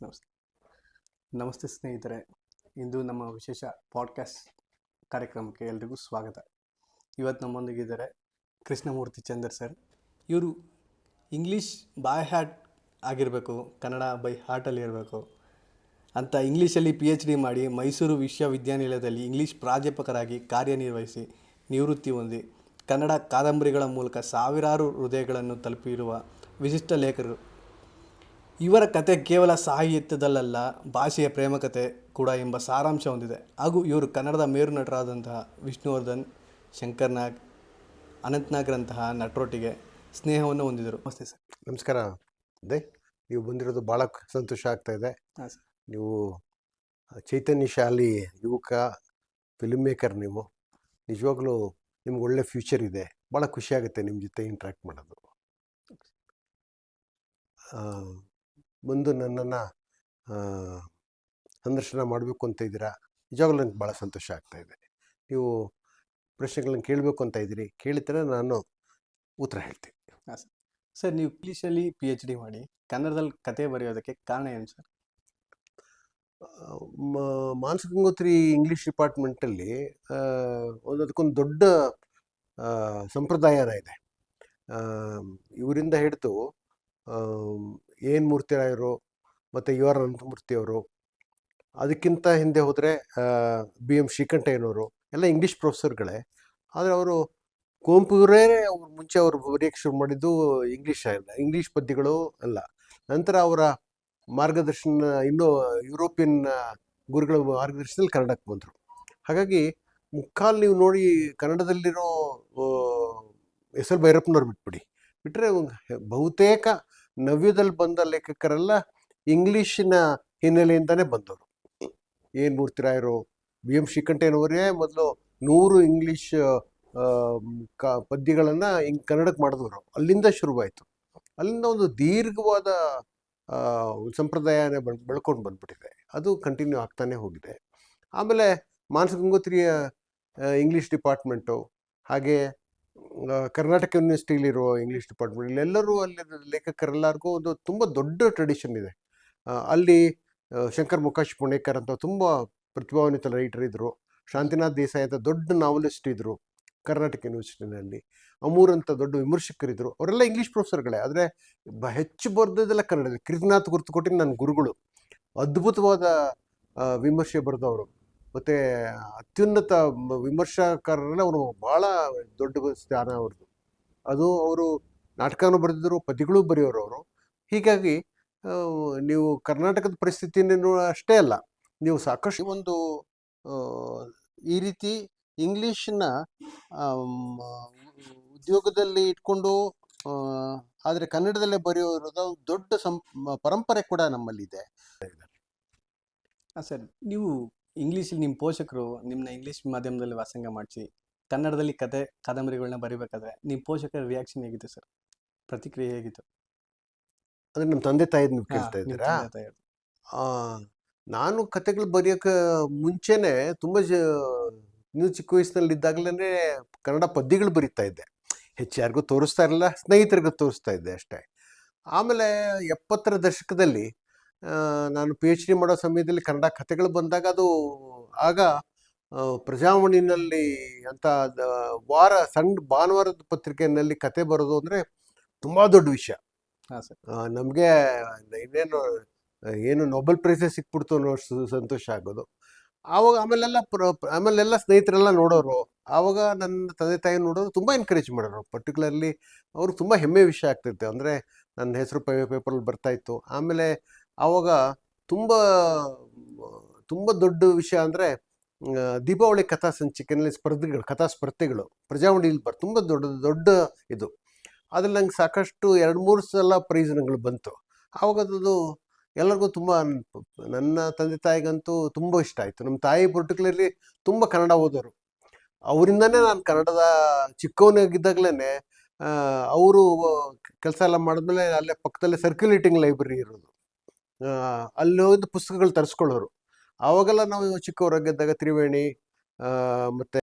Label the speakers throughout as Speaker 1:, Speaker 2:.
Speaker 1: ನಮಸ್ತೆ. ನಮಸ್ತೆ ಸ್ನೇಹಿತರೆ, ಇಂದು ನಮ್ಮ ವಿಶೇಷ ಪಾಡ್ಕಾಸ್ಟ್ ಕಾರ್ಯಕ್ರಮಕ್ಕೆ ಎಲ್ರಿಗೂ ಸ್ವಾಗತ. ಇವತ್ತು ನಮ್ಮೊಂದಿಗಿದ್ದಾರೆ ಕೃಷ್ಣಮೂರ್ತಿ ಚಂದರ್ ಸರ್. ಇವರು ಇಂಗ್ಲೀಷ್ ಬೈ ಹಾರ್ಟ್ ಆಗಿರಬೇಕು, ಕನ್ನಡ ಬೈ ಹಾರ್ಟಲ್ಲಿ ಇರಬೇಕು ಅಂತ ಇಂಗ್ಲೀಷಲ್ಲಿ PhD ಮಾಡಿ ಮೈಸೂರು ವಿಶ್ವವಿದ್ಯಾನಿಲಯದಲ್ಲಿ ಇಂಗ್ಲೀಷ್ ಪ್ರಾಧ್ಯಾಪಕರಾಗಿ ಕಾರ್ಯನಿರ್ವಹಿಸಿ ನಿವೃತ್ತಿ ಹೊಂದಿ ಕನ್ನಡ ಕಾದಂಬರಿಗಳ ಮೂಲಕ ಸಾವಿರಾರು ಹೃದಯಗಳನ್ನು ತಲುಪಿರುವ ವಿಶಿಷ್ಟ ಲೇಖಕರು. ಇವರ ಕತೆ ಕೇವಲ ಸಾಹಿತ್ಯದಲ್ಲ, ಭಾಷೆಯ ಪ್ರೇಮಕತೆ ಕೂಡ ಎಂಬ ಸಾರಾಂಶ ಹೊಂದಿದೆ. ಹಾಗೂ ಇವರು ಕನ್ನಡದ ಮೇರು ನಟರಾದಂತಹ ವಿಷ್ಣುವರ್ಧನ್, ಶಂಕರ್ ನಾಗ್, ಅನಂತ್ ನಾಗ್ರಂತಹ ನಟರೊಟ್ಟಿಗೆ ಸ್ನೇಹವನ್ನು ಹೊಂದಿದರು. ನಮಸ್ತೆ ಸರ್.
Speaker 2: ನಮಸ್ಕಾರ. ಅದೇ ನೀವು ಬಂದಿರೋದು ಭಾಳ ಸಂತೋಷ ಆಗ್ತಾ ಇದೆ.
Speaker 1: ಹಾಂ ಸರ್.
Speaker 2: ನೀವು ಚೈತನ್ಯ ಶಾಲಿ ಯುವಕ ಫಿಲ್ಮ್ ಮೇಕರ್. ನೀವು ನಿಜವಾಗ್ಲೂ ನಿಮ್ಗೆ ಒಳ್ಳೆ ಫ್ಯೂಚರ್ ಇದೆ. ಭಾಳ ಖುಷಿಯಾಗುತ್ತೆ ನಿಮ್ಮ ಜೊತೆ ಇಂಟ್ರ್ಯಾಕ್ಟ್ ಮಾಡೋದು. ಬಂದು ನನ್ನನ್ನು ಸಂದರ್ಶನ ಮಾಡಬೇಕು ಅಂತ ಇದ್ದೀರಾ, ನಿಜವಾಗ್ಲೂ ನನಗೆ ಭಾಳ ಸಂತೋಷ ಆಗ್ತಾ ಇದೆ. ನೀವು ಪ್ರಶ್ನೆಗಳನ್ನ ಕೇಳಬೇಕು ಅಂತ ಇದ್ದೀರಿ, ಕೇಳಿದ್ರೆ ನಾನು ಉತ್ತರ ಹೇಳ್ತೀನಿ.
Speaker 1: ಹಾಂ ಸರ್. ಸರ್, ನೀವು ಇಂಗ್ಲೀಷಲ್ಲಿ PhD ಮಾಡಿ ಕನ್ನಡದಲ್ಲಿ ಕತೆ ಬರೆಯೋದಕ್ಕೆ ಕಾರಣ ಏನು ಸರ್?
Speaker 2: ಮಾನಸ ಗಂಗೋತ್ರಿ ಇಂಗ್ಲೀಷ್ ಡಿಪಾರ್ಟ್ಮೆಂಟಲ್ಲಿ ಅದಕ್ಕೊಂದು ದೊಡ್ಡ ಸಂಪ್ರದಾಯನ ಇದೆ. ಇವರಿಂದ ಹಿಡಿದು ಏನು ಮೂರ್ತಿರಾಯರು ಮತ್ತು UR ಅನಂತಮೂರ್ತಿಯವರು, ಅದಕ್ಕಿಂತ ಹಿಂದೆ ಹೋದರೆ BM ಶ್ರೀಕಂಠಯ್ಯನವರು ಎಲ್ಲ ಇಂಗ್ಲೀಷ್ ಪ್ರೊಫೆಸರ್ಗಳೇ. ಆದರೆ ಅವರು ಕುವೆಂಪುರೇ ಅವ್ರು ಮುಂಚೆ ಅವರು ಬರೆಯೋಕ್ಕೆ ಶುರು ಮಾಡಿದ್ದು ಇಂಗ್ಲೀಷ್ ಪದ್ಯಗಳು ಅಲ್ಲ. ನಂತರ ಅವರ ಮಾರ್ಗದರ್ಶನ ಇನ್ನೂ ಯುರೋಪಿಯನ್ ಗುರುಗಳ ಮಾರ್ಗದರ್ಶನದಲ್ಲಿ ಕನ್ನಡಕ್ಕೆ ಬಂದರು. ಹಾಗಾಗಿ ಮುಕ್ಕಾಲು ನೀವು ನೋಡಿ ಕನ್ನಡದಲ್ಲಿರೋ SL ಭೈರಪ್ಪನವ್ರು ಬಿಟ್ಟರೆ ಬಹುತೇಕ ನವ್ಯದಲ್ಲಿ ಬಂದ ಲೇಖಕರೆಲ್ಲ ಇಂಗ್ಲೀಷಿನ ಹಿನ್ನೆಲೆಯಿಂದನೇ ಬಂದವರು. ಏನು ಮೂರ್ತಿರಾಯರು, BM ಶ್ರೀಕಂಠಯ್ಯನವರೇ ಮೊದಲು 100 ಇಂಗ್ಲೀಷ್ ಪದ್ಯಗಳನ್ನು ಕನ್ನಡಕ್ಕೆ ಮಾಡಿದವರು. ಅಲ್ಲಿಂದ ಶುರುವಾಯಿತು. ಅಲ್ಲಿಂದ ಒಂದು ದೀರ್ಘವಾದ ಸಂಪ್ರದಾಯನೇ ಬೆಳ್ಕೊಂಡು ಬಂದ್ಬಿಟ್ಟಿದೆ. ಅದು ಕಂಟಿನ್ಯೂ ಆಗ್ತಾನೆ ಹೋಗಿದೆ. ಆಮೇಲೆ ಮಾನಸ ಗಂಗೋತ್ರಿಯ ಇಂಗ್ಲೀಷ್ ಡಿಪಾರ್ಟ್ಮೆಂಟು, ಹಾಗೆ ಕರ್ನಾಟಕ ಯೂನಿವರ್ಸಿಟಿಲಿರೋ ಇಂಗ್ಲೀಷ್ ಡಿಪಾರ್ಟ್ಮೆಂಟ್, ಇಲ್ಲೆಲ್ಲರೂ ಅಲ್ಲಿ ಲೇಖಕರೆಲ್ಲರಿಗೂ ಒಂದು ತುಂಬ ದೊಡ್ಡ ಟ್ರೆಡಿಷನ್ ಇದೆ. ಅಲ್ಲಿ ಶಂಕರ್ ಮೊಕಾಶಿ ಪುಣೇಕರ್ ಅಂತ ತುಂಬ ಪ್ರತಿಭಾನ್ವಿತ ರೈಟರ್ ಇದ್ದರು. ಶಾಂತಿನಾಥ್ ದೇಸಾಯಿ ಅಂತ ದೊಡ್ಡ ನಾವಲಿಸ್ಟ್ ಇದ್ದರು ಕರ್ನಾಟಕ ಯೂನಿವರ್ಸಿಟಿನಲ್ಲಿ. ಅಮೂರ್ ಅಂತ ದೊಡ್ಡ ವಿಮರ್ಶಕರಿದ್ದರು. ಅವರೆಲ್ಲ ಇಂಗ್ಲೀಷ್ ಪ್ರೊಫೆಸರ್ಗಳೇ, ಆದರೆ ಹೆಚ್ಚು ಬರೆದದೆಲ್ಲ ಕನ್ನಡದಲ್ಲಿ. ಕೃಷ್ಣನಾಥ್ ಗುರ್ತುಕೊಟ್ಟಿನ ನನ್ನ ಗುರುಗಳು, ಅದ್ಭುತವಾದ ವಿಮರ್ಶೆ ಬರೆದವರು. ಮತ್ತು ಅತ್ಯುನ್ನತ ವಿಮರ್ಶಾಕಾರರೆಲ್ಲ ಅವರು ಭಾಳ ದೊಡ್ಡ ಸ್ಥಾನ ಅವ್ರದ್ದು. ಅದು ಅವರು ನಾಟಕನೂ ಬರೆದಿದ್ರು, ಪದ್ಯಗಳು ಬರೆಯೋರು ಅವರು. ಹೀಗಾಗಿ ನೀವು ಕರ್ನಾಟಕದ ಪರಿಸ್ಥಿತಿಯನ್ನು ಅಷ್ಟೇ ಅಲ್ಲ, ನೀವು ಸಾಕಷ್ಟು ಒಂದು ಈ ರೀತಿ ಇಂಗ್ಲೀಷನ್ನ ಉದ್ಯೋಗದಲ್ಲಿ ಇಟ್ಕೊಂಡು ಆದರೆ ಕನ್ನಡದಲ್ಲೇ ಬರೆಯೋದು ದೊಡ್ಡ ಪರಂಪರೆ ಕೂಡ ನಮ್ಮಲ್ಲಿದೆ.
Speaker 1: ಹಾಂ ಸರ್, ನೀವು ಇಂಗ್ಲೀಷಲ್ಲಿ ನಿಮ್ಮ ಪೋಷಕರು ನಿಮ್ಮನ್ನ ಇಂಗ್ಲೀಷ್ ಮಾಧ್ಯಮದಲ್ಲಿ ವ್ಯಾಸಂಗ ಮಾಡಿಸಿ ಕನ್ನಡದಲ್ಲಿ ಕತೆ ಕಾದಂಬರಿಗಳನ್ನ ಬರೀಬೇಕಾದ್ರೆ ನಿಮ್ಮ ಪೋಷಕರ ರಿಯಾಕ್ಷನ್ ಹೇಗಿತ್ತು ಸರ್? ಪ್ರತಿಕ್ರಿಯೆ ಹೇಗಿತ್ತು?
Speaker 2: ಅಂದರೆ ನಮ್ಮ ತಂದೆ ತಾಯಿದ್ ನೀವು ಕೇಳ್ತಾ ಇದ್ದೀರಾ? ನಾನು ಕತೆಗಳು ಬರೆಯೋಕ್ಕೆ ಮುಂಚೆನೇ ತುಂಬ ಇನ್ನೂ ಚಿಕ್ಕ ವಯಸ್ಸಿನಲ್ಲಿದ್ದಾಗಲೇ ಕನ್ನಡ ಪದ್ಯಗಳು ಬರೀತಾ ಇದ್ದೆ. ಹೆಚ್ಚು ಯಾರಿಗೂ ತೋರಿಸ್ತಾ ಇರಲಿಲ್ಲ, ಸ್ನೇಹಿತರಿಗೂ ತೋರಿಸ್ತಾ ಇದ್ದೆ ಅಷ್ಟೇ. ಆಮೇಲೆ 70ರ ದಶಕದಲ್ಲಿ ನಾನು PhD ಮಾಡೋ ಸಮಯದಲ್ಲಿ ಕನ್ನಡ ಕತೆಗಳು ಬಂದಾಗ ಅದು ಆಗ ಪ್ರಜಾವಾಣಿನಲ್ಲಿ ಅಂತ ಸಣ್ಣ ಭಾನುವಾರದ ಪತ್ರಿಕೆಯಲ್ಲಿ ಕತೆ ಬರೋದು ಅಂದರೆ ತುಂಬ ದೊಡ್ಡ ವಿಷಯ.
Speaker 1: ಹಾಂ ಸರ್.
Speaker 2: ನಮಗೆ ಏನು ನೊಬೆಲ್ ಪ್ರೈಸೇ ಸಿಕ್ಬಿಡ್ತು ಅನ್ನೋ ಸಂತೋಷ ಆಗೋದು. ಆವಾಗ ಆಮೇಲೆಲ್ಲ ಸ್ನೇಹಿತರೆಲ್ಲ ನೋಡೋರು. ಆವಾಗ ನನ್ನ ತಂದೆ ತಾಯಿ ನೋಡೋರು, ತುಂಬ ಎನ್ಕರೇಜ್ ಮಾಡೋರು. ಪರ್ಟಿಕ್ಯುಲರ್ಲಿ ಅವರು ತುಂಬ ಹೆಮ್ಮೆ ವಿಷಯ ಆಗ್ತಿತ್ತು. ಅಂದರೆ ನನ್ನ ಹೆಸರು ಪೇಪರಲ್ಲಿ ಬರ್ತಾಯಿತ್ತು. ಆಮೇಲೆ ಆವಾಗ ತುಂಬ ತುಂಬ ದೊಡ್ಡ ವಿಷಯ ಅಂದರೆ ದೀಪಾವಳಿ ಕಥಾ ಸಂಚಿಕೆಯಲ್ಲಿ ಕಥಾ ಸ್ಪರ್ಧೆಗಳು ಪ್ರಜಾವಾಣಿಯಲ್ಲಿ ತುಂಬ ದೊಡ್ಡ ಇದು. ಅದ್ರಲ್ಲಿ ನಂಗೆ ಸಾಕಷ್ಟು 2-3 ಸಲ ಪ್ರೈಸ್ಗಳು ಬಂತು. ಆವಾಗ ಅದು ಎಲ್ಲರಿಗೂ ತುಂಬ, ನನ್ನ ತಂದೆ ತಾಯಿಗಂತೂ ತುಂಬ ಇಷ್ಟ ಆಯಿತು. ನಮ್ಮ ತಾಯಿ ಪರ್ಟಿಕ್ಯುಲರ್ಲಿ ತುಂಬ ಕನ್ನಡ ಓದೋರು. ಅವರಿಂದನೇ ನಾನು ಕನ್ನಡದ ಚಿಕ್ಕವನಾಗಿದ್ದಾಗಲೇ ಅವರು ಕೆಲಸ ಎಲ್ಲ ಮಾಡಿದ್ಮೇಲೆ ಅಲ್ಲೇ ಪಕ್ಕದಲ್ಲೇ ಸರ್ಕ್ಯುಲೇಟಿಂಗ್ ಲೈಬ್ರರಿ ಇರೋದು, ಅಲ್ಲಿ ಹೋಗಿ ಪುಸ್ತಕಗಳು ತರಿಸ್ಕೊಳ್ಳೋರು. ಆವಾಗೆಲ್ಲ ನಾವು ಚಿಕ್ಕವರಾಗಿದ್ದಾಗ ತ್ರಿವೇಣಿ ಮತ್ತು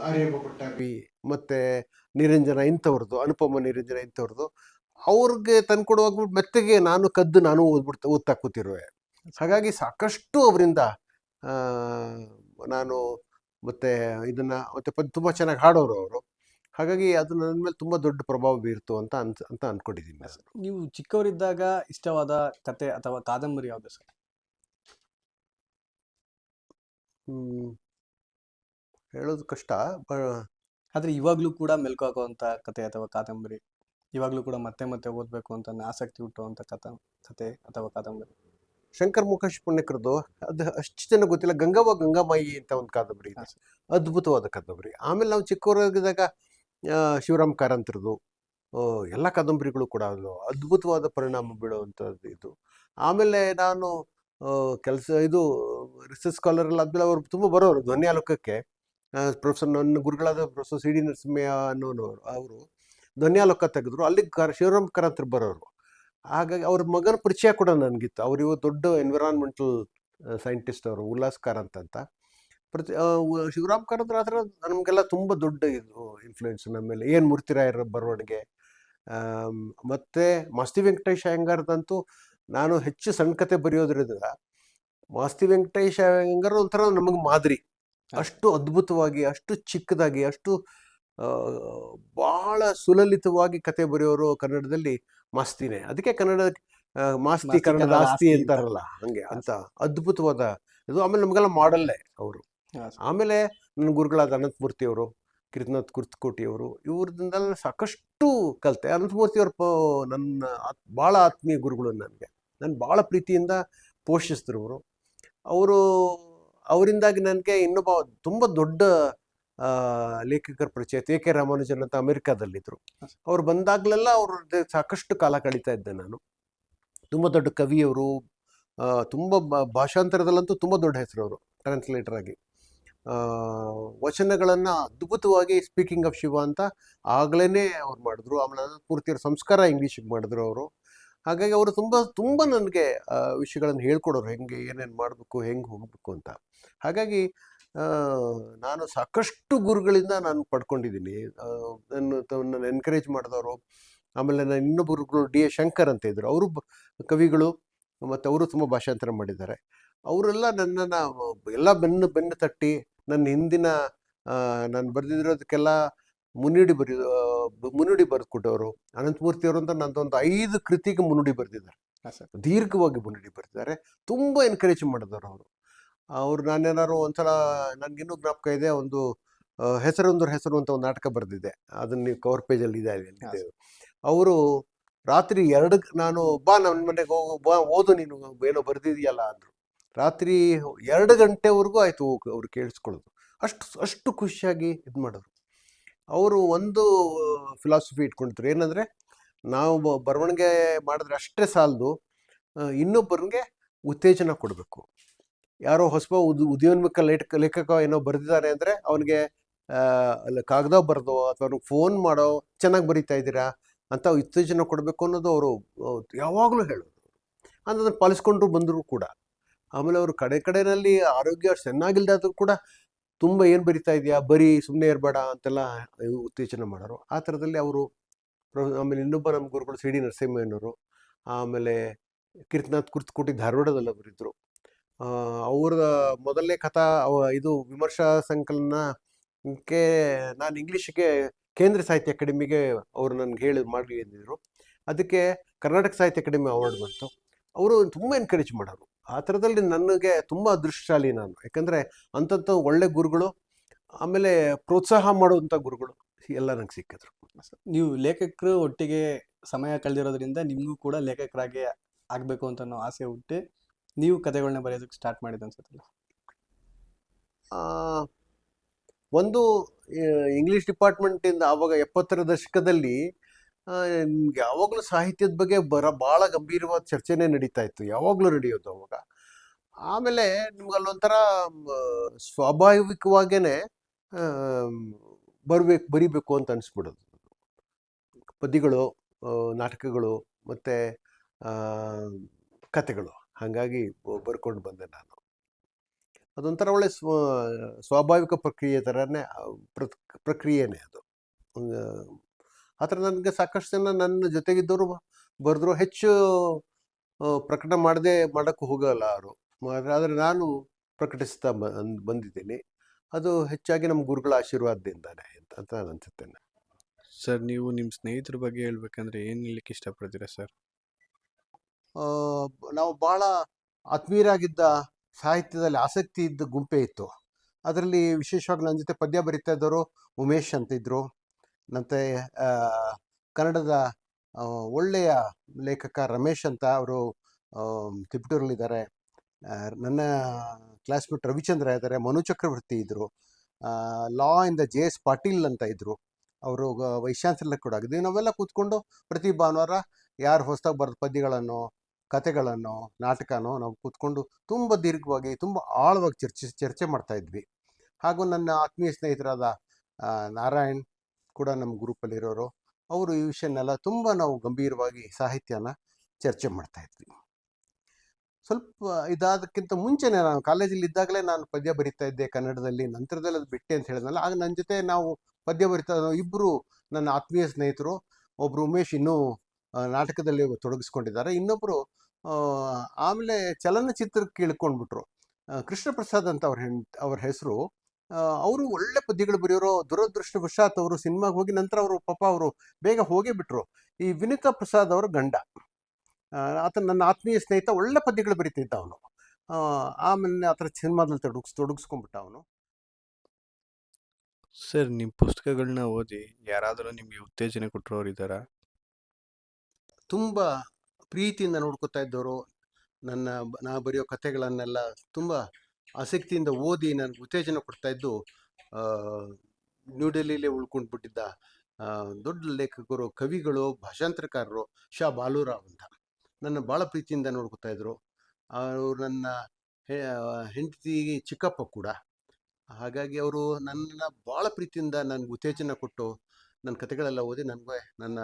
Speaker 2: ಆರ್ಯಭಟ ಪಟ್ಟಾಭಿ ಮತ್ತು ನಿರಂಜನ ಇಂಥವ್ರದ್ದು, ಅನುಪಮ ನಿರಂಜನ ಇಂಥವ್ರದ್ದು ಅವ್ರಿಗೆ ತಂದ್ಕೊಡುವಾಗ ಮೆತ್ತಗೆ ನಾನು ಓದ್ತಾ ಕೂತಿರುವೆ. ಹಾಗಾಗಿ ಸಾಕಷ್ಟು ಅವರಿಂದ ನಾನು ಮತ್ತೆ ತುಂಬ ಚೆನ್ನಾಗಿ ಹಾಡೋರು ಅವರು. ಹಾಗಾಗಿ ಅದು ನನ್ನ ಮೇಲೆ ತುಂಬ ದೊಡ್ಡ ಪ್ರಭಾವ ಬೀರ್ತು ಅಂತ ಅಂದ್ಕೊಂಡಿದ್ದೀನಿ ನಾನು.
Speaker 1: ನೀವು ಚಿಕ್ಕವರಿದ್ದಾಗ ಇಷ್ಟವಾದ ಕತೆ ಅಥವಾ ಕಾದಂಬರಿ ಯಾವುದು ಸರ್?
Speaker 2: ಹೇಳೋದು ಕಷ್ಟ.
Speaker 1: ಆದರೆ ಇವಾಗಲೂ ಕೂಡ ಮೆಲ್ಕು ಹಾಕುವಂಥ ಕತೆ ಅಥವಾ ಕಾದಂಬರಿ, ಇವಾಗಲೂ ಕೂಡ ಮತ್ತೆ ಮತ್ತೆ ಓದಬೇಕು ಅಂತ ಆಸಕ್ತಿ ಹುಟ್ಟುವಂಥ ಕತೆ ಅಥವಾ ಕಾದಂಬರಿ?
Speaker 2: ಶಂಕರ್ ಮುಖೇಶ್ ಪುಣ್ಯಕರದು ಅದು ಅಷ್ಟು ಜನ ಗೊತ್ತಿಲ್ಲ. ಗಂಗಾಮಾಯಿ ಅಂತ ಒಂದು ಕಾದಂಬರಿ ಇದೆ, ಅದ್ಭುತವಾದ ಕಾದಂಬರಿ. ಆಮೇಲೆ ನಾವು ಚಿಕ್ಕವರಾಗಿದ್ದಾಗ ಶಿವರಾಮ್ ಕಾರಂತರದು ಎಲ್ಲ ಕಾದಂಬರಿಗಳು ಕೂಡ ಅದು ಅದ್ಭುತವಾದ ಪರಿಣಾಮ ಬೀಳುವಂಥದ್ದು ಇದು. ಆಮೇಲೆ ನಾನು ಇದು ರಿಸರ್ಚ್ ಸ್ಕಾಲರ್ ಎಲ್ಲ ಆದ್ಮೇಲೆ ಅವರು ತುಂಬ ಬರೋರು ಧ್ವನ್ಯಾಲೋಕಕ್ಕೆ. ನನ್ನ ಗುರುಗಳಾದ ಪ್ರೊಫೆಸರ್ ಸಿ ಡಿ ನರಸಿಂಹಯ್ಯ ಅನ್ನೋರು ಅವರು ಧ್ವನ್ಯಾಲೋಕ ತೆಗೆದ್ರು. ಅಲ್ಲಿಗೆ ಶಿವರಾಮ್ ಕಾರಂತರು ಬರೋರು. ಹಾಗಾಗಿ ಅವ್ರ ಮಗನ ಪರಿಚಯ ಕೂಡ ನನಗಿತ್ತು. ಅವರು ಇವತ್ತು ದೊಡ್ಡ ಎನ್ವಿರಾನ್ಮೆಂಟಲ್ ಸೈಂಟಿಸ್ಟ್ ಅವರು, ಉಲ್ಲಾಸ್ ಕಾರಂತ್ ಅಂತ. ಶಿವರಾಮ್ ಕಾರಂತರ ಆ ಥರ ನಮಗೆಲ್ಲ ತುಂಬ ದೊಡ್ಡ ಇದು ಇನ್ಫ್ಲೂಯೆನ್ಸ್ ನಮ್ಮ ಮೇಲೆ. ಎನ್ ಮೂರ್ತಿರಾಯರ ಬರವಣಿಗೆ, ಮತ್ತು ಮಾಸ್ತಿ ವೆಂಕಟೇಶ್ ಅಯ್ಯಂಗಾರ್ದಂತೂ ನಾನು ಹೆಚ್ಚು ಸಣ್ಣ ಕತೆ ಬರೆಯೋದ್ರಿಂದ ಮಾಸ್ತಿ ವೆಂಕಟೇಶ್ ಅಯ್ಯಂಗಾರ್ ಒಂಥರ ನಮಗೆ ಮಾದರಿ. ಅಷ್ಟು ಅದ್ಭುತವಾಗಿ, ಅಷ್ಟು ಚಿಕ್ಕದಾಗಿ, ಅಷ್ಟು ಬಹಳ ಸುಲಲಿತವಾಗಿ ಕತೆ ಬರೆಯೋರು ಕನ್ನಡದಲ್ಲಿ ಮಾಸ್ತಿನೇ. ಅದಕ್ಕೆ ಕನ್ನಡ ಮಾಸ್ತಿ ಕನ್ನಡದ ಆಸ್ತಿ ಅಂತಾರಲ್ಲ, ಹಂಗೆ ಅಂತ ಅದ್ಭುತವಾದ ಇದು. ಆಮೇಲೆ ನಮಗೆಲ್ಲ ಮಾಡಲ್ಲೇ ಅವರು. ಆಮೇಲೆ ನನ್ನ ಗುರುಗಳಾದ ಅನಂತಮೂರ್ತಿ ಅವರು, ಕೀರ್ತನಾಥ್ ಕುರ್ತಕೋಟಿ ಅವರು, ಇವ್ರದಿಂದೆಲ್ಲ ಸಾಕಷ್ಟು ಕಲಿತೆ. ಅನಂತಮೂರ್ತಿ ಅವರು ನನ್ನ ಭಾಳ ಆತ್ಮೀಯ ಗುರುಗಳು. ನಾನು ಭಾಳ ಪ್ರೀತಿಯಿಂದ ಪೋಷಿಸಿದ್ರು ಅವರು. ಅವರಿಂದಾಗಿ ನನಗೆ ಇನ್ನೊಬ್ಬ ತುಂಬ ದೊಡ್ಡ ಲೇಖಕರ ಪರಿಚಯ, ಎ ಕೆ ರಾಮಾನುಜನ್ ಅಂತ ಅಮೆರಿಕಾದಲ್ಲಿದ್ದರು. ಅವ್ರು ಬಂದಾಗಲೆಲ್ಲ ಅವ್ರ ಸಾಕಷ್ಟು ಕಾಲ ಕಳೀತಾ ಇದ್ದೆ ನಾನು. ತುಂಬ ದೊಡ್ಡ ಕವಿಯವರು, ತುಂಬ ಭಾಷಾಂತರದಲ್ಲಂತೂ ತುಂಬ ದೊಡ್ಡ ಹೆಸರು ಅವರು, ಟ್ರಾನ್ಸ್ಲೇಟರ್ ಆಗಿ. ವಚನಗಳನ್ನು ಅದ್ಭುತವಾಗಿ ಸ್ಪೀಕಿಂಗ್ ಆಫ್ ಶಿವ ಅಂತ ಆಗಲೇ ಅವ್ರು ಮಾಡಿದ್ರು. ಆಮೇಲೆ ಅನಂತಮೂರ್ತಿಯವ್ರ ಸಂಸ್ಕಾರ ಇಂಗ್ಲೀಷಿಗೆ ಮಾಡಿದ್ರು ಅವರು. ಹಾಗಾಗಿ ಅವರು ತುಂಬ ನನಗೆ ವಿಷಯಗಳನ್ನು ಹೇಳ್ಕೊಡೋರು, ಹೆಂಗೆ ಏನೇನು ಮಾಡಬೇಕು, ಹೆಂಗೆ ಹೋಗಬೇಕು ಅಂತ. ಹಾಗಾಗಿ ನಾನು ಸಾಕಷ್ಟು ಗುರುಗಳಿಂದ ನಾನು ಪಡ್ಕೊಂಡಿದ್ದೀನಿ. ನನ್ನ ಎನ್ಕರೇಜ್ ಮಾಡಿದವರು. ಆಮೇಲೆ ನಾನು ಇನ್ನೊಬ್ಬ ಗುರುಗಳು ಡಿ ಎ ಶಂಕರ್ ಅಂತ ಇದ್ದರು, ಅವರು ಕವಿಗಳು, ಮತ್ತು ಅವರು ತುಂಬ ಭಾಷಾಂತರ ಮಾಡಿದ್ದಾರೆ. ಅವರೆಲ್ಲ ನನ್ನನ್ನು ಎಲ್ಲ ಬೆನ್ನು ತಟ್ಟಿ ನನ್ನ ಹಿಂದಿನ ನಾನು ಬರೆದಿರೋದಕ್ಕೆಲ್ಲ ಮುನ್ನುಡಿ ಬರೆದು ಕೊಟ್ಟವರು. ಅನಂತಮೂರ್ತಿಯವರು ಅಂತ ನಂದೊಂದು 5 ಕೃತಿಗೆ ಮುನ್ನುಡಿ ಬರೆದಿದ್ದಾರೆ, ದೀರ್ಘವಾಗಿ ಮುನ್ನುಡಿ ಬರೆದಿದ್ದಾರೆ. ತುಂಬ ಎನ್ಕರೇಜ್ ಮಾಡಿದವರು ಅವರು. ನಾನೇನಾದ್ರು ಒಂದ್ಸಲ ನನಗಿನ್ನೂ ಜ್ಞಾಪಕ ಇದೆ, ಒಂದು ಹೆಸರು ಅಂತ ಒಂದು ನಾಟಕ ಬರೆದಿದ್ದೆ, ಅದನ್ನು ನೀವು ಕವರ್ ಪೇಜಲ್ಲಿ ಇದೆ. ಅವರು ರಾತ್ರಿ ನಾನು ನನ್ನ ಮನೆಗೆ ಓದು ನೀನು ಏನೋ ಬರೆದಿದೆಯಲ್ಲ ಅಂದರು. ರಾತ್ರಿ 2 ಗಂಟೆವರೆಗೂ ಆಯಿತು ಅವ್ರು ಕೇಳಿಸ್ಕೊಳ್ಳೋದು. ಅಷ್ಟು ಖುಷಿಯಾಗಿ ಇದು ಮಾಡೋರು. ಅವರು ಒಂದು ಫಿಲಾಸಫಿ ಇಟ್ಕೊಂಡಿದ್ರು, ಏನಂದರೆ ನಾವು ಬರವಣಿಗೆ ಮಾಡಿದ್ರೆ ಅಷ್ಟೇ ಸಾಲದು, ಇನ್ನೊಬ್ಬರಿಗೆ ಉತ್ತೇಜನ ಕೊಡಬೇಕು. ಯಾರೋ ಹೊಸಬ ಉದಯೋನ್ಮುಖ ಲೇಖಕ ಏನೋ ಬರೆದಿದ್ದಾರೆ ಅಂದರೆ ಅವನಿಗೆ ಕಾಗದ ಬರೆದೋ ಅಥವಾ ಅವ್ನಿಗೆ ಫೋನ್ ಮಾಡೋ, ಚೆನ್ನಾಗಿ ಬರೀತಾ ಇದ್ದೀರಾ ಅಂತ ಉತ್ತೇಜನ ಕೊಡಬೇಕು ಅನ್ನೋದು ಅವರು ಯಾವಾಗಲೂ ಹೇಳೋದು. ಅದನ್ನು ಪಾಲಿಸ್ಕೊಂಡ್ರು ಬಂದರು ಕೂಡ. ಆಮೇಲೆ ಅವರು ಕಡೆಯಲ್ಲಿ ಆರೋಗ್ಯ ಚೆನ್ನಾಗಿಲ್ದಾದ್ರೂ ಕೂಡ ತುಂಬ ಏನು ಬರಿತಾ ಇದೆಯಾ, ಸುಮ್ಮನೆ ಇರಬೇಡ ಅಂತೆಲ್ಲ ಉತ್ತೇಜನ ಮಾಡೋರು. ಆ ಥರದಲ್ಲಿ ಅವರು. ಆಮೇಲೆ ಇನ್ನೊಬ್ಬ ನಮ್ಮ ಗುರುಗಳು ಸಿ ಡಿ ನರಸಿಂಹಯ್ಯನವರು, ಆಮೇಲೆ ಕೀರ್ತನಾಥ್ ಕುರ್ತಕೋಟಿ ಧಾರವಾಡದಲ್ಲ ಬರೆದಿದ್ರು. ಅವರ ಮೊದಲನೇ ಇದು ವಿಮರ್ಶಾ ಸಂಕಲನಕ್ಕೆ ನಾನು ಇಂಗ್ಲೀಷಿಗೆ ಕೇಂದ್ರ ಸಾಹಿತ್ಯ ಅಕಾಡೆಮಿಗೆ ಅವರು ನನಗೆ ಮಾಡಿ ಅಂದಿದ್ರು. ಅದಕ್ಕೆ ಕರ್ನಾಟಕ ಸಾಹಿತ್ಯ ಅಕಾಡೆಮಿ ಅವಾರ್ಡ್ ಬಂತು. ಅವರು ತುಂಬ ಎನ್ಕರೇಜ್ ಮಾಡೋರು. ಆ ಥರದಲ್ಲಿ ನನಗೆ ತುಂಬ ಅದೃಷ್ಟಶಾಲಿ ನಾನು, ಯಾಕಂದರೆ ಅಂಥಂಥ ಒಳ್ಳೆ ಗುರುಗಳು, ಆಮೇಲೆ ಪ್ರೋತ್ಸಾಹ ಮಾಡುವಂಥ ಗುರುಗಳು ಎಲ್ಲ ನಂಗೆ ಸಿಕ್ಕಿದ್ರು.
Speaker 1: ನೀವು ಲೇಖಕರು ಒಟ್ಟಿಗೆ ಸಮಯ ಕಳೆದಿರೋದ್ರಿಂದ ನಿಮಗೂ ಕೂಡ ಲೇಖಕರಾಗಿ ಆಗಬೇಕು ಅಂತ ಅನ್ನೋ ಆಸೆ ಹುಟ್ಟಿ ನೀವು ಕಥೆಗಳನ್ನ ಬರೆಯೋದಕ್ಕೆ ಸ್ಟಾರ್ಟ್ ಮಾಡಿದ್ದು ಅನ್ಸುತ್ತಲ್ಲ?
Speaker 2: ಒಂದು ಇಂಗ್ಲೀಷ್ ಡಿಪಾರ್ಟ್ಮೆಂಟಿಂದ ಆವಾಗ 70ರ ದಶಕದಲ್ಲಿ ಯಾವಾಗಲೂ ಸಾಹಿತ್ಯದ ಬಗ್ಗೆ ಭಾಳ ಗಂಭೀರವಾದ ಚರ್ಚೆನೇ ನಡೀತಾ ಇತ್ತು, ಯಾವಾಗಲೂ ನಡೆಯೋದು ಅವಾಗ. ಆಮೇಲೆ ನಿಮ್ಗಲ್ಲೊಂಥರ ಸ್ವಾಭಾವಿಕವಾಗೇ ಬರಿಬೇಕು ಅಂತ ಅನಿಸ್ಬಿಡೋದು. ಪದ್ಯಗಳು, ನಾಟಕಗಳು ಮತ್ತು ಕತೆಗಳು, ಹಾಗಾಗಿ ಬರ್ಕೊಂಡು ಬಂದೆ ನಾನು. ಅದೊಂಥರ ಒಳ್ಳೆ ಸ್ವಾಭಾವಿಕ ಪ್ರಕ್ರಿಯೆ ಥರನೇ ಪ್ರಕ್ರಿಯೆನೇ ಅದು. ಆ ಥರ ನನಗೆ ಸಾಕಷ್ಟು ಜನ ನನ್ನ ಜೊತೆಗಿದ್ದವರು ಬರೆದ್ರು. ಹೆಚ್ಚು ಪ್ರಕಟ ಮಾಡೋಕ್ಕೆ ಹೋಗಲ್ಲ ಅವರು. ಆದರೆ ನಾನು ಪ್ರಕಟಿಸ್ತಾ ಬಂದಿದ್ದೀನಿ. ಅದು ಹೆಚ್ಚಾಗಿ ನಮ್ಮ ಗುರುಗಳ ಆಶೀರ್ವಾದದಿಂದಾನೆ ಅಂತ ಅನಿಸುತ್ತೆ.
Speaker 1: ಸರ್, ನೀವು ನಿಮ್ಮ ಸ್ನೇಹಿತರ ಬಗ್ಗೆ ಹೇಳ್ಬೇಕಂದ್ರೆ ಏನು ಹೇಳಲಿಕ್ಕೆ ಇಷ್ಟಪಡ್ತೀರಾ ಸರ್?
Speaker 2: ನಾವು ಭಾಳ ಆತ್ಮೀಯರಾಗಿದ್ದ, ಸಾಹಿತ್ಯದಲ್ಲಿ ಆಸಕ್ತಿ ಇದ್ದ ಗುಂಪೇ ಇತ್ತು. ಅದರಲ್ಲಿ ವಿಶೇಷವಾಗಿ ನನ್ನ ಜೊತೆ ಪದ್ಯ ಬರಿತಾ ಇದ್ದವರು ಉಮೇಶ್ ಅಂತ ಇದ್ದರು. ಮತ್ತು ಕನ್ನಡದ ಒಳ್ಳೆಯ ಲೇಖಕ ರಮೇಶ್ ಅಂತ, ಅವರು ತಿಪಟೂರಲ್ಲಿದ್ದಾರೆ. ನನ್ನ ಕ್ಲಾಸ್ಮೇಟ್ ರವಿಚಂದ್ರ ಇದ್ದಾರೆ, ಮನು ಚಕ್ರವರ್ತಿ ಇದ್ದರು, ಲಾ ಇಂದ JS ಪಾಟೀಲ್ ಅಂತ ಇದ್ದರು, ಅವರು ವೈಶಾಂತರಲ್ಲ ಕೂಡ ಆಗಿದ್ವಿ. ನಾವೆಲ್ಲ ಕೂತ್ಕೊಂಡು ಪ್ರತಿ ಭಾನುವಾರ ಯಾರು ಹೊಸದಾಗಿ ಬರೆದ ಪದ್ಯಗಳನ್ನು, ಕತೆಗಳನ್ನು, ನಾಟಕನೋ ನಾವು ಕೂತ್ಕೊಂಡು ತುಂಬ ದೀರ್ಘವಾಗಿ, ತುಂಬ ಆಳವಾಗಿ ಚರ್ಚೆ ಮಾಡ್ತಾ ಇದ್ವಿ. ಹಾಗೂ ನನ್ನ ಆತ್ಮೀಯ ಸ್ನೇಹಿತರಾದ ನಾರಾಯಣ್ ಕೂಡ ನಮ್ಮ ಗ್ರೂಪಲ್ಲಿರೋರು, ಅವರು ಈ ವಿಷಯನೆಲ್ಲ ತುಂಬ ನಾವು ಗಂಭೀರವಾಗಿ ಸಾಹಿತ್ಯನ ಚರ್ಚೆ ಮಾಡ್ತಾ ಇದ್ವಿ. ಸ್ವಲ್ಪ ಇದಾದಕ್ಕಿಂತ ಮುಂಚೆನೇ ನಾನು ಕಾಲೇಜಲ್ಲಿ ಇದ್ದಾಗಲೇ ನಾನು ಪದ್ಯ ಬರಿತಾ ಇದ್ದೆ ಕನ್ನಡದಲ್ಲಿ. ನಂತರದಲ್ಲಿ ಅದು ಬಿಟ್ಟೆ ಅಂತ ಹೇಳಿದ್ನಲ್ಲ, ಆಗ ನನ್ನ ಜೊತೆ ನಾವು ಪದ್ಯ ಬರಿತಾ ಇಬ್ಬರು ನನ್ನ ಆತ್ಮೀಯ ಸ್ನೇಹಿತರು. ಒಬ್ಬರು ಉಮೇಶ್ ಇನ್ನೂ ನಾಟಕದಲ್ಲಿ ತೊಡಗಿಸ್ಕೊಂಡಿದ್ದಾರೆ, ಇನ್ನೊಬ್ಬರು ಆಮೇಲೆ ಚಲನಚಿತ್ರಕ್ಕೆ ಇಳ್ಕೊಂಡ್ಬಿಟ್ರು. ಕೃಷ್ಣ ಪ್ರಸಾದ್ ಅಂತ ಅವ್ರ ಹೆಸರು. ಅವರು ಒಳ್ಳೆ ಪದ್ಯಗಳು ಬರೆಯೋರು. ದುರದೃಷ್ಟವಶಾತ್ ಅವರು ಸಿನಿಮಾಗೆ ಹೋಗಿ ನಂತರ ಅವರು ಬೇಗ ಹೋಗೇ ಬಿಟ್ರು. ಈ ವಿನಿತಾ ಪ್ರಸಾದ್ ಅವರ ಗಂಡ, ಆತ ನನ್ನ ಆತ್ಮೀಯ ಸ್ನೇಹಿತ, ಒಳ್ಳೆ ಪದ್ಯಗಳು ಬರಿತಿದ್ದ ಅವನು. ಆಮೇಲೆ ಆ ಥರ ಸಿನಿಮಾದಲ್ಲಿ ತೊಡಗಿಸ್ಕೊಂಡ್ಬಿಟ್ಟ ಅವನು.
Speaker 1: ಸರ್, ನಿಮ್ಮ ಪುಸ್ತಕಗಳನ್ನ ಓದಿ ಯಾರಾದರೂ ನಿಮಗೆ ಉತ್ತೇಜನ ಕೊಟ್ಟರೋರು ಇದ್ದಾರಾ?
Speaker 2: ತುಂಬ ಪ್ರೀತಿಯಿಂದ ನೋಡ್ಕೊತಾ ಇದ್ದವರು, ನಾ ಬರೆಯೋ ಕಥೆಗಳನ್ನೆಲ್ಲ ತುಂಬ ಆಸಕ್ತಿಯಿಂದ ಓದಿ ನನಗೆ ಉತ್ತೇಜನ ಕೊಡ್ತಾ ಇದ್ದು ನ್ಯೂ ಡೆಲ್ಲಿಲೇ ಉಳ್ಕೊಂಡ್ಬಿಟ್ಟಿದ್ದ ದೊಡ್ಡ ಲೇಖಕರು, ಕವಿಗಳು, ಭಾಷಾಂತರಕಾರರು ಶಾ ಬಾಲುರಾವ್ ಅಂತ ನನ್ನ ಭಾಳ ಪ್ರೀತಿಯಿಂದ ನೋಡ್ಕೊತಾ ಇದ್ರು. ಅವರು ನನ್ನ ಹೆಂಡತಿ ಚಿಕ್ಕಪ್ಪ ಕೂಡ. ಹಾಗಾಗಿ ಅವರು ನನ್ನ ಭಾಳ ಪ್ರೀತಿಯಿಂದ ನನಗೆ ಉತ್ತೇಜನ ಕೊಟ್ಟು ನನ್ನ ಕಥೆಗಳೆಲ್ಲ ಓದಿ ನನಗೆ ನನ್ನ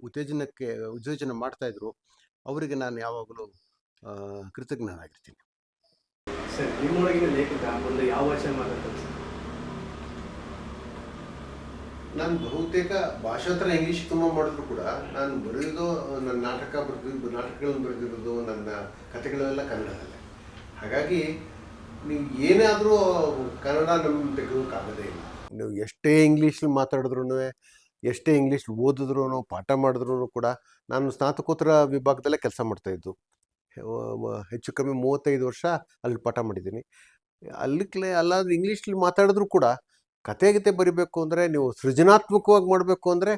Speaker 2: ಉತ್ತೇಜನ ಮಾಡ್ತಾಯಿದ್ರು. ಅವರಿಗೆ ನಾನು ಯಾವಾಗಲೂ ಕೃತಜ್ಞನಾಗಿರ್ತೀನಿ.
Speaker 1: ಸರ್, ನಿಮ್ಮೊಳಗಿನ ಲೇಖಕ ಒಂದು ಯಾವ ಭಾಷೆ ಮಾತಾಡ್ತಾರೆ?
Speaker 2: ನಾನು ಬಹುತೇಕ ಭಾಷಾಂತರ ಇಂಗ್ಲೀಷ್ ತುಂಬ ಮಾಡಿದ್ರು ಕೂಡ ನಾನು ಬರೆಯೋದು, ನನ್ನ ನಾಟಕಗಳನ್ನು ಬರೆದಿರೋದು, ನನ್ನ ಕಥೆಗಳೆಲ್ಲ ಕನ್ನಡದಲ್ಲೇ. ಹಾಗಾಗಿ ನೀವು ಏನೇ ಆದರೂ ಕನ್ನಡ ನಮ್ಮ ತೆಗೆಯೋಕ್ಕಾಗೋದೇ ಇಲ್ಲ. ನೀವು ಎಷ್ಟೇ ಇಂಗ್ಲೀಷಲ್ಲಿ ಮಾತಾಡಿದ್ರು, ಎಷ್ಟೇ ಇಂಗ್ಲೀಷ್ ಓದಿದ್ರು, ಪಾಠ ಮಾಡಿದ್ರು ಕೂಡ. ನಾನು ಸ್ನಾತಕೋತ್ತರ ವಿಭಾಗದಲ್ಲೇ ಕೆಲಸ ಮಾಡ್ತಾಯಿದ್ದು. ಹೆಚ್ಚು ಕಮ್ಮಿ 35 ವರ್ಷ ಅಲ್ಲಿ ಪಾಠ ಮಾಡಿದ್ದೀನಿ. ಅಲ್ಲಾದ್ರೂ ಇಂಗ್ಲೀಷಲ್ಲಿ ಮಾತಾಡಿದ್ರು ಕೂಡ ಕತೆ ಬರಿಬೇಕು ಅಂದರೆ, ನೀವು ಸೃಜನಾತ್ಮಕವಾಗಿ ಮಾಡಬೇಕು ಅಂದರೆ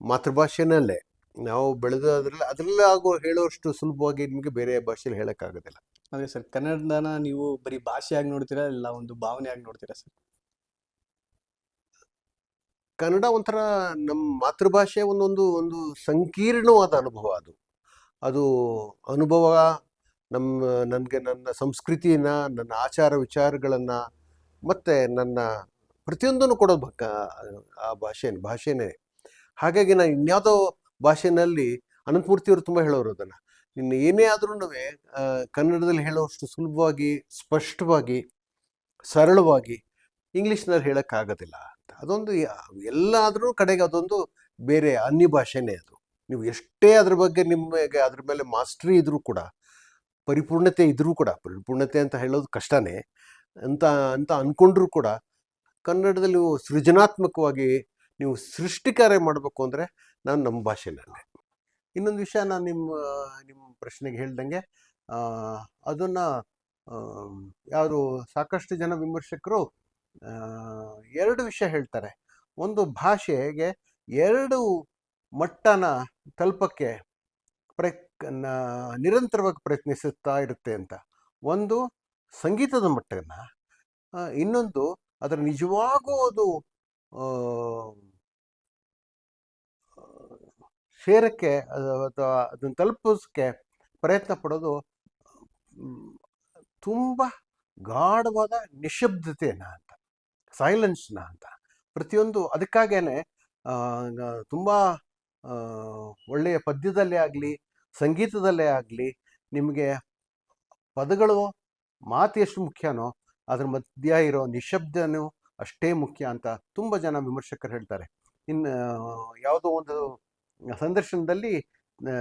Speaker 2: ಮಾತೃಭಾಷೆನಲ್ಲೇ ನಾವು ಬೆಳೆದು ಅದರಲ್ಲೇ ಹೇಳೋಷ್ಟು ಸುಲಭವಾಗಿ ನಿಮಗೆ ಬೇರೆ ಭಾಷೆಯಲ್ಲಿ ಹೇಳೋಕ್ಕಾಗೋದಿಲ್ಲ.
Speaker 1: ಅದೇ ಸರ್, ಕನ್ನಡನ ನೀವು ಬರೀ ಭಾಷೆಯಾಗಿ ನೋಡ್ತೀರಾ, ಇಲ್ಲ ಒಂದು ಭಾವನೆಯಾಗಿ ನೋಡ್ತೀರಾ ಸರ್?
Speaker 2: ಕನ್ನಡ ಒಂಥರ ನಮ್ಮ ಮಾತೃಭಾಷೆ ಒಂದು ಸಂಕೀರ್ಣವಾದ ಅನುಭವ. ಅದು ಅನುಭವ ನನಗೆ ನನ್ನ ಸಂಸ್ಕೃತಿನ, ನನ್ನ ಆಚಾರ ವಿಚಾರಗಳನ್ನು ಮತ್ತು ನನ್ನ ಪ್ರತಿಯೊಂದನ್ನು ಕೊಡೋದು ಆ ಭಾಷೆನೇ. ಹಾಗಾಗಿ ನಾನು ಇನ್ಯಾವುದೋ ಭಾಷೆನಲ್ಲಿ, ಅನಂತಮೂರ್ತಿಯವರು ತುಂಬ ಹೇಳೋರು ಅದನ್ನು, ಇನ್ನು ಏನೇ ಆದ್ರೂ ಕನ್ನಡದಲ್ಲಿ ಹೇಳೋಷ್ಟು ಸುಲಭವಾಗಿ, ಸ್ಪಷ್ಟವಾಗಿ, ಸರಳವಾಗಿ ಇಂಗ್ಲೀಷ್ನಲ್ಲಿ ಹೇಳೋಕ್ಕಾಗೋದಿಲ್ಲ ಅಂತ. ಅದೊಂದು ಎಲ್ಲಾದರೂ ಕಡೆಗೆ ಅದೊಂದು ಬೇರೆ ಅನ್ಯ ಭಾಷೆನೇ ಅದು. ನೀವು ಎಷ್ಟೇ ಅದ್ರ ಬಗ್ಗೆ ನಿಮಗೆ ಅದ್ರ ಮೇಲೆ ಮಾಸ್ಟ್ರಿ ಇದ್ರೂ ಕೂಡ, ಪರಿಪೂರ್ಣತೆ ಇದ್ರೂ ಕೂಡ, ಪರಿಪೂರ್ಣತೆ ಅಂತ ಹೇಳೋದು ಕಷ್ಟನೇ ಅಂತ ಅಂದ್ಕೊಂಡ್ರೂ ಕೂಡ, ಕನ್ನಡದಲ್ಲಿ ನೀವು ಸೃಜನಾತ್ಮಕವಾಗಿ ನೀವು ಸೃಷ್ಟಿಕಾರ್ಯ ಮಾಡಬೇಕು ಅಂದರೆ ನಮ್ಮ ಭಾಷೆನಲ್ಲೇ. ಇನ್ನೊಂದು ವಿಷಯ, ನಾನು ನಿಮ್ಮ ಪ್ರಶ್ನೆಗೆ ಹೇಳ್ದಂಗೆ ಅದನ್ನು ಯಾರು ಸಾಕಷ್ಟು ಜನ ವಿಮರ್ಶಕರು 2 ವಿಷಯ ಹೇಳ್ತಾರೆ. ಒಂದು, ಭಾಷೆಗೆ 2 ಮಟ್ಟನ ತಲುಪಕ್ಕೆ ನಿರಂತರವಾಗಿ ಪ್ರಯತ್ನಿಸುತ್ತಾ ಇರುತ್ತೆ ಅಂತ. ಒಂದು ಸಂಗೀತದ ಮಟ್ಟನ, ಇನ್ನೊಂದು ಅದರ ನಿಜವಾಗೂ ಅದು ಸೇರಕ್ಕೆ ಅಥವಾ ಅದನ್ನು ತಲುಪಿಸೋಕ್ಕೆ ಪ್ರಯತ್ನ ಪಡೋದು ತುಂಬ ಗಾಢವಾದ ನಿಶಬ್ದತೆಯನ್ನು ಅಂತ, ಸೈಲೆನ್ಸ್ನ ಅಂತ. ಪ್ರತಿಯೊಂದು ಅದಕ್ಕಾಗೇನೆ ತುಂಬ ಒಳ್ಳೆಯ ಪದ್ಯದಲ್ಲೇ ಆಗಲಿ, ಸಂಗೀತದಲ್ಲೇ ಆಗಲಿ, ನಿಮಗೆ ಪದಗಳು, ಮಾತು ಎಷ್ಟು ಮುಖ್ಯನೋ ಅದ್ರ ಮಧ್ಯ ಇರೋ ನಿಶಬ್ದನೂ ಅಷ್ಟೇ ಮುಖ್ಯ ಅಂತ ತುಂಬ ಜನ ವಿಮರ್ಶಕರು ಹೇಳ್ತಾರೆ. ಇನ್ನು ಯಾವುದೋ ಒಂದು ಸಂದರ್ಶನದಲ್ಲಿ ಆ,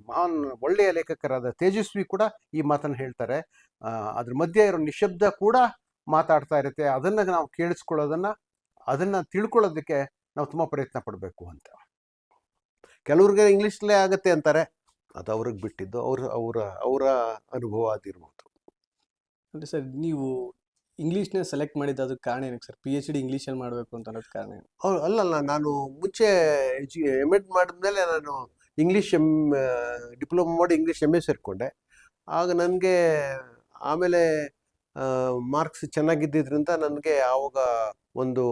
Speaker 2: ಮಹಾನ್ ಒಳ್ಳೆಯ ಲೇಖಕರಾದ ತೇಜಸ್ವಿ ಕೂಡ ಈ ಮಾತನ್ನು ಹೇಳ್ತಾರೆ. ಅದ್ರ ಮಧ್ಯೆ ಇರೋ ನಿಶಬ್ದ ಕೂಡ ಮಾತಾಡ್ತಾ ಇರುತ್ತೆ. ಅದನ್ನ ನಾವು ಕೇಳಿಸ್ಕೊಳ್ಳೋದನ್ನ, ಅದನ್ನ ತಿಳ್ಕೊಳ್ಳೋದಕ್ಕೆ ನಾವು ತುಂಬ ಪ್ರಯತ್ನ ಪಡಬೇಕು ಅಂತ. ಕೆಲವ್ರಿಗೆ ಇಂಗ್ಲೀಷ್ಲೇ ಆಗತ್ತೆ ಅಂತಾರೆ, ಅದು ಅವ್ರಿಗೆ ಬಿಟ್ಟಿದ್ದು, ಅವರ ಅವರ ಅನುಭವ ಅದಿರ್ಬೋದು.
Speaker 1: ಅಂದರೆ ಸರ್, ನೀವು ಇಂಗ್ಲೀಷ್ನ ಸೆಲೆಕ್ಟ್ ಮಾಡಿದ್ದು ಅದಕ್ಕೆ ಕಾರಣ ಏನಕ್ಕೆ ಸರ್? PhD ಇಂಗ್ಲೀಷಲ್ಲಿ ಮಾಡಬೇಕು ಅಂತ ಅನ್ನೋದು ಕಾರಣ ಏನು?
Speaker 2: ಅಲ್ಲಲ್ಲ, ನಾನು ಮುಂಚೆ ಎಮ್.ಎಡ್ ಮಾಡಿದ್ಮೇಲೆ ನಾನು ಇಂಗ್ಲೀಷ್ ಡಿಪ್ಲೊಮಾ ಮಾಡಿ ಇಂಗ್ಲೀಷ್ MA ಸೇರಿಕೊಂಡೆ. ಆಗ ನನಗೆ ಆಮೇಲೆ ಮಾರ್ಕ್ಸ್ ಚೆನ್ನಾಗಿದ್ದರಿಂದ ನನಗೆ ಆವಾಗ ಒಂದು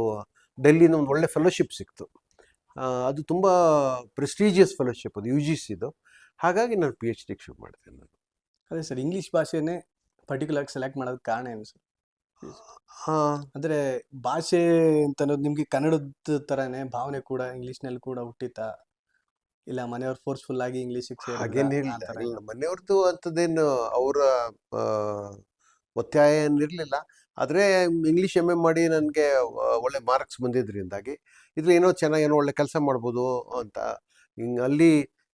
Speaker 2: ಡೆಲ್ಲಿನ ಒಂದು ಒಳ್ಳೆ ಫೆಲೋಶಿಪ್ ಸಿಕ್ತು. ಅದು ತುಂಬ ಪ್ರೆಸ್ಟೀಜಿಯಸ್ ಫೆಲೋಶಿಪ್, ಅದು UGCದು. ಹಾಗಾಗಿ ನಾನು PhD ಶುರು ಮಾಡಿದೆ ನಾನು.
Speaker 1: ಅದೇ ಸರ್, ಇಂಗ್ಲೀಷ್ ಭಾಷೆನೇ ಪರ್ಟಿಕ್ಯುಲರ್ ಸೆಲೆಕ್ಟ್ ಮಾಡೋದಕ್ಕೆ ಕಾರಣ ಏನು ಸರ್? ಅಂದರೆ ಭಾಷೆ ಅಂತ ಅನ್ನೋದು ನಿಮಗೆ ಕನ್ನಡದ ಥರನೇ ಭಾವನೆ ಕೂಡ ಇಂಗ್ಲೀಷ್ನಲ್ಲಿ ಕೂಡ ಹುಟ್ಟಿತಾ, ಇಲ್ಲ ಮನೆಯವ್ರು ಫೋರ್ಸ್ಫುಲ್ ಆಗಿ ಇಂಗ್ಲೀಷಿಗೆ
Speaker 2: ಹಾಗೇನಿಲ್ಲ, ಮನೆಯವ್ರದ್ದು ಅಂಥದ್ದೇನು ಅವರ ಒತ್ತಾಯ ಏನಿರಲಿಲ್ಲ. ಆದರೆ ಇಂಗ್ಲೀಷ್ MA ಮಾಡಿ ನನಗೆ ಒಳ್ಳೆ ಮಾರ್ಕ್ಸ್ ಬಂದಿದ್ದರಿಂದಾಗಿ ಇದ್ರ ಏನೋ ಚೆನ್ನಾಗಿ ಏನೋ ಒಳ್ಳೆ ಕೆಲಸ ಮಾಡ್ಬೋದು ಅಂತ, ಅಲ್ಲಿ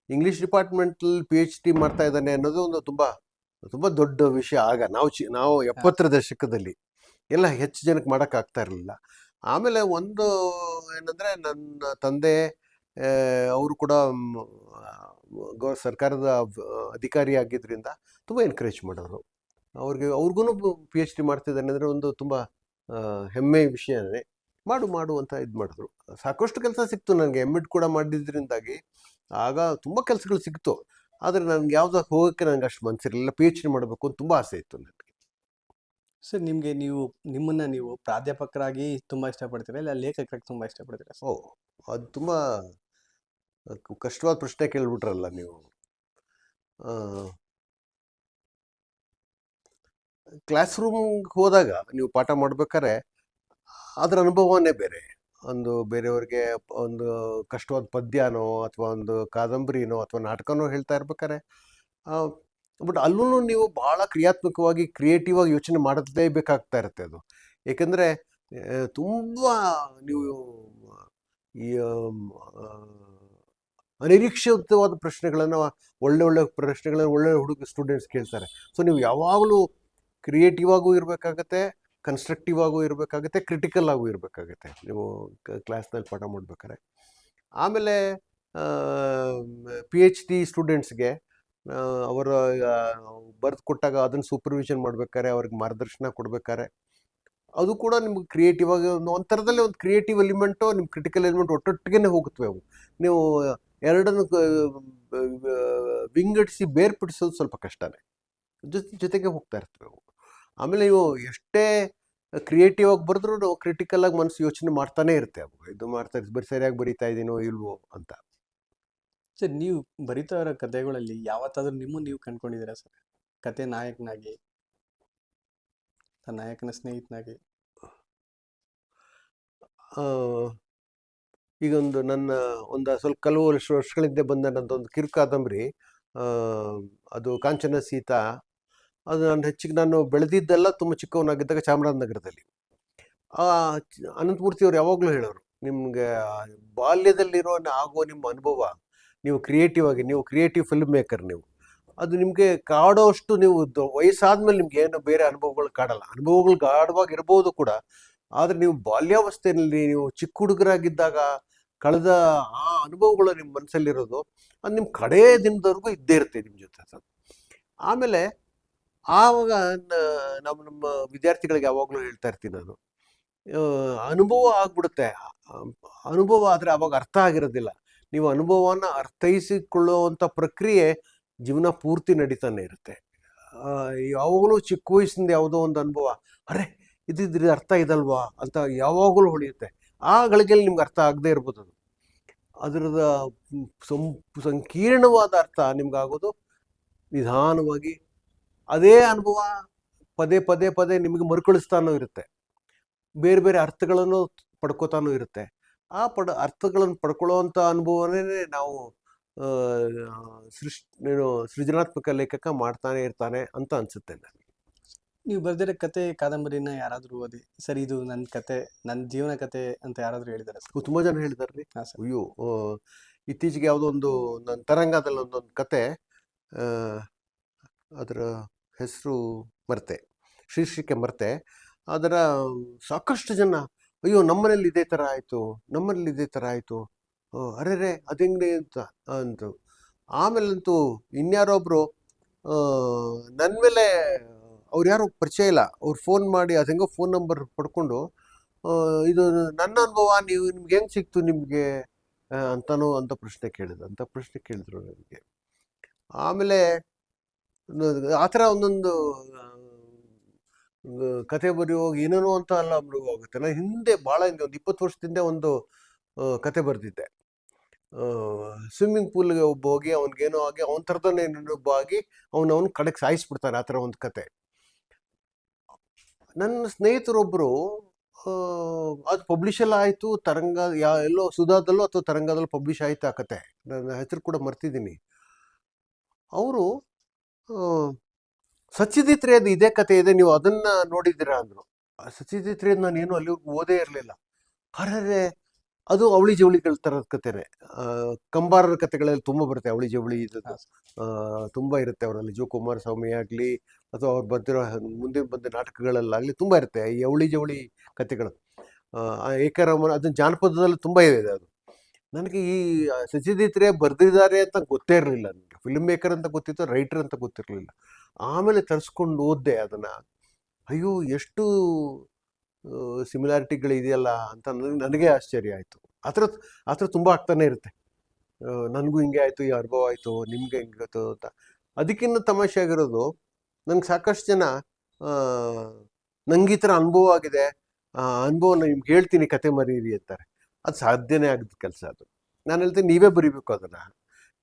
Speaker 2: ಇಂಗ್ಲೀಷ್ ಡಿಪಾರ್ಟ್ಮೆಂಟಲ್ಲಿ PhD ಮಾಡ್ತಾ ಇದ್ದಾನೆ ಅನ್ನೋದು ಒಂದು ತುಂಬ ತುಂಬ ದೊಡ್ಡ ವಿಷಯ. ಆಗ ನಾವು 70ರ ದಶಕದಲ್ಲಿ ಎಲ್ಲ ಹೆಚ್ಚು ಜನಕ್ಕೆ ಮಾಡೋಕ್ಕಾಗ್ತಾ ಇರಲಿಲ್ಲ. ಆಮೇಲೆ ಒಂದು ಏನಂದರೆ, ನನ್ನ ತಂದೆ ಅವರು ಕೂಡ ಸರ್ಕಾರದ ಅಧಿಕಾರಿ ಆಗಿದ್ದರಿಂದ ತುಂಬ ಎನ್ಕರೇಜ್ ಮಾಡೋರು. ಅವ್ರಿಗೂ PhD ಮಾಡ್ತಿದ್ದಾನೆ ಅಂದರೆ ಒಂದು ತುಂಬ ಹೆಮ್ಮೆ ವಿಷಯನೇ. ಮಾಡು ಅಂತ ಇದು ಮಾಡಿದ್ರು. ಸಾಕಷ್ಟು ಕೆಲಸ ಸಿಕ್ತು ನನಗೆ, M.Ed ಕೂಡ ಮಾಡಿದ್ರಿಂದಾಗಿ ಆಗ ತುಂಬ ಕೆಲಸಗಳು ಸಿಕ್ತು. ಆದರೆ ನನಗೆ ಯಾವುದಕ್ಕೆ ಹೋಗೋಕ್ಕೆ ನನಗೆ ಅಷ್ಟು ಮನಸ್ಸಿರಲಿಲ್ಲ. PhD ಮಾಡಬೇಕು ಅಂತ ತುಂಬ ಆಸೆ ಇತ್ತು ನನಗೆ.
Speaker 1: ಸರ್, ನಿಮ್ಮನ್ನ ನೀವು ಪ್ರಾಧ್ಯಾಪಕರಾಗಿ ತುಂಬ ಇಷ್ಟಪಡ್ತೀರಾ, ಇಲ್ಲ ಲೇಖಕರಾಗಿ ತುಂಬ ಇಷ್ಟಪಡ್ತೀರಾ ಸರ್?
Speaker 2: ಅದು ತುಂಬ ಕಷ್ಟವಾದ ಪ್ರಶ್ನೆ ಕೇಳ್ಬಿಟ್ರಲ್ಲ ನೀವು. ಕ್ಲಾಸ್ ರೂಮ್ಗೆ ಹೋದಾಗ ನೀವು ಪಾಠ ಮಾಡ್ಬೇಕಾದ್ರೆ ಅದರ ಅನುಭವನೇ ಬೇರೆ. ಒಂದು ಬೇರೆಯವ್ರಿಗೆ ಒಂದು ಕಷ್ಟವಾದ ಪದ್ಯನೋ ಅಥವಾ ಒಂದು ಕಾದಂಬರಿನೋ ಅಥವಾ ನಾಟಕನೋ ಹೇಳ್ತಾ ಇರ್ಬೇಕಾದ್ರೆ, ಬಟ್ ಅಲ್ಲೂ ನೀವು ಭಾಳ ಕ್ರಿಯಾತ್ಮಕವಾಗಿ ಕ್ರಿಯೇಟಿವ್ ಆಗಿ ಯೋಚನೆ ಮಾಡಲೇಬೇಕಾಗ್ತಾ ಇರುತ್ತೆ ಅದು. ಏಕೆಂದರೆ ತುಂಬ ನೀವು ಈ ಅನಿರೀಕ್ಷಿತವಾದ ಪ್ರಶ್ನೆಗಳನ್ನು, ಒಳ್ಳೆ ಪ್ರಶ್ನೆಗಳನ್ನು ಹುಡುಗ ಸ್ಟೂಡೆಂಟ್ಸ್ ಕೇಳ್ತಾರೆ. ಸೊ ನೀವು ಯಾವಾಗಲೂ ಕ್ರಿಯೇಟಿವ್ ಆಗೂ ಇರಬೇಕಾಗತ್ತೆ, ಕನ್ಸ್ಟ್ರಕ್ಟಿವ್ ಆಗೂ ಇರಬೇಕಾಗತ್ತೆ, ಕ್ರಿಟಿಕಲ್ ಆಗೂ ಇರಬೇಕಾಗತ್ತೆ ನೀವು ಕ್ಲಾಸ್ನಲ್ಲಿ ಪಾಠ ಮಾಡ್ಬೇಕಾದ್ರೆ. ಆಮೇಲೆ PhD ಸ್ಟೂಡೆಂಟ್ಸ್ಗೆ ಅವರ ಬರೆದು ಕೊಟ್ಟಾಗ ಅದನ್ನು ಸೂಪರ್ವಿಷನ್ ಮಾಡ್ಬೇಕಾದ್ರೆ, ಅವ್ರಿಗೆ ಮಾರ್ಗದರ್ಶನ ಕೊಡ್ಬೇಕಾದ್ರೆ, ಅದು ಕೂಡ ನಿಮ್ಗೆ ಕ್ರಿಯೇಟಿವ್ ಆಗಿ ಒಂಥರದಲ್ಲಿ ಒಂದು ಕ್ರಿಯೇಟಿವ್ ಎಲಿಮೆಂಟು, ನಿಮ್ಮ ಕ್ರಿಟಿಕಲ್ ಎಲಿಮೆಂಟ್ ಒಟ್ಟೊಟ್ಟಿಗೆ ಹೋಗುತ್ತವೆ ಅವು. ನೀವು ಎರಡನ್ನು ವಿಂಗಡಿಸಿ ಬೇರ್ಪಡಿಸೋದು ಸ್ವಲ್ಪ ಕಷ್ಟನೇ, ಜೊತೆಗೆ ಹೋಗ್ತಾ ಇರ್ತವೆ ಅವು. ಆಮೇಲೆ ನೀವು ಎಷ್ಟೇ ಕ್ರಿಯೇಟಿವ್ ಆಗಿ ಬರೆದ್ರೂ ಕ್ರಿಟಿಕಲ್ ಆಗಿ ಮನಸ್ಸು ಯೋಚನೆ ಮಾಡ್ತಾನೆ ಇರುತ್ತೆ ಅವು. ಇದು ಸರಿಯಾಗಿ ಬರೀತಾ ಇದ್ದೀನೋ ಇಲ್ವೋ ಅಂತ.
Speaker 1: ಸರ್, ನೀವು ಬರಿತಾ ಇರೋ ಕಥೆಗಳಲ್ಲಿ ಯಾವತ್ತಾದ್ರೂ ನೀವು ಕಂಡ್ಕೊಂಡಿದ್ದೀರಾ ಸರ್? ಕತೆ ನಾಯಕನಾಗಿ, ನಾಯಕನ ಸ್ನೇಹಿತನಾಗಿ?
Speaker 2: ಈಗ ನನ್ನ ಸ್ವಲ್ಪ ಕೆಲವು ವರ್ಷಗಳಿಂದ ಬಂದ ನನ್ನದೊಂದು ಕಿರು ಕಾದಂಬರಿ, ಅದು ಕಾಂಚನ ಸೀತಾ. ಅದು ನಾನು ಬೆಳೆದಿದ್ದೆಲ್ಲ ತುಂಬ ಚಿಕ್ಕವನಾಗಿದ್ದಾಗ ಚಾಮರಾಜನಗರದಲ್ಲಿ. ಅನಂತಮೂರ್ತಿಯವರು ಯಾವಾಗಲೂ ಹೇಳೋರು, ನಿಮಗೆ ಬಾಲ್ಯದಲ್ಲಿರೋ ಆಗೋ ನಿಮ್ಮ ಅನುಭವ, ನೀವು ಕ್ರಿಯೇಟಿವ್ ಫಿಲ್ಮ್ ಮೇಕರ್ ನೀವು. ಅದು ನಿಮಗೆ ಕಾಡೋಷ್ಟು ನೀವು ವಯಸ್ಸಾದ್ಮೇಲೆ ನಿಮ್ಗೆ ಏನು ಬೇರೆ ಅನುಭವಗಳು ಕಾಡಲ್ಲ. ಅನುಭವಗಳು ಗಾಢವಾಗಿರ್ಬೋದು ಕೂಡ, ಆದರೆ ನೀವು ಬಾಲ್ಯಾವಸ್ಥೆಯಲ್ಲಿ ನೀವು ಚಿಕ್ಕ ಹುಡುಗರಾಗಿದ್ದಾಗ ಕಳೆದ ಆ ಅನುಭವಗಳು ನಿಮ್ಮ ಮನಸ್ಸಲ್ಲಿರೋದು, ಅದು ನಿಮ್ಮ ಕಡೇ ದಿನದವರೆಗೂ ಇದ್ದೇ ಇರುತ್ತೆ ನಿಮ್ಮ ಜೊತೆ. ಆಮೇಲೆ ಆವಾಗ ನಮ್ಮ ವಿದ್ಯಾರ್ಥಿಗಳಿಗೆ ಯಾವಾಗಲೂ ಹೇಳ್ತಾ ಇರ್ತೀನಿ ನಾನು, ಅನುಭವ ಆಗ್ಬಿಡುತ್ತೆ. ಅನುಭವ ಆದರೆ ಅವಾಗ ಅರ್ಥ ಆಗಿರೋದಿಲ್ಲ. ನೀವು ಅನುಭವನ ಅರ್ಥೈಸಿಕೊಳ್ಳುವಂಥ ಪ್ರಕ್ರಿಯೆ ಜೀವನ ಪೂರ್ತಿ ನಡೀತಾನೆ ಇರುತ್ತೆ. ಯಾವಾಗಲೂ ಚಿಕ್ಕ ವಯಸ್ಸಿಂದ ಯಾವುದೋ ಒಂದು ಅನುಭವ, ಅರೆ ಇದ್ರ ಅರ್ಥ ಇದಲ್ವಾ ಅಂತ ಯಾವಾಗಲೂ ಹೊಳೆಯುತ್ತೆ. ಆ ಗಳಿಗೆಯಲ್ಲಿ ನಿಮ್ಗೆ ಅರ್ಥ ಆಗದೆ ಇರ್ಬೋದು. ಅದರದ ಸಂಕೀರ್ಣವಾದ ಅರ್ಥ ನಿಮ್ಗಾಗೋದು ನಿಧಾನವಾಗಿ. ಅದೇ ಅನುಭವ ಪದೇ ನಿಮಗೆ ಮರುಕಳಿಸ್ತಾನೂ ಇರುತ್ತೆ, ಬೇರೆ ಬೇರೆ ಅರ್ಥಗಳನ್ನು ಪಡ್ಕೋತಾನೂ ಇರುತ್ತೆ. ಆ ಅರ್ಥಗಳನ್ನು ಪಡ್ಕೊಳ್ಳೋವಂಥ ಅನುಭವನೇ ನಾವು ಸೃಜನಾತ್ಮಕ ಲೇಖಕ ಮಾಡ್ತಾನೆ ಇರ್ತಾನೆ ಅಂತ ಅನಿಸುತ್ತೆ ನನಗೆ.
Speaker 1: ನೀವು ಬರೆದಿರೋ ಕತೆ ಕಾದಂಬರಿನ ಯಾರಾದರೂ ಓದಿ ಸರ್ ಇದು ನನ್ನ ಕತೆ, ನನ್ನ ಜೀವನ ಕತೆ ಅಂತ ಯಾರಾದರೂ ಹೇಳಿದಾರೆ ಸರ್?
Speaker 2: ತುಂಬ ಜನ ಹೇಳಿದಾರೆ ರೀ.
Speaker 1: ಹಾಂ ಸರ್.
Speaker 2: ಅಯ್ಯೋ, ಇತ್ತೀಚೆಗೆ ಯಾವುದೋ ಒಂದು ನನ್ನ ತರಂಗದಲ್ಲಿ ಒಂದೊಂದು ಕತೆ, ಆ, ಅದರ ಹೆಸರು ಮರ್ತೆ, ಶೀರ್ಷಿಕೆ ಮರ್ತೆ. ಅದರ ಸಾಕಷ್ಟು ಜನ, ಅಯ್ಯೋ ನಮ್ಮನೇಲಿ ಇದೇ ಥರ ಆಯಿತು, ನಮ್ಮನೇಲಿ ಇದೇ ಥರ ಆಯಿತು, ಅರೆ ಅದೆಂಗೆ ಅಂತ. ಆಮೇಲಂತೂ ಇನ್ಯಾರೊಬ್ಬರು ನನ್ನ ಮೇಲೆ, ಅವ್ರು ಯಾರು ಪರಿಚಯ ಇಲ್ಲ, ಅವ್ರು ಫೋನ್ ಮಾಡಿ ಅದು ಹೆಂಗೋ ಫೋನ್ ನಂಬರ್ ಪಡ್ಕೊಂಡು, ಇದು ನನ್ನ ಅನುಭವ, ನಿಮ್ಗೆ ಹೆಂಗೆ ಸಿಕ್ತು ನಿಮಗೆ ಅಂತ ಪ್ರಶ್ನೆ ಕೇಳಿದ್ರು ನನಗೆ. ಆಮೇಲೆ ಆ ಥರ ಒಂದೊಂದು ಕತೆ ಬರೆಯುವಾಗ ಏನೇನೋ ಅಂತ ಅಲ್ಲ ಅನುಭವ ಆಗುತ್ತೆ. ನಾನು ಭಾಳ ಹಿಂದೆ ಒಂದು 20 ವರ್ಷದಿಂದ ಒಂದು ಕತೆ ಬರೆದಿದ್ದೆ. ಸ್ವಿಮ್ಮಿಂಗ್ ಪೂಲ್ಗೆ ಒಬ್ಬ ಹೋಗಿ ಅವ್ನಿಗೇನೋ ಆಗಿ ಅವನ ಥರದನ್ನೇ ಇನ್ನೊಬ್ಬ ಆಗಿ ಅವನು ಕಡೆಗೆ ಸಾಯಿಸ್ಬಿಡ್ತಾರೆ. ಆ ಥರ ಒಂದು ಕತೆ. ನನ್ನ ಸ್ನೇಹಿತರೊಬ್ಬರು, ಅದು ಪಬ್ಲಿಷ್ ಎಲ್ಲ ಆಯಿತು, ತರಂಗ ಎಲ್ಲೋ ಸುಧಾದಲ್ಲೋ ಅಥವಾ ತರಂಗದಲ್ಲೋ ಪಬ್ಲಿಷ್ ಆಯಿತು ಆ ಕತೆ. ನನ್ನ ಹೆಸರು ಕೂಡ ಮರ್ತಿದ್ದೀನಿ. ಅವರು ಸತ್ಯಜಿತ್ ರೇದು ಇದೇ ಕತೆ ಇದೆ, ನೀವು ಅದನ್ನ ನೋಡಿದ್ದೀರಾ ಅಂದರು. ಸತ್ಯಜಿತ್ ರೇದ್ ನಾನೇನು ಅಲ್ಲಿವರೆಗೂ ಓದೇ ಇರಲಿಲ್ಲ. ಅರೆ, ಅದು ಅವಳಿ ಜವಳಿಗಳ ಥರದ ಕತೆನೆ. ಕಂಬಾರರ ಕತೆಗಳಲ್ಲಿ ತುಂಬ ಬರುತ್ತೆ ಅವಳಿ ಜವಳಿ, ಇದು ತುಂಬ ಇರುತ್ತೆ ಅವರಲ್ಲಿ. ಜೋ ಕುಮಾರಸ್ವಾಮಿ ಆಗಲಿ ಅಥವಾ ಅವ್ರು ಬಂದಿರೋ ಮುಂದೆ ಬಂದ ನಾಟಕಗಳಲ್ಲಾಗಲಿ ತುಂಬ ಇರುತ್ತೆ ಈ ಅವಳಿ ಜವಳಿ ಕತೆಗಳು. ಏಕರಾಮನ ಅದನ್ನ ಜಾನಪದದಲ್ಲಿ ತುಂಬ ಇದೆ ಅದು. ನನಗೆ ಈ ಸತ್ಯಜಿತ್ ರೇ ಬರೆದಿದ್ದಾರೆ ಅಂತ ಗೊತ್ತೇ ಇರಲಿಲ್ಲ. ನನಗೆ ಫಿಲ್ಮ್ ಮೇಕರ್ ಅಂತ ಗೊತ್ತಿತ್ತು, ರೈಟರ್ ಅಂತ ಗೊತ್ತಿರಲಿಲ್ಲ. ಆಮೇಲೆ ತರಿಸ್ಕೊಂಡು ಓದಿದೆ ಅದನ್ನು. ಅಯ್ಯೋ ಎಷ್ಟು ಸಿಮಿಲಾರಿಟಿಗಳಿದೆಯಲ್ಲ ಅಂತ ನನಗೆ ಆಶ್ಚರ್ಯ ಆಯಿತು. ಆ ಥರ ತುಂಬ ಆಗ್ತಾನೆ ಇರುತ್ತೆ. ನನಗೂ ಹಿಂಗೆ ಆಯಿತು, ಈ ಅನುಭವ ಆಯಿತು, ನಿಮ್ಗೆ ಹೆಂಗೆ ಗೊತ್ತು ಅಂತ. ಅದಕ್ಕಿಂತ ತಮಾಷೆ ಆಗಿರೋದು, ನಂಗೆ ಸಾಕಷ್ಟು ಜನ ನಂಗೆ ಈ ಥರ ಅನುಭವ ಆಗಿದೆ, ಅನುಭವನ ನಿಮ್ಗೆ ಹೇಳ್ತೀನಿ ಕತೆ ಮರೀರಿ ಅಂತಾರೆ. ಅದು ಸಾಧ್ಯನೇ ಆಗದ ಕೆಲಸ. ಅದು ನಾನು ಹೇಳ್ತೀನಿ, ನೀವೇ ಬರೀಬೇಕು ಅದನ್ನು.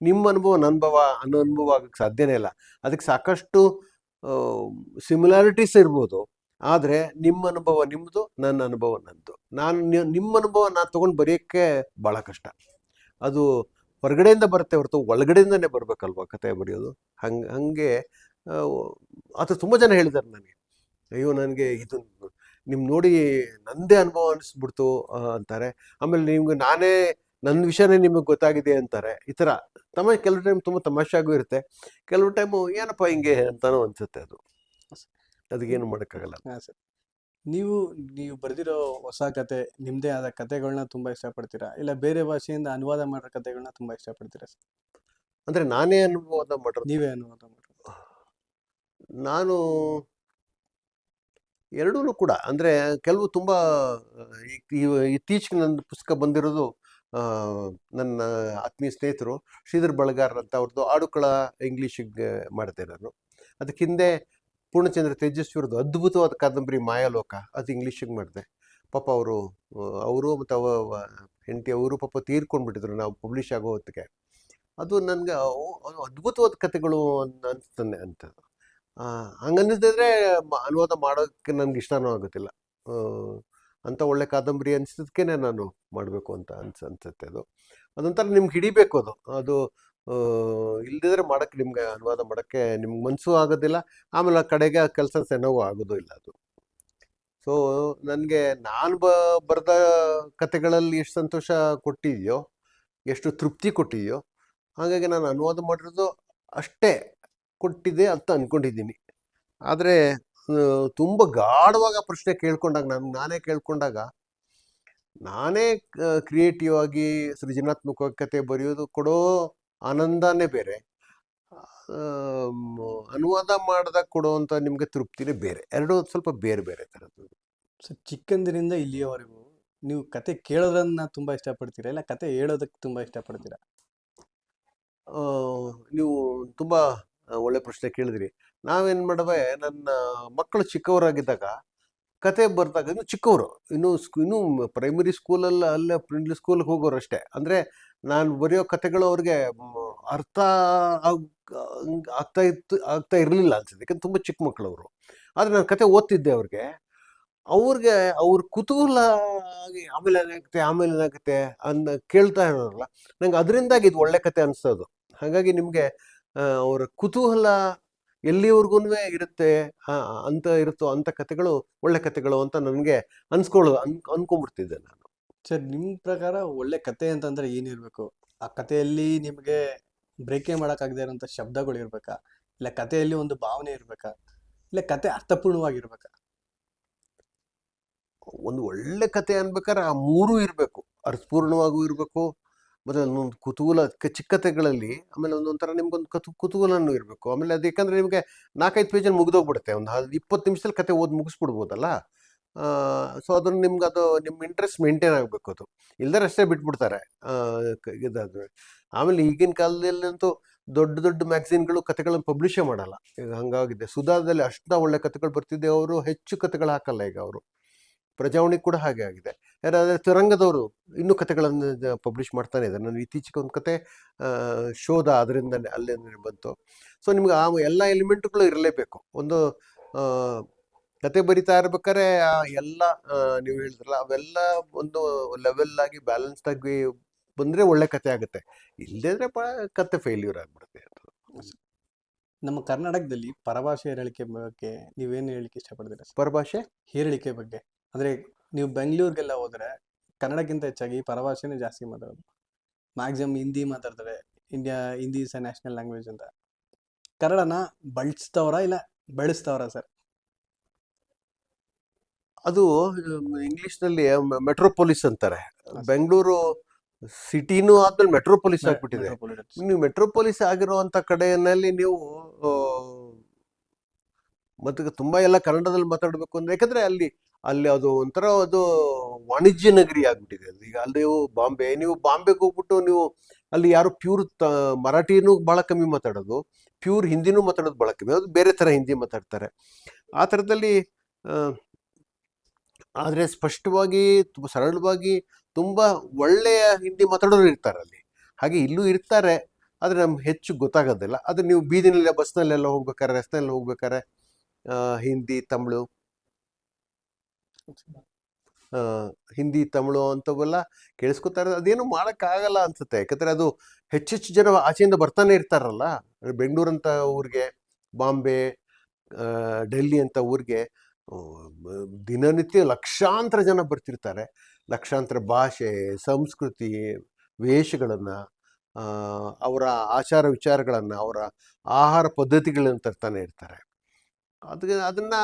Speaker 2: ನಿಮ್ಮ ಅನುಭವ ನನ್ನ ಅನುಭವ ಆಗೋಕ್ಕೆ ಸಾಧ್ಯನೇ ಇಲ್ಲ. ಅದಕ್ಕೆ ಸಾಕಷ್ಟು ಸಿಮಿಲಾರಿಟೀಸ್ ಇರ್ಬೋದು, ಆದರೆ ನಿಮ್ಮ ಅನುಭವ ನಿಮ್ಮದು, ನನ್ನ ಅನುಭವ ನನ್ನದು. ನಿಮ್ಮ ಅನುಭವ ನಾನು ತೊಗೊಂಡು ಬರೆಯೋಕ್ಕೆ ಭಾಳ ಕಷ್ಟ. ಅದು ಹೊರಗಡೆಯಿಂದ ಬರುತ್ತೆ ಹೊರತು ಒಳಗಡೆಯಿಂದನೇ ಬರಬೇಕಲ್ವ ಕತೆ ಬರೆಯೋದು. ಹಾಗೆ ಅದು ತುಂಬ ಜನ ಹೇಳಿದ್ದಾರೆ ನನಗೆ. ಅಯ್ಯೋ ನನಗೆ ಇದು ನೋಡಿ ನನ್ನದೇ ಅನುಭವ ಅನಿಸ್ಬಿಡ್ತು ಅಂತಾರೆ. ಆಮೇಲೆ ನಿಮ್ಗೆ ನನ್ನ ವಿಷಯನೇ ನಿಮಗೆ ಗೊತ್ತಾಗಿದೆ ಅಂತಾರೆ. ಈ ಥರ ಕೆಲವು ಟೈಮ್ ತುಂಬ ತಮಾಷೆಯಾಗೂ ಇರುತ್ತೆ, ಕೆಲವು ಟೈಮು ಏನಪ್ಪ ಹಿಂಗೆ ಅಂತಾನೂ ಅನಿಸುತ್ತೆ. ಅದಕ್ಕೇನು ಮಾಡೋಕ್ಕಾಗಲ್ಲ.
Speaker 1: ಹಾಂ ಸರ್. ನೀವು ಬರೆದಿರೋ ಹೊಸ ಕತೆ, ನಿಮ್ಮದೇ ಆದ ಕತೆಗಳನ್ನ ತುಂಬ ಇಷ್ಟಪಡ್ತೀರಾ, ಇಲ್ಲ ಬೇರೆ ಭಾಷೆಯಿಂದ ಅನುವಾದ ಮಾಡಿರೋ ಕತೆಗಳನ್ನ ತುಂಬ ಇಷ್ಟಪಡ್ತೀರಾ ಸರ್?
Speaker 2: ಅಂದರೆ ನಾನೇ ಅನುವಾದ ಮಾಡಿರೋದು?
Speaker 1: ನೀವೇ ಅನುವಾದ ಮಾಡಿರೋದು?
Speaker 2: ನಾನು ಎರಡೂ ಕೂಡ. ಅಂದರೆ ಕೆಲವು ತುಂಬ ಇತ್ತೀಚೆಗೆ ನನ್ನ ಪುಸ್ತಕ ಬಂದಿರೋದು, ನನ್ನ ಆತ್ಮೀಯ ಸ್ನೇಹಿತರು ಶ್ರೀಧರ್ ಬಳಗಾರ್ ಅಂತ ಅವ್ರದ್ದು ಆಡುಕಳ ಇಂಗ್ಲೀಷಿಗೆ ಮಾಡಿದೆ ನಾನು. ಅದಕ್ಕೆ ಹಿಂದೆ ಪೂರ್ಣಚಂದ್ರ ತೇಜಸ್ವಿಯವ್ರದ್ದು ಅದ್ಭುತವಾದ ಕಾದಂಬರಿ ಮಾಯಾಲೋಕ, ಅದು ಇಂಗ್ಲೀಷಿಗೆ ಮಾಡಿದೆ. ಪಾಪ ಅವರು ಮತ್ತು ಹೆಂಡತಿ ಅವರು ಪಾಪ ತೀರ್ಕೊಂಡ್ಬಿಟ್ಟಿದ್ರು ನಾವು ಪಬ್ಲಿಷ್ ಆಗೋ ಹೊತ್ತಿಗೆ. ಅದು ನನಗೆ ಅದು ಅದ್ಭುತವಾದ ಕಥೆಗಳು ಅನಿಸ್ತಾನೆ ಅಂತ. ಹಂಗನ್ನಿಸಿದ್ರೆ ಅನುವಾದ ಮಾಡೋಕ್ಕೆ ನನಗೆ ಇಷ್ಟನೂ ಆಗೋದಿಲ್ಲ. ಅಂಥ ಒಳ್ಳೆ ಕಾದಂಬರಿ ಅನಿಸಿದ್ದಕ್ಕೇ ನಾನು ಮಾಡಬೇಕು ಅಂತ ಅನ್ಸುತ್ತೆ. ಅದೊಂಥರ ನಿಮ್ಗೆ ಹಿಡಿಬೇಕು. ಅದು ಇಲ್ದಿದ್ರೆ ಮಾಡೋಕ್ಕೆ, ನಿಮ್ಗೆ ಅನುವಾದ ಮಾಡೋಕ್ಕೆ ನಿಮ್ಗೆ ಮನಸ್ಸು ಆಗೋದಿಲ್ಲ. ಆಮೇಲೆ ಆ ಕಡೆಗೆ ಆ ಕೆಲಸ ಚೆನ್ನಾಗೂ ಆಗೋದು ಇಲ್ಲ ಅದು. ಸೊ ನನಗೆ ನಾನು ಬರೆದ ಕತೆಗಳಲ್ಲಿ ಎಷ್ಟು ಸಂತೋಷ ಕೊಟ್ಟಿದೆಯೋ, ಎಷ್ಟು ತೃಪ್ತಿ ಕೊಟ್ಟಿದೆಯೋ, ಹಾಗಾಗಿ ನಾನು ಅನುವಾದ ಮಾಡಿರೋದು ಅಷ್ಟೇ ಕೊಟ್ಟಿದೆ ಅಂತ ಅಂದ್ಕೊಂಡಿದ್ದೀನಿ. ಆದರೆ ತುಂಬ ಗಾಢವಾಗ ಪ್ರಶ್ನೆ ಕೇಳ್ಕೊಂಡಾಗ, ನಾನೇ ಕ್ರಿಯೇಟಿವ್ ಆಗಿ ಸೃಜನಾತ್ಮಕವಾಗಿ ಕತೆ ಬರೆಯೋದು ಕೊಡೋ ಆನಂದನೇ ಬೇರೆ, ಅನುವಾದ ಮಾಡಿದಾಗ ಕೊಡುವಂಥ ನಿಮಗೆ ತೃಪ್ತಿನೇ ಬೇರೆ. ಎರಡೂ ಸ್ವಲ್ಪ ಬೇರೆ ಬೇರೆ ಥರದ್ದು.
Speaker 1: ಸೊ ಚಿಕ್ಕಂದಿನಿಂದ ಇಲ್ಲಿಯವರೆಗೂ ನೀವು ಕತೆ ಕೇಳೋದನ್ನ ತುಂಬ ಇಷ್ಟಪಡ್ತೀರಾ, ಇಲ್ಲ ಕತೆ ಹೇಳೋದಕ್ಕೆ ತುಂಬ ಇಷ್ಟಪಡ್ತೀರಾ?
Speaker 2: ನೀವು ತುಂಬ ಒಳ್ಳೆ ಪ್ರಶ್ನೆ ಕೇಳಿದ್ರಿ. ನಾವೇನು ಮಾಡವೆ, ನನ್ನ ಮಕ್ಕಳು ಚಿಕ್ಕವರಾಗಿದ್ದಾಗ ಕತೆ ಬರ್ದಾಗ, ಇನ್ನು ಚಿಕ್ಕವರು, ಇನ್ನೂ ಪ್ರೈಮರಿ ಸ್ಕೂಲಲ್ಲಿ ಅಲ್ಲೇ ಪ್ರಿಂಡ್ಲಿ ಸ್ಕೂಲ್ಗೆ ಹೋಗೋರು ಅಷ್ಟೇ. ಅಂದರೆ ನಾನು ಬರೆಯೋ ಕತೆಗಳು ಅವ್ರಿಗೆ ಅರ್ಥ ಆಗ್ತಾ ಇರಲಿಲ್ಲ ಅನ್ಸುತ್ತೆ, ಯಾಕಂದ್ರೆ ತುಂಬ ಚಿಕ್ಕ ಮಕ್ಕಳು ಅವರು. ಆದರೆ ನಾನು ಕತೆ ಓದ್ತಿದ್ದೆ ಅವ್ರಿಗೆ ಅವ್ರ ಕುತೂಹಲ ಆಗಿ ಆಮೇಲೆ ಏನಾಗುತ್ತೆ ಅಂದ ಕೇಳ್ತಾ ಇರೋರಲ್ಲ, ನಂಗೆ ಅದರಿಂದಾಗಿ ಇದು ಒಳ್ಳೆ ಕತೆ ಅನಿಸೋದು. ಹಾಗಾಗಿ ನಿಮಗೆ ಅವರ ಕುತೂಹಲ ಎಲ್ಲಿವರೆಗೂ ಇರುತ್ತೆ ಅಂತ ಇರುತ್ತೋ ಅಂಥ ಕಥೆಗಳು ಒಳ್ಳೆ ಕಥೆಗಳು ಅಂತ ನನಗೆ ಅನ್ಕೊಂಡ್ಬಿಡ್ತಿದ್ದೆ ನಾನು.
Speaker 1: ಸರ್, ನಿಮ್ಮ ಪ್ರಕಾರ ಒಳ್ಳೆ ಕತೆ ಅಂತಂದ್ರೆ ಏನಿರ್ಬೇಕು? ಆ ಕಥೆಯಲ್ಲಿ ನಿಮಗೆ ಬ್ರೇಕೇ ಮಾಡೋಕ್ಕಾಗದೇ ಇರೋಂಥ ಶಬ್ದಗಳು ಇರ್ಬೇಕಾ, ಇಲ್ಲ ಕಥೆಯಲ್ಲಿ ಒಂದು ಭಾವನೆ ಇರ್ಬೇಕಾ, ಇಲ್ಲ ಕತೆ ಅರ್ಥಪೂರ್ಣವಾಗಿರ್ಬೇಕಾ?
Speaker 2: ಒಂದು ಒಳ್ಳೆ ಕತೆ ಅನ್ಬೇಕಾದ್ರೆ ಆ ಮೂರೂ ಇರಬೇಕು. ಅರ್ಥಪೂರ್ಣವಾಗೂ ಇರಬೇಕು, ಮತ್ತು ಒಂದೊಂದು ಕುತೂಹಲ ಚಿಕ್ಕ ಕಥೆಗಳಲ್ಲಿ ಆಮೇಲೆ ಒಂದೊಂಥರ ನಿಮ್ಗೊಂದು ಕುತೂಹಲನೂ ಇರಬೇಕು. ಆಮೇಲೆ ಅದು ಯಾಕಂದರೆ ನಿಮಗೆ 4-5 ಪೇಜಲ್ಲಿ ಮುಗಿದೋಗ್ಬಿಡುತ್ತೆ, ಒಂದು 20 ನಿಮಿಷದಲ್ಲಿ ಕತೆ ಓದಿ ಮುಗಿಸ್ಬಿಡ್ಬೋದಲ್ಲ. ಸೊ ಅದನ್ನು ನಿಮ್ಗೆ ಅದು ನಿಮ್ಮ ಇಂಟ್ರೆಸ್ಟ್ ಮೇಂಟೈನ್ ಆಗಬೇಕು. ಅದು ಇಲ್ದರೆ ಅಷ್ಟೇ ಬಿಟ್ಬಿಡ್ತಾರೆ ಇದಾದ್ರೆ. ಆಮೇಲೆ ಈಗಿನ ಕಾಲದಲ್ಲಂತೂ ದೊಡ್ಡ ದೊಡ್ಡ ಮ್ಯಾಗ್ಝಿನ್ಗಳು ಕತೆಗಳನ್ನು ಪಬ್ಲಿಷೇ ಮಾಡಲ್ಲ. ಈಗ ಹಂಗಾಗಿದೆ. ಸುಧಾದಲ್ಲಿ ಅಷ್ಟು ಒಳ್ಳೆ ಕತೆಗಳು ಬರ್ತಿದ್ದೆ, ಅವರು ಹೆಚ್ಚು ಕತೆಗಳು ಹಾಕಲ್ಲ ಈಗ ಅವರು. ಪ್ರಜಾವಾಣಿ ಕೂಡ ಹಾಗೆ ಆಗಿದೆ. ಯಾರಾದರೆ ತರಂಗದವರು ಇನ್ನೂ ಕತೆಗಳನ್ನು ಪಬ್ಲಿಷ್ ಮಾಡ್ತಾನೆ ಇದ್ದಾರೆ. ನಾನು ಇತ್ತೀಚೆಗೆ ಒಂದು ಕತೆ ಶೋಧ ಅದರಿಂದನೇ ಅಲ್ಲೇ ಬಂತು. ಸೊ ನಿಮ್ಗೆ ಆ ಎಲ್ಲ ಎಲಿಮೆಂಟ್ಗಳು ಇರಲೇಬೇಕು. ಒಂದು ಕತೆ ಬರಿತಾ ಇರ್ಬೇಕಾದ್ರೆ ಎಲ್ಲ ನೀವು ಹೇಳಿದ್ರಲ್ಲ ಅವೆಲ್ಲ ಒಂದು ಲೆವೆಲ್ ಆಗಿ ಬ್ಯಾಲೆನ್ಸ್ಡ್ ಆಗಿ ಬಂದರೆ ಒಳ್ಳೆ ಕತೆ ಆಗುತ್ತೆ. ಇಲ್ಲದೇ ಕತೆ ಫೇಲ್ಯೂರ್ ಆಗಿಬಿಡುತ್ತೆ.
Speaker 1: ನಮ್ಮ ಕರ್ನಾಟಕದಲ್ಲಿ ಪರಭಾಷೆ ಹೇರಳಿಕೆ ಬಗ್ಗೆ ನೀವೇನು ಹೇಳಲಿಕ್ಕೆ ಇಷ್ಟಪಡ್ತೀರಾ ಸರ್?
Speaker 2: ಪರಭಾಷೆ
Speaker 1: ಹೇರಳಿಕೆ ಬಗ್ಗೆ ಅಂದರೆ ನೀವು ಬೆಂಗಳೂರಿಗೆಲ್ಲ ಹೋದರೆ ಕನ್ನಡಕ್ಕಿಂತ ಹೆಚ್ಚಾಗಿ ಪರಭಾಷೆನೇ ಜಾಸ್ತಿ ಮಾತಾಡೋದು. ಮ್ಯಾಕ್ಸಿಮಮ್ ಹಿಂದಿ ಮಾತಾಡ್ತಾರೆ. Hindi is a national language ಅಂತ. ಕನ್ನಡನ ಬಳಸ್ತವ್ರಾ ಇಲ್ಲ ಬೆಳೆಸ್ತವ್ರಾ ಸರ್?
Speaker 2: ಅದು ಇಂಗ್ಲೀಷ್ನಲ್ಲಿ ಮೆಟ್ರೋಪೊಲಿಸ್ ಅಂತಾರೆ. ಬೆಂಗಳೂರು ಸಿಟಿನೂ ಆದ್ಮೇಲೆ ಮೆಟ್ರೋಪೊಲಿಸ್ ಆಗ್ಬಿಟ್ಟಿದೆ. ನೀವು ಮೆಟ್ರೋಪೊಲಿಸ್ ಆಗಿರುವಂಥ ಕಡೆಯಲ್ಲಿ ನೀವು ಮತ್ತೆ ತುಂಬ ಎಲ್ಲ ಕನ್ನಡದಲ್ಲಿ ಮಾತಾಡಬೇಕು ಅಂದರೆ, ಯಾಕಂದರೆ ಅಲ್ಲಿ ಅದು ಒಂಥರ ಅದು ವಾಣಿಜ್ಯ ನಗರಿ ಆಗ್ಬಿಟ್ಟಿದೆ. ಈಗ ಅಲ್ಲಿ ನೀವು ಬಾಂಬೆಗೆ ಹೋಗ್ಬಿಟ್ಟು ನೀವು ಅಲ್ಲಿ ಯಾರು ಪ್ಯೂರ್ ಮರಾಠಿನೂ ಭಾಳ ಕಮ್ಮಿ ಮಾತಾಡೋದು, ಪ್ಯೂರ್ ಹಿಂದಿನೂ ಮಾತಾಡೋದು ಭಾಳ ಕಮ್ಮಿ. ಅದು ಬೇರೆ ಥರ ಹಿಂದಿ ಮಾತಾಡ್ತಾರೆ. ಆ ಥರದಲ್ಲಿ ಆದರೆ ಸ್ಪಷ್ಟವಾಗಿ ತುಂಬ ಸರಳವಾಗಿ ತುಂಬ ಒಳ್ಳೆಯ ಹಿಂದಿ ಮಾತಾಡೋರು ಇರ್ತಾರೆ ಅಲ್ಲಿ. ಹಾಗೆ ಇಲ್ಲೂ ಇರ್ತಾರೆ, ಆದರೆ ನಮ್ಗೆ ಹೆಚ್ಚು ಗೊತ್ತಾಗೋದಿಲ್ಲ. ಅದು ನೀವು ಬೀದಿನಲ್ಲೇ ಬಸ್ನಲ್ಲೆಲ್ಲ ಹೋಗ್ಬೇಕಾರೆ, ರಸ್ತೆಯಲ್ಲಿ ಹೋಗ್ಬೇಕಾರೆ ಹಿಂದಿ ತಮಿಳು ಅಂಥವೆಲ್ಲ ಕೇಳಿಸ್ಕೊತಾರೆ. ಅದೇನು ಮಾಡೋಕ್ಕಾಗಲ್ಲ ಅನ್ಸುತ್ತೆ. ಯಾಕಂದರೆ ಅದು ಹೆಚ್ಚೆಚ್ಚು ಜನ ಆಚೆಯಿಂದ ಬರ್ತಾನೆ ಇರ್ತಾರಲ್ಲ. ಬೆಂಗಳೂರಂಥ ಊರಿಗೆ, ಬಾಂಬೆ, ಡೆಲ್ಲಿ ಅಂತ ಊರಿಗೆ ದಿನನಿತ್ಯ ಲಕ್ಷಾಂತರ ಜನ ಬರ್ತಿರ್ತಾರೆ. ಲಕ್ಷಾಂತರ ಭಾಷೆ, ಸಂಸ್ಕೃತಿ, ವೇಷಗಳನ್ನು, ಅವರ ಆಚಾರ ವಿಚಾರಗಳನ್ನು, ಅವರ ಆಹಾರ ಪದ್ಧತಿಗಳನ್ನು ತರ್ತಾನೆ ಇರ್ತಾರೆ. ಅದನ್ನು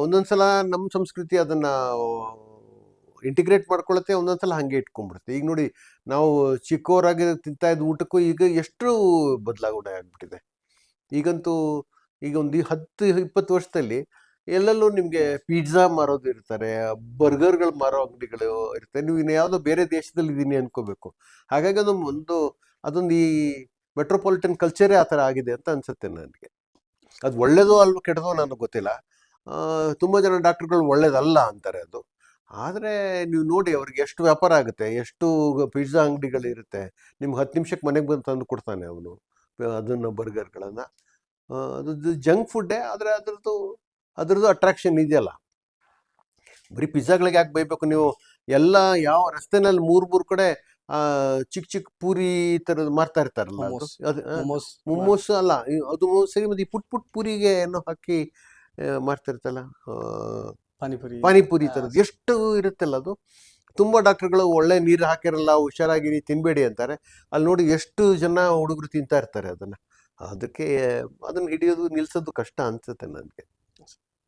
Speaker 2: ಒಂದೊಂದು ಸಲ ನಮ್ಮ ಸಂಸ್ಕೃತಿ ಅದನ್ನು ಇಂಟಿಗ್ರೇಟ್ ಮಾಡ್ಕೊಳ್ಳುತ್ತೆ, ಒಂದೊಂದು ಸಲ ಹಾಗೆ ಇಟ್ಕೊಂಡ್ಬಿಡುತ್ತೆ. ಈಗ ನೋಡಿ, ನಾವು ಚಿಕ್ಕವರಾಗಿ ತಿಂತಾ ಇದ್ದ ಊಟಕ್ಕೂ ಈಗ ಎಷ್ಟು ಬದಲಾವಣೆ ಆಗಿಬಿಟ್ಟಿದೆ. ಈಗಂತೂ ಈಗ ಒಂದು 10-20 ವರ್ಷದಲ್ಲಿ ಎಲ್ಲೆಲ್ಲೂ ನಿಮಗೆ ಪಿಜ್ಜಾ ಮಾರೋದು ಇರ್ತಾರೆ, ಬರ್ಗರ್ಗಳು ಮಾರೋ ಅಂಗಡಿಗಳು ಇರ್ತವೆ. ನೀವು ಇನ್ನು ಯಾವುದೋ ಬೇರೆ ದೇಶದಲ್ಲಿ ಇದ್ದೀನಿ ಅನ್ಕೋಬೇಕು. ಹಾಗಾಗಿ ಅದೊಂದು ಈ ಮೆಟ್ರೋಪಾಲಿಟನ್ ಕಲ್ಚರೇ ಆ ಥರ ಆಗಿದೆ ಅಂತ ಅನ್ಸುತ್ತೆ ನನಗೆ. ಅದು ಒಳ್ಳೇದೋ ಅಲ್ವೋ ಕೆಟ್ಟದೋ ನನಗೆ ಗೊತ್ತಿಲ್ಲ. ತುಂಬ ಜನ ಡಾಕ್ಟ್ರುಗಳು ಒಳ್ಳೇದಲ್ಲ ಅಂತಾರೆ ಅದು. ಆದರೆ ನೀವು ನೋಡಿ ಅವ್ರಿಗೆ ಎಷ್ಟು ವ್ಯಾಪಾರ ಆಗುತ್ತೆ, ಎಷ್ಟು ಪಿಜ್ಜಾ ಅಂಗಡಿಗಳಿರುತ್ತೆ. ನಿಮ್ಗೆ 10 ನಿಮಿಷಕ್ಕೆ ಮನೆಗೆ ಬಂದು ತಂದು ಕೊಡ್ತಾನೆ ಅವನು ಅದನ್ನು, ಬರ್ಗರ್ಗಳನ್ನು. ಅದು ಜಂಕ್ ಫುಡ್ಡೇ, ಆದರೆ ಅದರದ್ದು ಅಟ್ರಾಕ್ಷನ್ ಇದೆಯಲ್ಲ. ಬರೀ ಪಿಜ್ಜಾಗಳಿಗೆ ಯಾಕೆ ಬೈಬೇಕು ನೀವು? ಎಲ್ಲ ಯಾವ ರಸ್ತೆನಲ್ಲಿ 3 ಕಡೆ ಚಿಕ್ಕ ಚಿಕ್ಕ ಪೂರಿ ಥರದ್ದು ಮಾರ್ತಾ ಇರ್ತಾರಲ್ಲ. ಅದು ಮೊಮೋಸ್ ಅಲ್ಲ, ಅದು ಸರಿ. ಮತ್ತು ಈ ಪುಟ್ ಪೂರಿಗೆ ಏನೋ ಹಾಕಿ ಮಾಡ್ತಿರ್ತಲ್ಲ, ಪಾನಿಪುರಿ ಥರದ್ದು ಎಷ್ಟು ಇರುತ್ತಲ್ಲ. ಅದು ತುಂಬ ಡಾಕ್ಟ್ರುಗಳು ಒಳ್ಳೆ ನೀರು ಹಾಕಿರಲ್ಲ, ಹುಷಾರಾಗಿ ತಿನ್ನಬೇಡಿ ಅಂತಾರೆ. ಅಲ್ಲಿ ನೋಡಿ ಎಷ್ಟು ಜನ ಹುಡುಗರು ತಿಂತಾ ಇರ್ತಾರೆ ಅದನ್ನು. ಅದನ್ನು ಹಿಡಿಯೋದು ನಿಲ್ಲಿಸೋದು ಕಷ್ಟ ಅನಿಸುತ್ತೆ ನನಗೆ.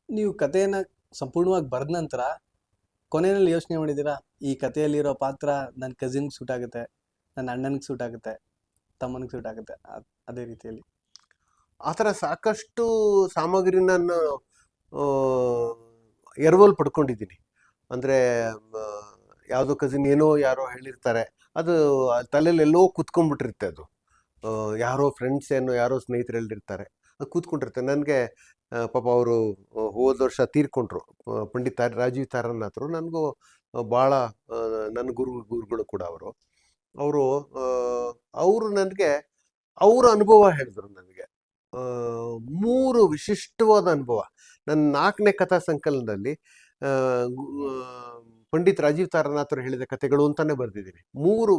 Speaker 1: ನೀವು ಕಥೆಯನ್ನು ಸಂಪೂರ್ಣವಾಗಿ ಬರೆದ ನಂತರ ಕೊನೆಯಲ್ಲಿ ಯೋಚನೆ ಮಾಡಿದ್ದೀರಾ, ಈ ಕಥೆಯಲ್ಲಿರೋ ಪಾತ್ರ ನನ್ನ ಕಸಿನ್ಗೆ ಸೂಟ್ ಆಗುತ್ತೆ, ನನ್ನ ಅಣ್ಣನಿಗೆ ಸೂಟ್ ಆಗುತ್ತೆ, ತಮ್ಮನಿಗೆ ಸೂಟ್ ಆಗುತ್ತೆ, ಅದೇ ರೀತಿಯಲ್ಲಿ
Speaker 2: ಆ ಥರ ಸಾಕಷ್ಟು ಸಾಮಗ್ರಿ ನಾನು ಎರವಲು ಪಡ್ಕೊಂಡಿದ್ದೀನಿ. ಅಂದರೆ ಯಾವುದೋ ಕಸಿನ್ ಯಾರೋ ಹೇಳಿರ್ತಾರೆ, ಅದು ತಲೆಯಲ್ಲಿ ಎಲ್ಲೋ ಕೂತ್ಕೊಂಡ್ಬಿಟ್ಟಿರುತ್ತೆ. ಅದು ಯಾರೋ ಫ್ರೆಂಡ್ಸ್ ಯಾರೋ ಸ್ನೇಹಿತರು ಹೇಳಿರ್ತಾರೆ, ಅದು ಕೂತ್ಕೊಂಡಿರುತ್ತೆ. ನನಗೆ ಪಾಪ ಅವರು ಹೋದ ವರ್ಷ ತೀರ್ಕೊಂಡ್ರು, ಪಂಡಿತ್ ರಾಜೀವ್ ತಾರನಾಥರು. ನನಗೂ ಭಾಳ ನನ್ನ ಗುರುಗಳು ಕೂಡ ಅವರು ನನಗೆ ಅವರ ಅನುಭವ ಹೇಳಿದ್ರು. ನನಗೆ 3 ವಿಶಿಷ್ಟವಾದ ಅನುಭವ. ನನ್ನ 4ನೇ ಕಥಾ ಸಂಕಲನದಲ್ಲಿ ಪಂಡಿತ್ ರಾಜೀವ್ ತಾರನಾಥರು ಹೇಳಿದ ಕಥೆಗಳು ಅಂತಲೇ ಬರೆದಿದ್ದೀನಿ. 3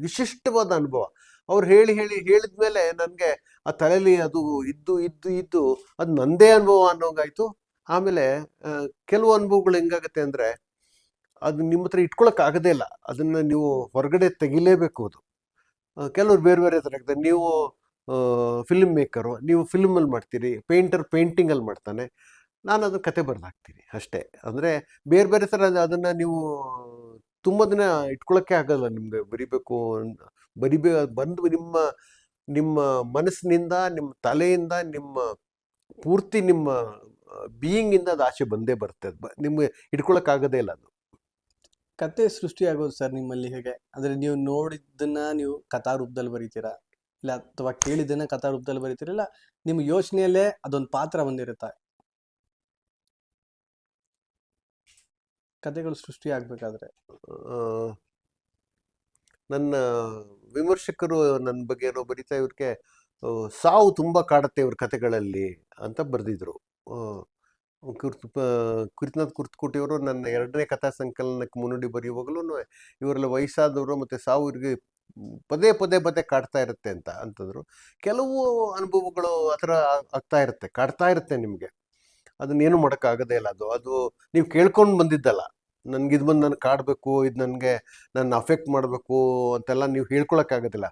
Speaker 2: ವಿಶಿಷ್ಟವಾದ ಅನುಭವ. ಅವ್ರು ಹೇಳಿದ್ಮೇಲೆ ನನಗೆ ಆ ತಲೆಯಲ್ಲಿ ಅದು ಇದ್ದು ಅದು ನಂದೇ ಅನುಭವ ಅನ್ನೋಂಗಾಯ್ತು. ಆಮೇಲೆ ಕೆಲವು ಅನುಭವಗಳು ಹೆಂಗಾಗತ್ತೆ ಅಂದರೆ ಅದು ನಿಮ್ಮ ಹತ್ರ ಇಟ್ಕೊಳಕ್ ಆಗದೇ ಇಲ್ಲ, ಅದನ್ನು ನೀವು ಹೊರಗಡೆ ತೆಗಿಲೇಬೇಕು. ಅದು ಕೆಲವ್ರು ಬೇರೆ ಬೇರೆ ಥರ ಇರ್ತಾರೆ. ನೀವು ಫಿಲ್ಮ್ ಮೇಕರು, ನೀವು ಫಿಲ್ಮಲ್ಲಿ ಮಾಡ್ತೀರಿ, ಪೇಂಟಿಂಗಲ್ಲಿ ಮಾಡ್ತಾನೆ, ನಾನು ಅದನ್ನ ಕತೆ ಬರ್ದಾಕ್ತೀನಿ ಅಷ್ಟೇ. ಅಂದರೆ ಬೇರೆ ಬೇರೆ ಥರ ಅದನ್ನು ನೀವು ತುಂಬ ದಿನ ಇಟ್ಕೊಳ್ಳೋಕ್ಕೆ ಆಗಲ್ಲ ನಿಮಗೆ. ಬಂದು ನಿಮ್ಮ ಮನಸ್ಸಿನಿಂದ, ನಿಮ್ಮ ತಲೆಯಿಂದ, ಪೂರ್ತಿ ನಿಮ್ಮ ಬೀಯಿಂಗಿಂದ ಅದು ಆಚೆ ಬಂದೇ ಬರುತ್ತೆ. ಅದು ನಿಮಗೆ ಇಟ್ಕೊಳ್ಳೋಕ್ಕಾಗದೇ ಇಲ್ಲ ಅದು.
Speaker 1: ಕತೆ ಸೃಷ್ಟಿಯಾಗೋದು ಸರ್ ನಿಮ್ಮಲ್ಲಿ ಹೇಗೆ? ಅಂದರೆ ನೀವು ನೋಡಿದ್ದನ್ನ ನೀವು ಕಥಾ ರೂಪದಲ್ಲಿ ಬರೀತೀರಾ, ಇಲ್ಲ ಅಥವಾ ಕೇಳಿದ್ದನ್ನ ಕಥಾ ರೂಪದಲ್ಲಿ ಬರೀತೀರಾ, ಇಲ್ಲ ನಿಮ್ಮ ಯೋಚನೆಯಲ್ಲೇ ಅದೊಂದು ಪಾತ್ರ ಬಂದಿರುತ್ತೆ? ಕತೆಗಳು ಸೃಷ್ಟಿ ಆಗ್ಬೇಕಾದ್ರೆ
Speaker 2: ಆ, ನನ್ನ ವಿಮರ್ಶಕರು ನನ್ನ ಬಗ್ಗೆ ಏನೋ ಬರೀತಾ ಇವ್ರಿಗೆ ಸಾವು ತುಂಬ ಕಾಡುತ್ತೆ ಇವ್ರ ಕತೆಗಳಲ್ಲಿ ಅಂತ ಬರೆದಿದ್ರು. ಕುರಿತನಾಥ್ ಕುರ್ತಕೋಟಿಯವರು ನನ್ನ 2ನೇ ಕಥಾ ಸಂಕಲನಕ್ಕೆ ಮುನ್ನುಡಿ ಬರೆಯುವಾಗಲೂ ಇವರೆಲ್ಲ ವಯಸ್ಸಾದವರು ಮತ್ತು ಸಾವು ಇವ್ರಿಗೆ ಪದೇ ಕಾಡ್ತಾ ಇರುತ್ತೆ ಅಂತಂದ್ರು. ಕೆಲವು ಅನುಭವಗಳು ಆ ಥರ ಕಾಡ್ತಾ ಇರುತ್ತೆ ನಿಮಗೆ. ಅದನ್ನೇನು ಮಾಡೋಕ್ಕಾಗದೇ ಇಲ್ಲ. ಅದು ನೀವು ಕೇಳ್ಕೊಂಡು ಬಂದಿದ್ದಲ್ಲ. ನನ್ಗೆ ಇದು ಬಂದು ನನಗೆ ಕಾಡಬೇಕು, ಇದು ನನಗೆ ನನ್ನ ಅಫೆಕ್ಟ್ ಮಾಡಬೇಕು ಅಂತೆಲ್ಲ ನೀವು ಹೇಳ್ಕೊಳಕ್ಕಾಗೋದಿಲ್ಲ.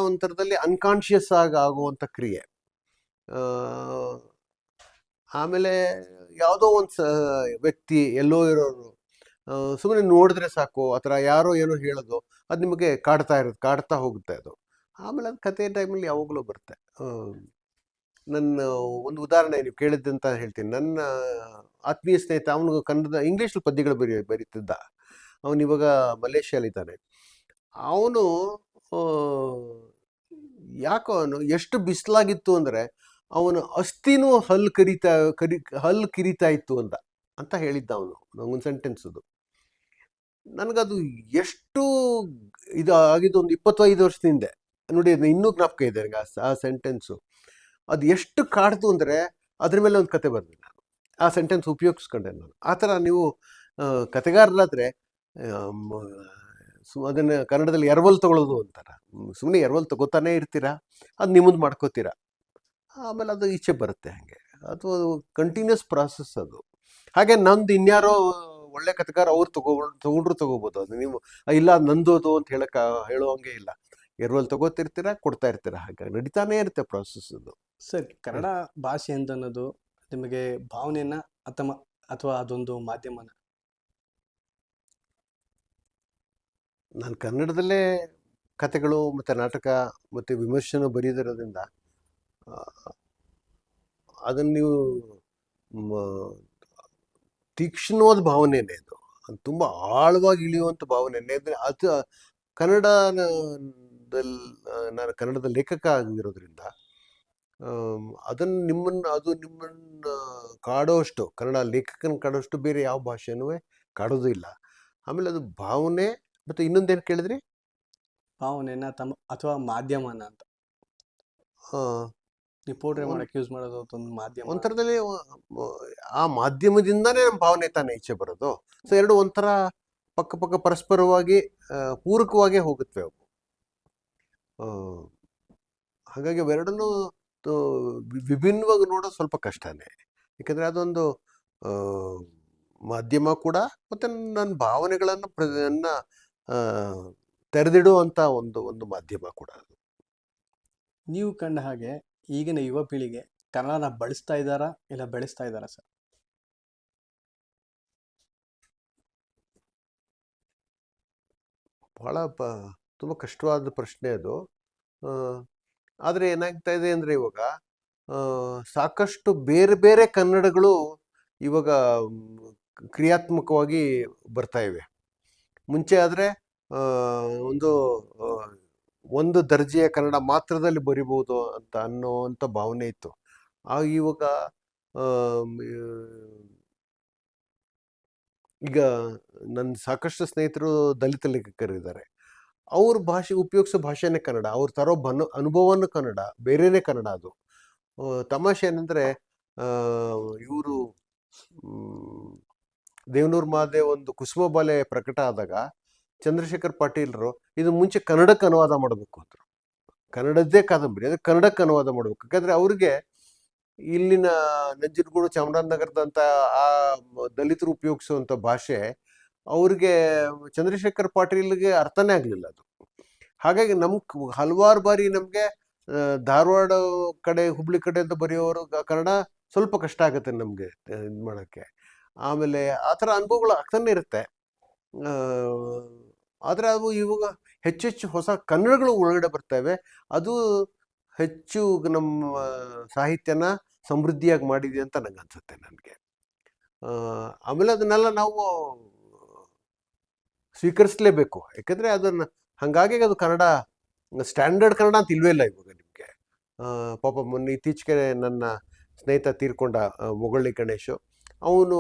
Speaker 2: ಒಂಥರದಲ್ಲಿ ಅನ್ಕಾನ್ಷಿಯಸ್ ಆಗುವಂಥ ಕ್ರಿಯೆ. ಆಮೇಲೆ ಯಾವುದೋ ಒಂದು ವ್ಯಕ್ತಿ ಎಲ್ಲೋ ಇರೋರು ಸುಮ್ಮನೆ ನೋಡಿದ್ರೆ ಸಾಕು, ಆ ಥರ ಯಾರೋ ಏನೋ ಹೇಳೋದು, ಅದು ನಿಮಗೆ ಕಾಡ್ತಾ ಹೋಗುತ್ತೆ ಅದು. ಆಮೇಲೆ ಅದು ಕತೆ ಟೈಮಲ್ಲಿ ಯಾವಾಗಲೂ ಬರುತ್ತೆ. ನನ್ನ ಒಂದು ಉದಾಹರಣೆ ನೀವು ಕೇಳಿದ್ದಂತ ಹೇಳ್ತೀನಿ. ನನ್ನ ಆತ್ಮೀಯ ಸ್ನೇಹಿತ, ಅವನು ಇಂಗ್ಲೀಷಲ್ಲಿ ಪದ್ಯಗಳು ಬರೀತಿದ್ದ. ಅವನು ಇವಾಗ ಮಲೇಷ್ಯಾಲಿದ್ದಾನೆ. ಅವನು ಯಾಕೋ ಎಷ್ಟು ಬಿಸಿಲಾಗಿತ್ತು ಅಂದರೆ ಅವನು ಅಸ್ಥಿನೂ ಹಲ್ಲು ಕಿರಿತಾ ಇತ್ತು ಅಂತ ಹೇಳಿದ್ದ ಅವನು. ನಂಗೊಂದು ಸೆಂಟೆನ್ಸ್ ಅದು ನನಗದು ಎಷ್ಟು ಇದು ಆಗಿದ್ದು, ಒಂದು 25 ವರ್ಷದ ಹಿಂದೆ ನೋಡಿ. ಅದನ್ನ ಇನ್ನೂ ಜ್ಞಾಪಕ ಇದೆ ನನಗೆ ಆ ಸೆಂಟೆನ್ಸು. ಅದು ಎಷ್ಟು ಕಾಡ್ತು ಅಂದರೆ ಅದ್ರ ಮೇಲೆ ಒಂದು ಕತೆ ಬರೆದೆ ನಾನು. ಆ ಸೆಂಟೆನ್ಸ್ ಉಪಯೋಗಿಸ್ಕೊಂಡೆ ನಾನು. ಆ ಥರ ನೀವು ಕತೆಗಾರರಾದರೆ ಅದನ್ನು ಕನ್ನಡದಲ್ಲಿ ಎರವಲು ತಗೊಳ್ಳೋದು ಅಂತಾರೆ. ಸುಮ್ಮನೆ ಎರವಲು ತಗೋತಾನೆ ಇರ್ತೀರಾ, ಅದು ನಿಮ್ಮದು ಮಾಡ್ಕೋತೀರಾ, ಆಮೇಲೆ ಅದು ಈಚೆ ಬರುತ್ತೆ. ಹಾಗೆ ಅದು ಕಂಟಿನ್ಯೂಸ್ ಪ್ರಾಸೆಸ್ ಅದು. ಹಾಗೆ ನಂದು ಇನ್ಯಾರೋ ಒಳ್ಳೆ ಕತೆಗಾರ ಅವ್ರು ತಗೋಬೋದು. ಅದು ನೀವು ಇಲ್ಲ ನಂದು ಅದು ಅಂತ ಹೇಳುವಂಗೆ ಇಲ್ಲ. ಎರವಲು ತಗೋತಿರ್ತೀರಾ, ಕೊಡ್ತಾ ಇರ್ತೀರಾ, ಹಾಗೆ ನಡೀತಾನೆ ಇರುತ್ತೆ ಪ್ರಾಸೆಸ್ ಅದು.
Speaker 1: ಸರ್, ಕನ್ನಡ ಭಾಷೆ ಅಂತ ಅನ್ನೋದು ನಿಮಗೆ ಭಾವನೆಯನ್ನ ಅಥವಾ ಅದೊಂದು ಮಾಧ್ಯಮನ?
Speaker 2: ನಾನು ಕನ್ನಡದಲ್ಲೇ ಕತೆಗಳು ಮತ್ತು ನಾಟಕ ಮತ್ತು ವಿಮರ್ಶೆನೂ ಬರೆಯೋದಿರೋದ್ರಿಂದ ಅದನ್ನು ನೀವು ತೀಕ್ಷ್ಣವಾದ ಭಾವನೆಯೇ ಅದು. ಅದು ತುಂಬ ಆಳವಾಗಿ ಇಳಿಯುವಂಥ ಭಾವನೆಯೇ. ಅಂದರೆ ಅದು ನಾನು ಕನ್ನಡದ ಲೇಖಕ ಆಗಿರೋದ್ರಿಂದ ನಿಮ್ಮನ್ನು ಕಾಡೋಷ್ಟು, ಕನ್ನಡ ಲೇಖಕನ ಕಾಡೋಷ್ಟು ಬೇರೆ ಯಾವ ಭಾಷೆನೂ ಕಾಡೋದು ಇಲ್ಲ. ಆಮೇಲೆ ಅದು ಭಾವನೆ. ಮತ್ತು ಇನ್ನೊಂದೇನು ಕೇಳಿದ್ರಿ?
Speaker 1: ಭಾವನೆಯನ್ನ ಅಥವಾ ಮಾಧ್ಯಮನ ಅಂತ. ನೀವು ಪೋರ್ಟ್ರೇ ಮಾಡಕ್ಕೆ ಯೂಸ್ ಮಾಡೋದು ಒಂದು ಮಾಧ್ಯಮ.
Speaker 2: ಒಂಥರದಲ್ಲಿ ಆ ಮಾಧ್ಯಮದಿಂದನೇ ನಮ್ಮ ಭಾವನೆ ತಾನೇ ಈಚೆ ಬರೋದು. ಸೊ ಎರಡು ಒಂಥರ ಪಕ್ಕ ಪರಸ್ಪರವಾಗಿ ಪೂರಕವಾಗೇ ಹೋಗುತ್ತವೆ ಅವು. ಹಾಗಾಗಿ ಅವೆರಡನ್ನೂ ವಿಭಿನ್ನವಾಗಿ ನೋಡೋದು ಸ್ವಲ್ಪ ಕಷ್ಟನೇ. ಯಾಕಂದರೆ ಅದೊಂದು ಮಾಧ್ಯಮ ಕೂಡ, ಮತ್ತು ನನ್ನ ಭಾವನೆಗಳನ್ನು ತೆರೆದಿಡುವಂಥ ಒಂದು ಮಾಧ್ಯಮ ಕೂಡ ಅದು.
Speaker 1: ನೀವು ಕಂಡ ಹಾಗೆ ಈಗಿನ ಯುವ ಪೀಳಿಗೆ ಕನ್ನಡನ ಬಳಸ್ತಾ ಇದ್ದಾರಾ ಇಲ್ಲ ಬೆಳೆಸ್ತಾ ಇದ್ದಾರಾ ಸರ್?
Speaker 2: ಬಹಳ ತುಂಬ ಕಷ್ಟವಾದ ಪ್ರಶ್ನೆ ಅದು. ಆದರೆ ಏನಾಗ್ತಾ ಇದೆ ಅಂದರೆ ಇವಾಗ ಸಾಕಷ್ಟು ಬೇರೆ ಬೇರೆ ಕನ್ನಡಗಳು ಇವಾಗ ಕ್ರಿಯಾತ್ಮಕವಾಗಿ ಬರ್ತಾ ಇವೆ. ಮುಂಚೆ ಆದರೆ ಒಂದು ದರ್ಜೆಯ ಕನ್ನಡ ಮಾತ್ರದಲ್ಲಿ ಬರಿಬೋದು ಅನ್ನೋವಂಥ ಭಾವನೆ ಇತ್ತು. ಇವಾಗ ಈಗ ನನ್ನ ಸಾಕಷ್ಟು ಸ್ನೇಹಿತರು ದಲಿತ ಲೇಖಕರಿದ್ದಾರೆ. ಅವ್ರ ಉಪಯೋಗಿಸೋ ಭಾಷೆನೇ ಕನ್ನಡ, ಅವ್ರು ತರೋ ಅನುಭವನೂ ಕನ್ನಡ, ಬೇರೆನೇ ಕನ್ನಡ. ಅದು ತಮಾಷೆ ಏನಂದರೆ, ಇವರು ದೇವನೂರು ಮಹಾದೇವ್ ಒಂದು ಕುಸುಮ ಬಾಲೆ ಪ್ರಕಟ ಆದಾಗ ಚಂದ್ರಶೇಖರ್ ಪಾಟೀಲ್ರು ಇದು ಮುಂಚೆ ಕನ್ನಡಕ್ಕೆ ಅನುವಾದ ಮಾಡಬೇಕು ಅಂದರು. ಕನ್ನಡದ್ದೇ ಕಾದಂಬರಿ, ಅದು ಕನ್ನಡಕ್ಕೆ ಅನುವಾದ ಮಾಡಬೇಕು. ಯಾಕಂದರೆ ಅವ್ರಿಗೆ ಇಲ್ಲಿನ ನಂಜನಗೂಡು ಚಾಮರಾಜನಗರದಂಥ ಆ ದಲಿತರು ಉಪಯೋಗಿಸುವಂಥ ಭಾಷೆ ಅವ್ರಿಗೆ ಚಂದ್ರಶೇಖರ್ ಪಾಟೀಲ್ಗೆ ಅರ್ಥನೇ ಆಗಲಿಲ್ಲ ಅದು. ಹಾಗಾಗಿ ಹಲವಾರು ಬಾರಿ ನಮಗೆ ಧಾರವಾಡ ಕಡೆ ಹುಬ್ಳಿ ಕಡೆ ಅಂತ ಬರೆಯೋರು ಕನ್ನಡ ಸ್ವಲ್ಪ ಕಷ್ಟ ಆಗುತ್ತೆ ನಮಗೆ ಇದು ಮಾಡೋಕ್ಕೆ. ಆಮೇಲೆ ಆ ಥರ ಅನುಭವಗಳು ಆಗ್ತಾನೆ ಇರುತ್ತೆ. ಆದರೆ ಅವು ಇವಾಗ ಹೆಚ್ಚೆಚ್ಚು ಹೊಸ ಕನ್ನಡಗಳು ಒಳಗಡೆ ಬರ್ತವೆ. ಅದು ಹೆಚ್ಚು ನಮ್ಮ ಸಾಹಿತ್ಯನ ಸಮೃದ್ಧಿಯಾಗಿ ಮಾಡಿದೆ ಅಂತ ನಂಗೆ ಅನ್ಸುತ್ತೆ ನನಗೆ. ಆಮೇಲೆ ಅದನ್ನೆಲ್ಲ ನಾವು ಸ್ವೀಕರಿಸಲೇಬೇಕು. ಯಾಕಂದರೆ ಅದನ್ನು ಹಾಗಾಗಿ ಅದು ಕನ್ನಡ ಸ್ಟ್ಯಾಂಡರ್ಡ್ ಕನ್ನಡ ಅಂತ ಇಲ್ವೇ ಇಲ್ಲ ಇವಾಗ ನಿಮಗೆ. ಪಾಪ ಮೊನ್ನೆ ಇತ್ತೀಚೆಗೆ ನನ್ನ ಸ್ನೇಹಿತ ತೀರ್ಕೊಂಡ ಮೊಗಳ್ಳಿ ಗಣೇಶು, ಅವನು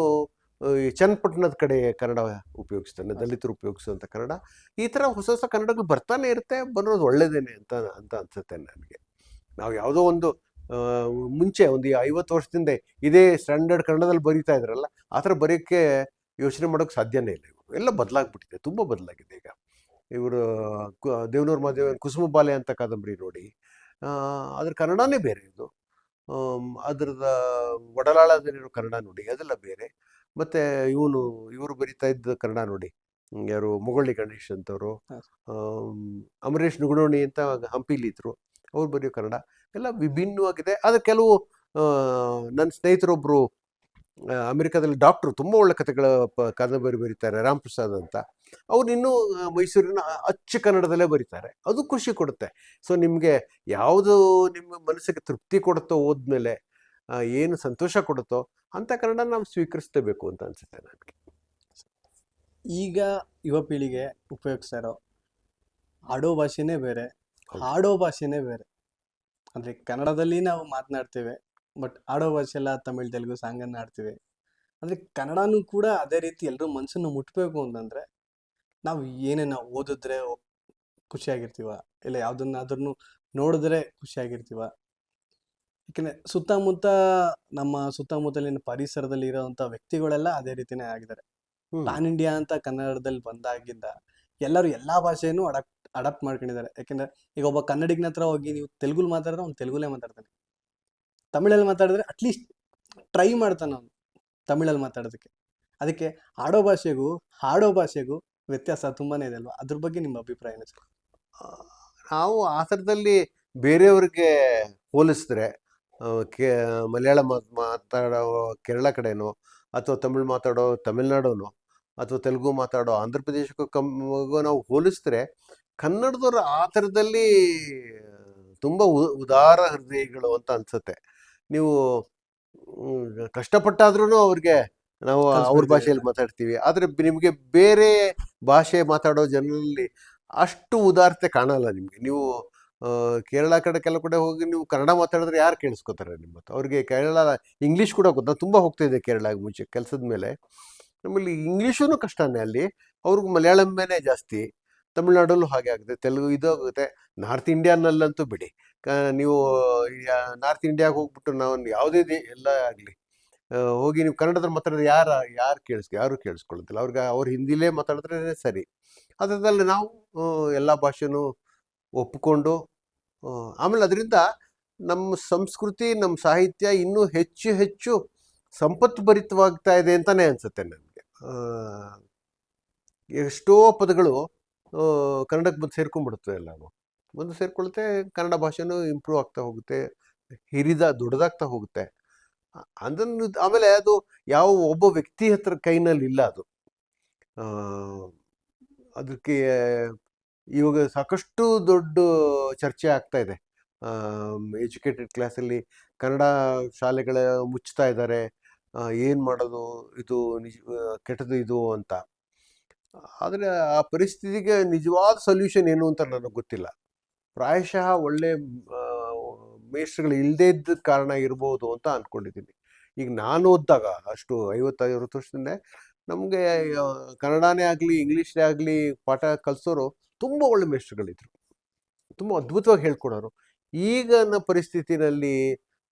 Speaker 2: ಈ ಚನ್ನಪಟ್ಟಣದ ಕಡೆ ಕನ್ನಡ ಉಪಯೋಗಿಸ್ತಾನೆ, ದಲಿತರು ಉಪಯೋಗಿಸುವಂಥ ಕನ್ನಡ. ಈ ಥರ ಹೊಸ ಹೊಸ ಕನ್ನಡಗಳು ಬರ್ತಾನೆ ಇರುತ್ತೆ, ಬರೋದು ಒಳ್ಳೇದೇನೆ ಅಂತ ಅನ್ಸುತ್ತೆ ನನಗೆ. ನಾವು ಯಾವುದೋ ಒಂದು ಮುಂಚೆ ಒಂದು 50 ವರ್ಷದಿಂದ ಇದೇ ಸ್ಟ್ಯಾಂಡರ್ಡ್ ಕನ್ನಡದಲ್ಲಿ ಬರೀತಾ ಇದ್ರಲ್ಲ, ಆ ಥರ ಬರೆಯೋಕ್ಕೆ ಯೋಚನೆ ಮಾಡೋಕ್ಕೆ ಸಾಧ್ಯನೇ ಇಲ್ಲ. ಎಲ್ಲ ಬದಲಾಗ್ಬಿಟ್ಟಿದೆ, ತುಂಬ ಬದಲಾಗಿದೆ ಈಗ. ಇವರು ದೇವನೂರು ಮಾದೇವನ್ ಕುಸುಮ ಬಾಲೆ ಅಂತ ಕಾದಂಬರಿ ನೋಡಿ, ಅದ್ರ ಕನ್ನಡನೇ ಬೇರೆ. ಇದು ಅದ್ರದ ಒಡಲಾಳದಲ್ಲಿರೋ ಕನ್ನಡ ನೋಡಿ, ಅದೆಲ್ಲ ಬೇರೆ. ಮತ್ತು ಇವರು ಬರಿತಾ ಇದ್ದ ಕನ್ನಡ ನೋಡಿ, ಯಾರು ಮೊಗಳ್ಳಿ ಗಣೇಶ್ ಅಂತವರು, ಅಮರೇಶ್ ನುಗುಣೋಣಿ ಅಂತ ಹಂಪಿಲಿ ಇದ್ರು, ಅವ್ರು ಬರೆಯೋ ಕನ್ನಡ ಎಲ್ಲ ವಿಭಿನ್ನವಾಗಿದೆ. ಆದರೆ ಕೆಲವು ನನ್ನ ಸ್ನೇಹಿತರೊಬ್ಬರು ಅಮೆರಿಕಾದಲ್ಲಿ ಡಾಕ್ಟ್ರು, ತುಂಬ ಒಳ್ಳೆ ಕಥೆಗಳ ಕಾದಂಬರಿ ಬರೀತಾರೆ, ರಾಮ್ ಪ್ರಸಾದ್ ಅಂತ. ಅವ್ರು ಇನ್ನೂ ಮೈಸೂರಿನ ಅಚ್ಚ ಕನ್ನಡದಲ್ಲೇ ಬರೀತಾರೆ. ಅದು ಖುಷಿ ಕೊಡುತ್ತೆ. ಸೊ ನಿಮಗೆ ಯಾವುದು ನಿಮ್ಮ ಮನಸ್ಸಿಗೆ ತೃಪ್ತಿ ಕೊಡುತ್ತೋ, ಓದ್ಮೇಲೆ ಏನು ಸಂತೋಷ ಕೊಡುತ್ತೋ ಅಂಥ ಕನ್ನಡ ನಾವು ಸ್ವೀಕರಿಸಲೇಬೇಕು ಅಂತ ಅನಿಸುತ್ತೆ ನನಗೆ.
Speaker 1: ಈಗ ಯುವ ಪೀಳಿಗೆ ಉಪಯೋಗಿಸ್ತಾ ಇರೋ ಆಡೋ ಭಾಷೆನೇ ಬೇರೆ, ಹಾಡೋ ಭಾಷೆನೇ ಬೇರೆ. ಅಂದರೆ ಕನ್ನಡದಲ್ಲಿ ನಾವು ಮಾತನಾಡ್ತೇವೆ, ಬಟ್ ಆಡೋ ಭಾಷೆ ಎಲ್ಲ ತಮಿಳ್ ತೆಲುಗು ಸಾಂಗನ್ನು ಆಡ್ತೀವಿ. ಅಂದರೆ ಕನ್ನಡನೂ ಕೂಡ ಅದೇ ರೀತಿ ಎಲ್ಲರೂ ಮನಸ್ಸನ್ನು ಮುಟ್ಟಬೇಕು ಅಂತಂದರೆ ನಾವು ಏನೇನು ಓದಿದ್ರೆ ಖುಷಿಯಾಗಿರ್ತೀವ, ಇಲ್ಲ ಯಾವುದನ್ನಾದ್ರೂ ನೋಡಿದ್ರೆ ಖುಷಿಯಾಗಿರ್ತೀವ. ಯಾಕೆಂದರೆ ನಮ್ಮ ಸುತ್ತಮುತ್ತಲಿನ ಪರಿಸರದಲ್ಲಿ ಇರೋವಂಥ ವ್ಯಕ್ತಿಗಳೆಲ್ಲ ಅದೇ ರೀತಿನೇ ಆಗಿದ್ದಾರೆ. ಪ್ಯಾನ್ ಇಂಡಿಯಾ ಅಂತ ಕನ್ನಡದಲ್ಲಿ ಬಂದಾಗಿಂದ ಎಲ್ಲರೂ ಎಲ್ಲ ಭಾಷೆಯನ್ನು ಅಡಾಪ್ಟ್ ಮಾಡ್ಕೊಂಡಿದ್ದಾರೆ. ಯಾಕೆಂದರೆ ಈಗ ಒಬ್ಬ ಕನ್ನಡಿಗನ ಹತ್ರ ಹೋಗಿ ನೀವು ತೆಲುಗುಲಿ ಮಾತಾಡಿದ್ರೆ ಅವ್ನು ತೆಲುಗುಲೇ ಮಾತಾಡ್ತಾನೆ, ತಮಿಳಲ್ಲಿ ಮಾತಾಡಿದ್ರೆ ಅಟ್ಲೀಸ್ಟ್ ಟ್ರೈ ಮಾಡ್ತಾನೆ ಅವನು ತಮಿಳಲ್ಲಿ ಮಾತಾಡೋದಕ್ಕೆ. ಅದಕ್ಕೆ ಆಡೋ ಭಾಷೆಗೂ ಹಾಡೋ ಭಾಷೆಗೂ ವ್ಯತ್ಯಾಸ ತುಂಬಾ ಇದೆ ಅಲ್ವಾ? ಅದ್ರ ಬಗ್ಗೆ ನಿಮ್ಮ ಅಭಿಪ್ರಾಯ ಏನು ಸರ್?
Speaker 2: ನಾವು ಆ ಥರದಲ್ಲಿ ಬೇರೆಯವ್ರಿಗೆ ಹೋಲಿಸಿದ್ರೆ ಮಲಯಾಳ ಮಾತಾಡೋ ಕೇರಳ ಕಡೆನೋ, ಅಥವಾ ತಮಿಳು ಮಾತಾಡೋ ತಮಿಳ್ನಾಡೋನೋ, ಅಥವಾ ತೆಲುಗು ಮಾತಾಡೋ ಆಂಧ್ರ ಪ್ರದೇಶಕ್ಕೂ ನಾವು ಹೋಲಿಸಿದ್ರೆ ಕನ್ನಡದವ್ರು ಆ ಥರದಲ್ಲಿ ತುಂಬ ಉದಾರ ಹೃದಯಗಳು ಅಂತ ಅನ್ಸುತ್ತೆ. ನೀವು ಕಷ್ಟಪಟ್ಟಾದ್ರೂ ಅವ್ರಿಗೆ ನಾವು ಅವ್ರ ಭಾಷೆಯಲ್ಲಿ ಮಾತಾಡ್ತೀವಿ. ಆದರೆ ನಿಮಗೆ ಬೇರೆ ಭಾಷೆ ಮಾತಾಡೋ ಜನರಲ್ಲಿ ಅಷ್ಟು ಉದಾರತೆ ಕಾಣಲ್ಲ ನಿಮಗೆ. ನೀವು ಕೇರಳ ಕಡೆ ಕೆಲವು ಕಡೆ ಹೋಗಿ ನೀವು ಕನ್ನಡ ಮಾತಾಡಿದ್ರೆ ಯಾರು ಕೇಳಿಸ್ಕೊತಾರೆ ನಿಮ್ಮ ಹತ್ರ? ಅವ್ರಿಗೆ ಕೇರಳ ಇಂಗ್ಲೀಷ್ ಕೂಡ ಗೊತ್ತು. ನಾನು ತುಂಬ ಹೋಗ್ತಾಯಿದ್ದೆ ಕೇರಳಗೆ ಮುಂಚೆ ಕೆಲಸದ ಮೇಲೆ. ನಮ್ಮಲ್ಲಿ ಇಂಗ್ಲೀಷೂ ಕಷ್ಟನೇ, ಅಲ್ಲಿ ಅವ್ರಿಗೆ ಮಲಯಾಳಂನೇ ಜಾಸ್ತಿ. ತಮಿಳ್ನಾಡಲ್ಲೂ ಹಾಗೆ ಆಗುತ್ತೆ, ತೆಲುಗು ಇದು ಆಗುತ್ತೆ. ನಾರ್ತ್ ಇಂಡಿಯಾನಲ್ಲಂತೂ ಬಿಡಿ, ನೀವು ನಾರ್ತ್ ಇಂಡಿಯಾಗೆ ಹೋಗ್ಬಿಟ್ಟು ನಾವು ಯಾವುದೇ ಎಲ್ಲ ಆಗಲಿ ಹೋಗಿ ನೀವು ಕನ್ನಡದಲ್ಲಿ ಮಾತಾಡಿದ್ರೆ ಯಾರು ಕೇಳಿಸ್ಕೊಳ್ಳೋದಿಲ್ಲ. ಅವ್ರು ಹಿಂದಿಲೇ ಮಾತಾಡಿದ್ರೆ ಸರಿ. ಅದರಲ್ಲಿ ನಾವು ಎಲ್ಲ ಭಾಷೆನೂ ಒಪ್ಪಿಕೊಂಡು ಆಮೇಲೆ ಅದರಿಂದ ನಮ್ಮ ಸಂಸ್ಕೃತಿ, ನಮ್ಮ ಸಾಹಿತ್ಯ ಇನ್ನೂ ಹೆಚ್ಚು ಹೆಚ್ಚು ಸಂಪತ್ಭರಿತವಾಗ್ತಾ ಇದೆ ಅಂತಲೇ ಅನಿಸುತ್ತೆ ನನಗೆ. ಎಷ್ಟೋ ಪದಗಳು ಕನ್ನಡಕ್ಕೆ ಬಂದು ಸೇರ್ಕೊಂಡ್ಬಿಡುತ್ತವೆ, ಎಲ್ಲವೂ ಬಂದು ಸೇರ್ಕೊಳುತ್ತೆ. ಕನ್ನಡ ಭಾಷೆನೂ ಇಂಪ್ರೂವ್ ಆಗ್ತಾ ಹೋಗುತ್ತೆ, ದೊಡ್ಡದಾಗ್ತಾ ಹೋಗುತ್ತೆ. ಅದನ್ನು ಆಮೇಲೆ ಅದು ಯಾವ ಒಬ್ಬ ವ್ಯಕ್ತಿ ಹತ್ರ ಕೈನಲ್ಲಿ ಇಲ್ಲ ಅದು. ಅದಕ್ಕೆ ಇವಾಗ ಸಾಕಷ್ಟು ದೊಡ್ಡ ಚರ್ಚೆ ಆಗ್ತಾ ಇದೆ. ಎಜುಕೇಟೆಡ್ ಕ್ಲಾಸಲ್ಲಿ ಕನ್ನಡ ಶಾಲೆಗಳ ಮುಚ್ತಾ ಇದ್ದಾರೆ, ಏನು ಮಾಡೋದು, ಇದು ಕೆಟ್ಟದು ಇದು ಅಂತ. ಆದರೆ ಆ ಪರಿಸ್ಥಿತಿಗೆ ನಿಜವಾದ ಸೊಲ್ಯೂಷನ್ ಏನು ಅಂತ ನನಗೆ ಗೊತ್ತಿಲ್ಲ. ಪ್ರಾಯಶಃ ಒಳ್ಳೆ ಮೇಷ್ಟ್ರುಗಳು ಇಲ್ಲದೇ ಇದ್ದ ಕಾರಣ ಇರ್ಬೋದು ಅಂತ ಅಂದ್ಕೊಂಡಿದ್ದೀನಿ. ಈಗ ನಾನು ಓದಿದಾಗ ಅಷ್ಟು 50-60 ವರ್ಷದಿಂದ ನಮಗೆ ಕನ್ನಡನೇ ಆಗಲಿ ಇಂಗ್ಲೀಷೇ ಆಗಲಿ ಪಾಠ ಕಲಿಸೋರು ತುಂಬ ಒಳ್ಳೆ ಮೇಷ್ಟ್ರುಗಳಿದ್ರು, ತುಂಬ ಅದ್ಭುತವಾಗಿ ಹೇಳ್ಕೊಡೋರು. ಈಗಿನ ಪರಿಸ್ಥಿತಿನಲ್ಲಿ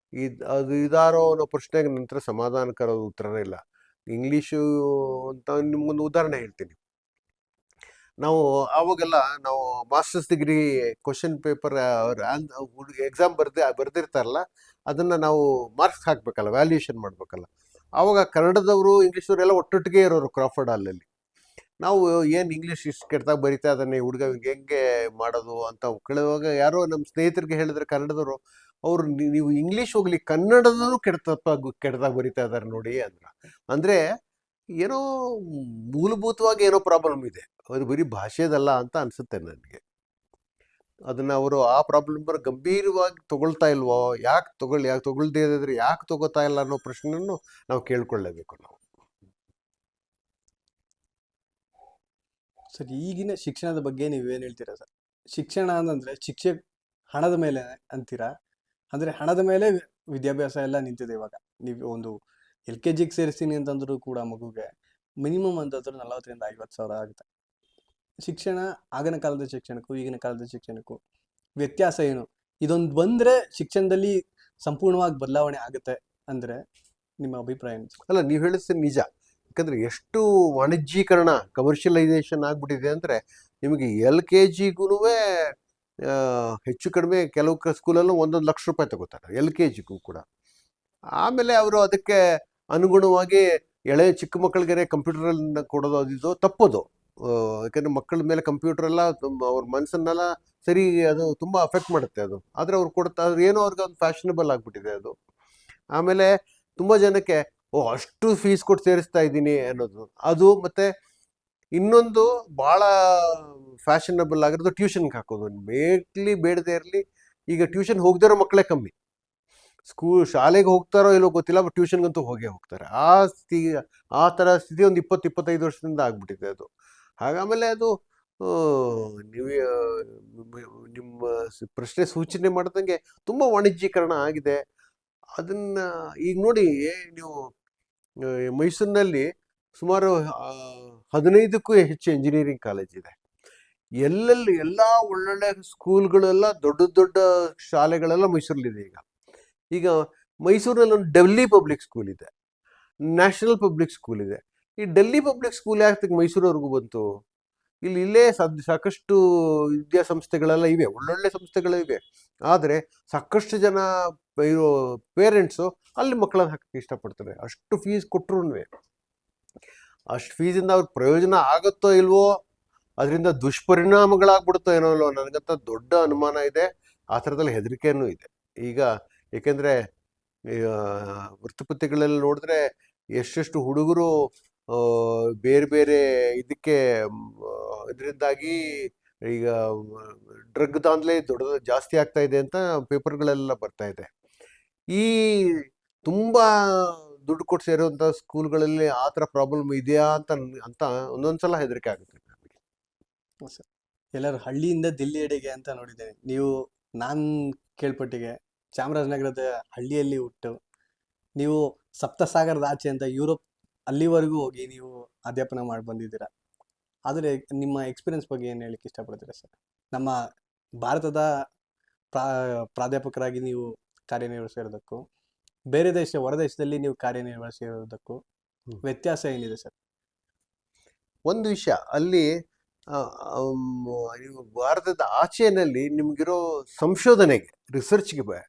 Speaker 2: ಅದು ಇದಾರೋ ಅನ್ನೋ ಪ್ರಶ್ನೆಗೆ ನಂತರ ಸಮಾಧಾನಕರ ಉತ್ತರನೇ ಇಲ್ಲ. ಇಂಗ್ಲೀಷು ಅಂತ ನಿಮ್ಗೊಂದು ಉದಾಹರಣೆ ಹೇಳ್ತೀನಿ. ನಾವು ಆವಾಗೆಲ್ಲ ನಾವು masters degree question paper exam ಬರ್ದಿರ್ತಾರಲ್ಲ, ಅದನ್ನ ನಾವು ಮಾರ್ಕ್ಸ್ ಹಾಕ್ಬೇಕಲ್ಲ, ವ್ಯಾಲ್ಯೂಯೇಷನ್ ಮಾಡ್ಬೇಕಲ್ಲ. ಆವಾಗ ಕನ್ನಡದವರು ಇಂಗ್ಲೀಷವ್ರು ಎಲ್ಲ ಒಟ್ಟೊಟ್ಟಿಗೆ ಇರೋರು ಕ್ರಾಫರ್ಡ್ ಹಾಲಲ್ಲಿ. ನಾವು ಏನು ಇಂಗ್ಲೀಷ್ ಇಷ್ಟು ಕೆಟ್ಟದಾಗ ಬರಿತಾ ಇದ್ದಾನೆ ಹುಡುಗ, ಹೆಂಗೆ ಮಾಡೋದು ಅಂತ ಕೇಳುವಾಗ ಯಾರೋ ನಮ್ಮ ಸ್ನೇಹಿತರಿಗೆ ಹೇಳಿದ್ರೆ ಕನ್ನಡದವರು, ಅವರು ನೀವು ಇಂಗ್ಲೀಷ್ ಹೋಗ್ಲಿ ಕನ್ನಡದವರು ಕೆಟ್ಟದಾಗ ಬರಿತಾ ಇದ್ದಾರೆ ನೋಡಿ ಅಂದ್ರ. ಅಂದ್ರೆ ಏನೋ ಮೂಲಭೂತವಾಗಿ ಏನೋ ಪ್ರಾಬ್ಲಮ್ ಇದೆ, ಅದು ಬರೀ ಭಾಷೆದಲ್ಲ ಅಂತ ಅನ್ಸುತ್ತೆ ನನಗೆ. ಅದನ್ನ ಅವರು ಆ ಪ್ರಾಬ್ಲಮ್ ಗಂಭೀರವಾಗಿ ತಗೊಳ್ತಾ ಇಲ್ವೋ, ಯಾಕೆ ತಗೊಳ್ದೇ ಇದ್ರೆ ಯಾಕೆ ತಗೋತಾ ಇಲ್ಲ ಅನ್ನೋ ಪ್ರಶ್ನೆಯನ್ನು ನಾವು ಕೇಳ್ಕೊಳ್ಳೇಬೇಕು ನಾವು.
Speaker 1: ಸರ್, ಈಗಿನ ಶಿಕ್ಷಣದ ಬಗ್ಗೆ ನೀವೇನು ಹೇಳ್ತೀರಾ ಸರ್? ಶಿಕ್ಷಣ ಅಂತಂದ್ರೆ ಶಿಕ್ಷೆ ಹಣದ ಮೇಲೆ ಅಂತೀರಾ? ಅಂದ್ರೆ ಹಣದ ಮೇಲೆ ವಿದ್ಯಾಭ್ಯಾಸ ಎಲ್ಲ ನಿಂತಿದೆ ಇವಾಗ. ನೀವು ಒಂದು LKGಗೆ ಸೇರಿಸ್ತೀನಿ ಅಂತಂದ್ರೂ ಕೂಡ ಮಗುಗೆ ಮಿನಿಮಮ್ ಅಂತಂದ್ರೂ 40,000-50,000 ಆಗುತ್ತೆ. ಶಿಕ್ಷಣ ಆಗಿನ ಕಾಲದ ಶಿಕ್ಷಣಕ್ಕೂ ಈಗಿನ ಕಾಲದ ಶಿಕ್ಷಣಕ್ಕೂ ವ್ಯತ್ಯಾಸ ಏನು? ಇದೊಂದು ಬಂದ್ರೆ ಶಿಕ್ಷಣದಲ್ಲಿ ಸಂಪೂರ್ಣವಾಗಿ ಬದಲಾವಣೆ ಆಗುತ್ತೆ ಅಂದ್ರೆ ನಿಮ್ಮ ಅಭಿಪ್ರಾಯ ಏನು?
Speaker 2: ಅಲ್ಲ, ನೀವು ಹೇಳಿದ್ರೆ ನಿಜ. ಯಾಕಂದ್ರೆ ಎಷ್ಟು ವಾಣಿಜ್ಯೀಕರಣ, ಕಮರ್ಷಿಯಲೈಸೇಷನ್ ಆಗ್ಬಿಟ್ಟಿದೆ ಅಂದ್ರೆ, ನಿಮಗೆ LKGಗೂ ಹೆಚ್ಚು ಕಡಿಮೆ ಕೆಲವು ಸ್ಕೂಲಲ್ಲೂ 1,1 ಲಕ್ಷ ರೂಪಾಯಿ ತಗೋತಾರೆ LKGಗೂ ಕೂಡ. ಆಮೇಲೆ ಅವರು ಅದಕ್ಕೆ ಅನುಗುಣವಾಗಿ ಚಿಕ್ಕ ಮಕ್ಕಳಿಗೆ ಕಂಪ್ಯೂಟರ್ ಕೊಡೋದು ಅದಿದು ತಪ್ಪೋದು. ಯಾಕಂದ್ರೆ ಮಕ್ಕಳ ಮೇಲೆ ಕಂಪ್ಯೂಟರ್ ಎಲ್ಲ ಅವ್ರ ಮನಸ್ಸನ್ನೆಲ್ಲ ಸರಿ, ಅದು ತುಂಬಾ ಅಫೆಕ್ಟ್ ಮಾಡುತ್ತೆ ಅದು. ಆದ್ರೆ ಅವ್ರು ಏನೋ ಅವ್ರಿಗೆ ಒಂದು ಫ್ಯಾಷನಬಲ್ ಆಗ್ಬಿಟ್ಟಿದೆ ಅದು. ಆಮೇಲೆ ತುಂಬಾ ಜನಕ್ಕೆ ಅಷ್ಟು ಫೀಸ್ ಕೊಟ್ಟು ಸೇರಿಸ್ತಾ ಇದ್ದೀನಿ ಅನ್ನೋದು ಅದು. ಮತ್ತೆ ಇನ್ನೊಂದು ಬಹಳ ಫ್ಯಾಷನಬಲ್ ಆಗಿರೋದು ಟ್ಯೂಷನ್ಗೆ ಹಾಕೋದು. ಬೇಡದೇ ಇರಲಿ, ಈಗ ಟ್ಯೂಷನ್ ಹೋಗದಿರೋ ಮಕ್ಕಳೇ ಕಮ್ಮಿ. ಶಾಲೆಗೆ ಹೋಗ್ತಾರೋ ಇಲ್ಲೋ ಗೊತ್ತಿಲ್ಲ, ಬಟ್ ಟ್ಯೂಷನ್ಗಂತೂ ಹೋಗೇ ಹೋಗ್ತಾರೆ. ಆ ಥರ ಸ್ಥಿತಿ ಒಂದು 20-25 ವರ್ಷದಿಂದ ಆಗ್ಬಿಟ್ಟಿದೆ ಅದು. ಆಮೇಲೆ ಅದು ನೀವು ನಿಮ್ಮ ಪ್ರಶ್ನೆ ಸೂಚನೆ ಮಾಡ್ದಂಗೆ ತುಂಬಾ ವಾಣಿಜ್ಯೀಕರಣ ಆಗಿದೆ. ಅದನ್ನ ಈಗ ನೋಡಿ, ನೀವು ಮೈಸೂರಿನಲ್ಲಿ ಸುಮಾರು 15ಕ್ಕೂ ಹೆಚ್ಚು ಇಂಜಿನಿಯರಿಂಗ್ ಕಾಲೇಜ್ ಇದೆ. ಎಲ್ಲ ಒಳ್ಳೊಳ್ಳೆ ಸ್ಕೂಲ್ಗಳೆಲ್ಲ, ದೊಡ್ಡ ದೊಡ್ಡ ಶಾಲೆಗಳೆಲ್ಲ ಮೈಸೂರಲ್ಲಿದೆ. ಈಗ ಮೈಸೂರಿನಲ್ಲಿ ಒಂದು ಡೆಲ್ಲಿ ಪಬ್ಲಿಕ್ ಸ್ಕೂಲ್ ಇದೆ, ನ್ಯಾಷನಲ್ ಪಬ್ಲಿಕ್ ಸ್ಕೂಲ್ ಇದೆ. ಈ ಡೆಲ್ಲಿ ಪಬ್ಲಿಕ್ ಸ್ಕೂಲ್ ಯಾಕೆ ಮೈಸೂರವರೆಗೂ ಬಂತು? ಇಲ್ಲೇ ಸಾಕಷ್ಟು ವಿದ್ಯಾಸಂಸ್ಥೆಗಳೆಲ್ಲ ಇವೆ, ಒಳ್ಳೊಳ್ಳೆ ಸಂಸ್ಥೆಗಳು ಇವೆ. ಆದರೆ ಸಾಕಷ್ಟು ಜನ ಇರೋ ಪೇರೆಂಟ್ಸು ಅಲ್ಲಿ ಮಕ್ಕಳನ್ನ ಹಾಕಕ್ಕೆ ಇಷ್ಟಪಡ್ತಾರೆ. ಅಷ್ಟು ಫೀಸ್ ಕೊಟ್ಟರು, ಅಷ್ಟು ಫೀಸಿಂದ ಅವ್ರಿಗೆ ಪ್ರಯೋಜನ ಆಗುತ್ತೋ ಇಲ್ವೋ, ಅದರಿಂದ ದುಷ್ಪರಿಣಾಮಗಳಾಗ್ಬಿಡುತ್ತೋ ಏನೋ ಇಲ್ವೋ, ನನಗಂತ ದೊಡ್ಡ ಅನುಮಾನ ಇದೆ. ಆ ಥರದಲ್ಲಿ ಹೆದರಿಕೆನೂ ಇದೆ ಈಗ. ಏಕೆಂದರೆ ವೃತ್ತಪತ್ರಿಕೆಗಳಲ್ಲಿ ನೋಡಿದ್ರೆ ಎಷ್ಟೆಷ್ಟು ಹುಡುಗರು ಬೇರೆ ಬೇರೆ ಇದರಿಂದಾಗಿ ಈಗ ಡ್ರಗ್ ದಾಂಧಲೆ ಜಾಸ್ತಿ ಆಗ್ತಾ ಇದೆ ಅಂತ ಪೇಪರ್ಗಳೆಲ್ಲ ಬರ್ತಾ ಇದೆ. ಈ ತುಂಬಾ ದುಡ್ಡು ಕೊಟ್ಟು ಸೇರುವಂಥ ಸ್ಕೂಲ್ಗಳಲ್ಲಿ ಆ ಥರ ಪ್ರಾಬ್ಲಮ್ ಇದೆಯಾ ಅಂತ ಒಂದೊಂದ್ಸಲ ಹೆದರಿಕೆ ಆಗುತ್ತೆ ನನಗೆ.
Speaker 1: ಎಲ್ಲರೂ ಹಳ್ಳಿಯಿಂದ ದಿಲ್ಲಿಯೆಡೆಗೆ ಅಂತ ನೋಡಿದ್ದೇನೆ. ನಾನು ಕೇಳ್ಪಟ್ಟಿಗೆ ಚಾಮರಾಜನಗರದ ಹಳ್ಳಿಯಲ್ಲಿ ಹುಟ್ಟು ನೀವು ಸಪ್ತಸಾಗರದ ಆಚೆ ಅಂತ ಯುರೋಪ್ ಅಲ್ಲಿವರೆಗೂ ಹೋಗಿ ನೀವು ಅಧ್ಯಾಪನ ಮಾಡಿ ಬಂದಿದ್ದೀರಾ. ಆದರೆ ನಿಮ್ಮ ಎಕ್ಸ್ಪೀರಿಯನ್ಸ್ ಬಗ್ಗೆ ಏನು ಹೇಳಲಿಕ್ಕೆ ಇಷ್ಟಪಡ್ತೀರಾ ಸರ್? ನಮ್ಮ ಭಾರತದ ಪ್ರಾಧ್ಯಾಪಕರಾಗಿ ನೀವು ಕಾರ್ಯನಿರ್ವಹಿಸಿರೋದಕ್ಕೂ ಬೇರೆ ಹೊರದೇಶದಲ್ಲಿ ನೀವು ಕಾರ್ಯನಿರ್ವಹಿಸಿರೋದಕ್ಕೂ ವ್ಯತ್ಯಾಸ ಏನಿದೆ ಸರ್?
Speaker 2: ಒಂದು ವಿಷಯ, ಅಲ್ಲಿ ನೀವು ಭಾರತದ ಆಚೆನಲ್ಲಿ ನಿಮಗಿರೋ ಸಂಶೋಧನೆಗೆ, ರಿಸರ್ಚ್ಗೆ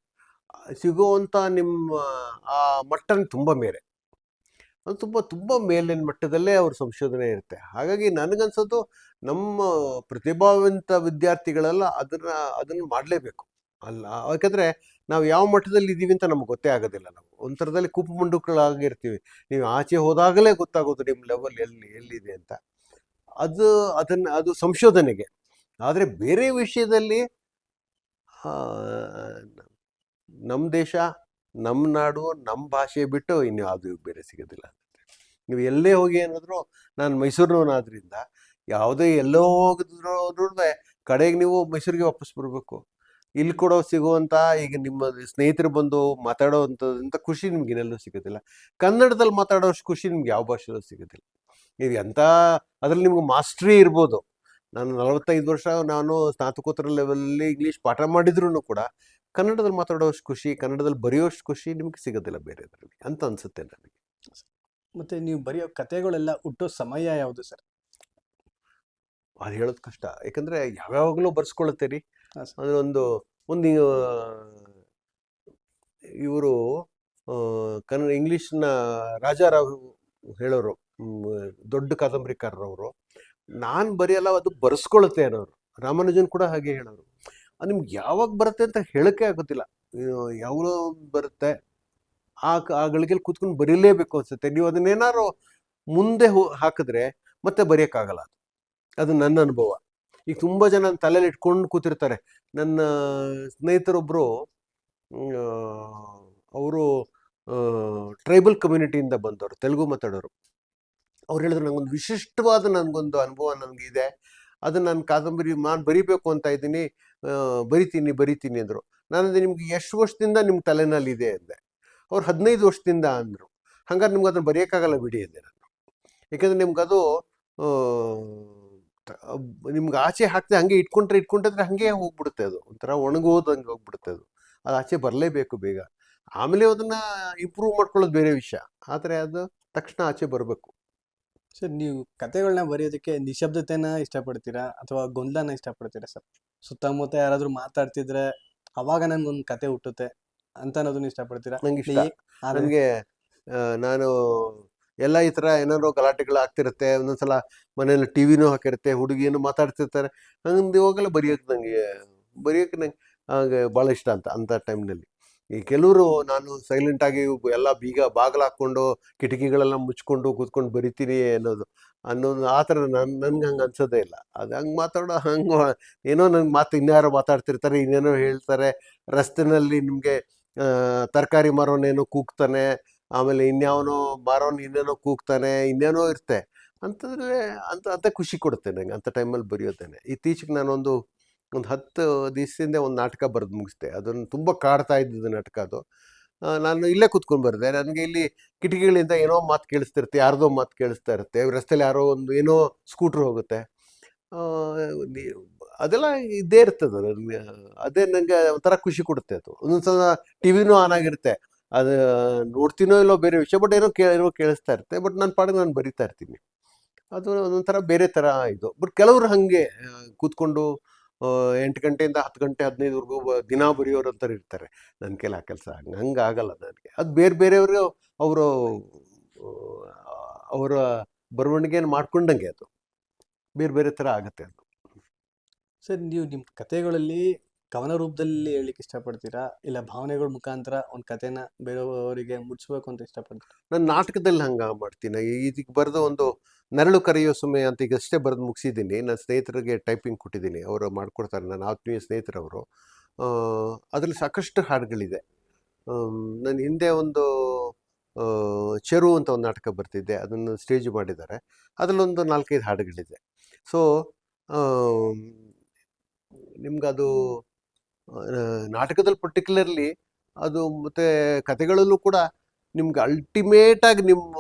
Speaker 2: ಸಿಗುವಂಥ ನಿಮ್ಮ ಆ ಮಟ್ಟನ ತುಂಬ ಮೇಲೆ, ಅದು ತುಂಬ ಮೇಲಿನ ಮಟ್ಟದಲ್ಲೇ ಅವ್ರ ಸಂಶೋಧನೆ ಇರುತ್ತೆ. ಹಾಗಾಗಿ ನನಗನ್ಸೋದು ನಮ್ಮ ಪ್ರತಿಭಾವಂತ ವಿದ್ಯಾರ್ಥಿಗಳೆಲ್ಲ ಅದನ್ನು ಮಾಡಲೇಬೇಕು ಅಲ್ಲ. ಯಾಕಂದರೆ ನಾವು ಯಾವ ಮಟ್ಟದಲ್ಲಿ ಇದ್ದೀವಿ ಅಂತ ನಮ್ಗೆ ಗೊತ್ತೇ ಆಗೋದಿಲ್ಲ. ನಾವು ಒಂಥರದಲ್ಲಿ ಕುಪ್ಪಮಂಡುಕಳಾಗಿರ್ತೀವಿ. ನೀವು ಆಚೆ ಹೋದಾಗಲೇ ಗೊತ್ತಾಗೋದು ನಿಮ್ಮ ಲೆವೆಲ್ ಎಲ್ಲಿದೆ ಅಂತ. ಅದು ಸಂಶೋಧನೆಗೆ. ಆದರೆ ಬೇರೆ ವಿಷಯದಲ್ಲಿ ನಮ್ಮ ದೇಶ, ನಮ್ಮ ನಾಡು, ನಮ್ಮ ಭಾಷೆ ಬಿಟ್ಟು ಇನ್ಯಾವುದು ಬೇರೆ ಸಿಗೋದಿಲ್ಲ. ನೀವು ಎಲ್ಲೇ ಹೋಗಿ ಏನಾದರೂ, ನಾನು ಮೈಸೂರಿನವನಾದ್ರಿಂದ ಯಾವುದೇ ಎಲ್ಲೋ ಹೋಗಿದ್ರು ಕಡೆಗೆ ನೀವು ಮೈಸೂರಿಗೆ ವಾಪಸ್ ಬರಬೇಕು. ಇಲ್ಲಿ ಕೂಡ ಸಿಗುವಂಥ ಈಗ ನಿಮ್ಮ ಸ್ನೇಹಿತರು ಬಂದು ಮಾತಾಡೋವಂಥದ್ದಂಥ ಖುಷಿ ನಿಮ್ಗೆ ಇನ್ನೆಲ್ಲೂ ಸಿಗೋದಿಲ್ಲ. ಕನ್ನಡದಲ್ಲಿ ಮಾತಾಡೋಷ್ಟು ಖುಷಿ ನಿಮ್ಗೆ ಯಾವ ಭಾಷೆಯಲ್ಲೂ ಸಿಗೋದಿಲ್ಲ. ನೀವು ಅದರಲ್ಲಿ ನಿಮ್ಗೆ ಮಾಸ್ಟ್ರಿ ಇರ್ಬೋದು. ನಾನು 45 ವರ್ಷ ಸ್ನಾತಕೋತ್ತರ ಲೆವೆಲಲ್ಲಿ ಇಂಗ್ಲೀಷ್ ಪಾಠ ಮಾಡಿದ್ರು ಕೂಡ ಕನ್ನಡದಲ್ಲಿ ಮಾತಾಡೋಷ್ಟು ಖುಷಿ, ಕನ್ನಡದಲ್ಲಿ ಬರೆಯೋಷ್ಟು ಖುಷಿ ನಿಮ್ಗೆ ಸಿಗೋದಿಲ್ಲ ಬೇರೆದ್ರಲ್ಲಿ ಅಂತ ಅನ್ಸುತ್ತೆ ನನಗೆ.
Speaker 1: ಮತ್ತೆ ನೀವು ಬರೆಯೋ ಕಥೆಗಳೆಲ್ಲ ಹುಟ್ಟೋ ಸಮಯ ಯಾವುದು ಸರ್?
Speaker 2: ಅದು ಹೇಳೋದು ಕಷ್ಟ. ಯಾಕಂದರೆ ಯಾವ್ಯಾವಾಗಲೂ ಬರ್ಸ್ಕೊಳುತ್ತೆ ರೀ.
Speaker 1: ಹಾಂ ಸರ್.
Speaker 2: ಅಂದರೆ ಒಂದು ಇವರು ಕನ್ನಡ ಇಂಗ್ಲೀಷ್ನ ರಾಜಾರಾವ್ ಹೇಳೋರು, ದೊಡ್ಡ ಕಾದಂಬರಿಕಾರರವರು. ನಾನು ಬರೆಯಲ್ಲ, ಅದು ಬರ್ಸ್ಕೊಳುತ್ತೆ ಅನ್ನೋರು. ರಾಮಾನುಜನ್ ಕೂಡ ಹಾಗೆ ಹೇಳೋರು. ಅದು ನಿಮ್ಗೆ ಯಾವಾಗ ಬರುತ್ತೆ ಅಂತ ಹೇಳೋಕ್ಕೆ ಆಗೋದಿಲ್ಲ. ಯಾವಾಗಲೋ ಬರುತ್ತೆ, ಆ ಗಳಿಗೆಯಲ್ಲಿ ಕೂತ್ಕೊಂಡು ಬರೀಲೇಬೇಕು ಅನ್ಸುತ್ತೆ. ನೀವು ಅದನ್ನೇನಾದ್ರು ಮುಂದೆ ಹಾಕಿದ್ರೆ ಮತ್ತೆ ಬರೆಯೋಕ್ಕಾಗಲ್ಲ. ಅದು ನನ್ನ ಅನುಭವ. ಈಗ ತುಂಬ ಜನ ತಲೆಯಲ್ಲಿ ಇಟ್ಕೊಂಡು ಕೂತಿರ್ತಾರೆ. ನನ್ನ ಸ್ನೇಹಿತರೊಬ್ಬರು, ಅವರು ಟ್ರೈಬಲ್ ಕಮ್ಯುನಿಟಿಯಿಂದ ಬಂದವರು, ತೆಲುಗು ಮಾತಾಡೋರು. ಅವ್ರು ಹೇಳಿದ್ರು, ನನಗೊಂದು ವಿಶಿಷ್ಟವಾದ ನನಗೊಂದು ಅನುಭವ ನನಗಿದೆ, ಅದನ್ನು ನಾನು ಕಾದಂಬರಿ ಬರಿಬೇಕು ಅಂತ ಇದ್ದೀನಿ, ಬರಿತೀನಿ ಅಂದರು. ನಾನಂದರೆ ನಿಮ್ಗೆ ಎಷ್ಟು ವರ್ಷದಿಂದ ನಿಮ್ಮ ತಲೆನಲ್ಲಿ ಇದೆ ಅಂದೆ. ಅವ್ರು 15 ವರ್ಷದಿಂದ ಅಂದರು. ಹಂಗಾರೆ ನಿಮ್ಗೆ ಅದನ್ನು ಬರೆಯೋಕ್ಕಾಗಲ್ಲ ಬಿಡಿ ಅಂದೆ ನಾನು. ಯಾಕೆಂದರೆ ನಿಮ್ಗದು ನಿಮ್ಗೆ ಆಚೆ ಹಾಕ್ದೆ ಹಂಗೆ ಇಟ್ಕೊಂಡ್ರೆ ಹಾಗೆ ಹೋಗ್ಬಿಡುತ್ತೆ. ಅದು ಒಂಥರ ಒಣಗೋದಂಗೆ ಹೋಗ್ಬಿಡುತ್ತೆ. ಅದು ಆಚೆ ಬರಲೇಬೇಕು ಬೇಗ. ಆಮೇಲೆ ಅದನ್ನು ಇಂಪ್ರೂವ್ ಮಾಡ್ಕೊಳ್ಳೋದು ಬೇರೆ ವಿಷಯ, ಆದರೆ ಅದು ತಕ್ಷಣ ಆಚೆ ಬರಬೇಕು.
Speaker 1: ಸರ್, ನೀವು ಕತೆಗಳನ್ನ ಬರೆಯೋದಕ್ಕೆ ನಿಶಬ್ದತೆನ ಇಷ್ಟಪಡ್ತೀರಾ ಅಥವಾ ಗೊಂದಲನ ಇಷ್ಟಪಡ್ತೀರಾ ಸರ್? ಸುತ್ತಮುತ್ತ ಯಾರಾದರೂ ಮಾತಾಡ್ತಿದ್ರೆ ಅವಾಗ ನನಗೊಂದು ಕತೆ ಹುಟ್ಟುತ್ತೆ ಅಂತ ಅನ್ನೋದನ್ನ ಇಷ್ಟಪಡ್ತೀರಾ?
Speaker 2: ನಂಗೆ ಇಷ್ಟ. ನನಗೆ ನಾನು ಎಲ್ಲ ಈ ಥರ ಏನಾದ್ರು ಗಲಾಟೆಗಳು ಆಗ್ತಿರುತ್ತೆ. ಒಂದೊಂದ್ಸಲ ಮನೇಲಿ ಟಿ ವಿನೂ ಹಾಕಿರುತ್ತೆ, ಹುಡುಗಿಯನ್ನು ಮಾತಾಡ್ತಿರ್ತಾರೆ. ಹಂಗೆ ಇವಾಗೆಲ್ಲ ಬರೆಯೋಕ್ಕೆ ನಂಗೆ ಹಾಗೆ ಭಾಳ ಇಷ್ಟ ಅಂಥ ಟೈಮ್ನಲ್ಲಿ. ಈ ಕೆಲವರು ನಾನು ಸೈಲೆಂಟಾಗಿ ಎಲ್ಲ ಬಾಗಿಲು ಹಾಕ್ಕೊಂಡು ಕಿಟಕಿಗಳೆಲ್ಲ ಮುಚ್ಕೊಂಡು ಕೂತ್ಕೊಂಡು ಬರಿತೀನಿ ಅನ್ನೋದು ಆ ಥರ ನನ್ಗೆ ಹಂಗೆ ಅನ್ಸೋದೇ ಇಲ್ಲ. ಅದು ಹಂಗೆ ಏನೋ ನಂಗೆ ಇನ್ಯಾರೋ ಮಾತಾಡ್ತಿರ್ತಾರೆ, ಇನ್ನೇನೋ ಹೇಳ್ತಾರೆ. ರಸ್ತೆನಲ್ಲಿ ನಿಮಗೆ ತರಕಾರಿ ಮಾರೋನೇನೋ ಕೂಗ್ತಾನೆ, ಆಮೇಲೆ ಇನ್ಯಾವನೋ ಮಾರೋನು ಇನ್ನೇನೋ ಕೂಗ್ತಾನೆ, ಇನ್ನೇನೋ ಇರುತ್ತೆ. ಅಂತ ಖುಷಿ ಕೊಡುತ್ತೆ ನಂಗೆ ಅಂಥ ಟೈಮಲ್ಲಿ ಬರೆಯೋದೇನೆ. ಇತ್ತೀಚೆಗೆ ನಾನೊಂದು 10 ದಿವಸದಿಂದ ಒಂದು ನಾಟಕ ಬರೆದು ಮುಗಿಸ್ದೆ. ಅದನ್ನು ತುಂಬ ಕಾಡ್ತಾ ಇದ್ದಿದ್ದು ನಾಟಕ ಅದು. ನಾನು ಇಲ್ಲೇ ಕೂತ್ಕೊಂಡು ಬರೆದೆ. ನನಗೆ ಇಲ್ಲಿ ಕಿಟಕಿಗಳಿಂದ ಏನೋ ಮಾತು ಕೇಳಿಸ್ತಿರುತ್ತೆ, ಯಾರ್ದೋ ಮಾತು ಕೇಳಿಸ್ತಾ ಇರುತ್ತೆ. ರಸ್ತೆಯಲ್ಲಿ ಯಾರೋ ಏನೋ ಸ್ಕೂಟ್ರ್ ಹೋಗುತ್ತೆ. ಅದೆಲ್ಲ ಇದ್ದೇ ಇರ್ತದೆ. ಅದೇ ನನಗೆ ಒಂಥರ ಖುಷಿ ಕೊಡುತ್ತೆ. ಅದು ಒಂದೊಂದ್ಸಲ ಟಿ ವಿನೂ ಆನ್ ಆಗಿರುತ್ತೆ, ಅದು ನೋಡ್ತೀನೋ ಇಲ್ಲೋ ಬೇರೆ ವಿಷಯ, ಬಟ್ ಏನೋ ಕೇಳಿಸ್ತಾ ಇರುತ್ತೆ. ಬಟ್ ನನ್ನ ಪಾಡಿಗೆ ನಾನು ಬರಿತಾ ಇರ್ತೀನಿ. ಅದು ಒಂದೊಂಥರ ಬೇರೆ ಥರ ಇದು. ಬಟ್ ಕೆಲವರು ಹಾಗೆ ಕೂತ್ಕೊಂಡು 8 ಗಂಟೆಯಿಂದ 10 ಗಂಟೆ 15ವರೆಗೂ ದಿನ ಬರೆಯೋರು ಅಂತಾರೆ ಇರ್ತಾರೆ. ನನ್ನ ಕೈಲಿ ಆ ಕೆಲಸ ಹಂಗೆ ಆಗಲ್ಲ ನನಗೆ. ಅದು ಬೇರೆಯವರು ಅವರ ಬರವಣಿಗೆಯನ್ನು ಮಾಡ್ಕೊಂಡಂಗೆ ಅದು ಬೇರೆ ಥರ ಆಗುತ್ತೆ ಅದು.
Speaker 1: ಸರ್, ನೀವು ನಿಮ್ಮ ಕತೆಗಳಲ್ಲಿ ಕವನ ರೂಪದಲ್ಲಿ ಹೇಳಲಿಕ್ಕೆ ಇಷ್ಟಪಡ್ತೀರಾ ಇಲ್ಲ ಭಾವನೆಗಳ ಮುಖಾಂತರ ಒಂದು ಕತೆನ ಬೇರೆಯವರಿಗೆ ಮುಟ್ಟಿಸ್ಬೇಕು ಅಂತ ಇಷ್ಟಪಡ್ತೀರಾ?
Speaker 2: ನಾನು ನಾಟಕದಲ್ಲಿ ಹಂಗೆ ಮಾಡ್ತೀನಿ. ಇದಕ್ಕೆ ಬರೆದು ಒಂದು ನೆರಳು ಕರೆಯೋ ಸುಮೆ ಅಂತ ಈಗಷ್ಟೇ ಬರೆದು ಮುಗಿಸಿದ್ದೀನಿ. ನನ್ನ ಸ್ನೇಹಿತರಿಗೆ ಟೈಪಿಂಗ್ ಕೊಟ್ಟಿದ್ದೀನಿ, ಅವರು ಮಾಡಿಕೊಡ್ತಾರೆ, ನನ್ನ ಆತ್ಮೀಯ ಸ್ನೇಹಿತರವರು. ಅದರಲ್ಲಿ ಸಾಕಷ್ಟು ಹಾಡುಗಳಿದೆ. ನಾನು ಹಿಂದೆ ಒಂದು ಚೆರು ಅಂತ ಒಂದು ನಾಟಕ ಬರ್ತಿದ್ದೆ, ಅದನ್ನು ಸ್ಟೇಜ್ ಮಾಡಿದ್ದಾರೆ. ಅದರಲ್ಲೊಂದು 4-5 ಹಾಡುಗಳಿದೆ. ಸೊ ನಿಮ್ಗದು ನಾಟಕದಲ್ಲಿ ಪರ್ಟಿಕ್ಯುಲರ್ಲಿ ಅದು, ಮತ್ತು ಕತೆಗಳಲ್ಲೂ ಕೂಡ ನಿಮ್ಗೆ ಅಲ್ಟಿಮೇಟಾಗಿ ನಿಮ್ಮ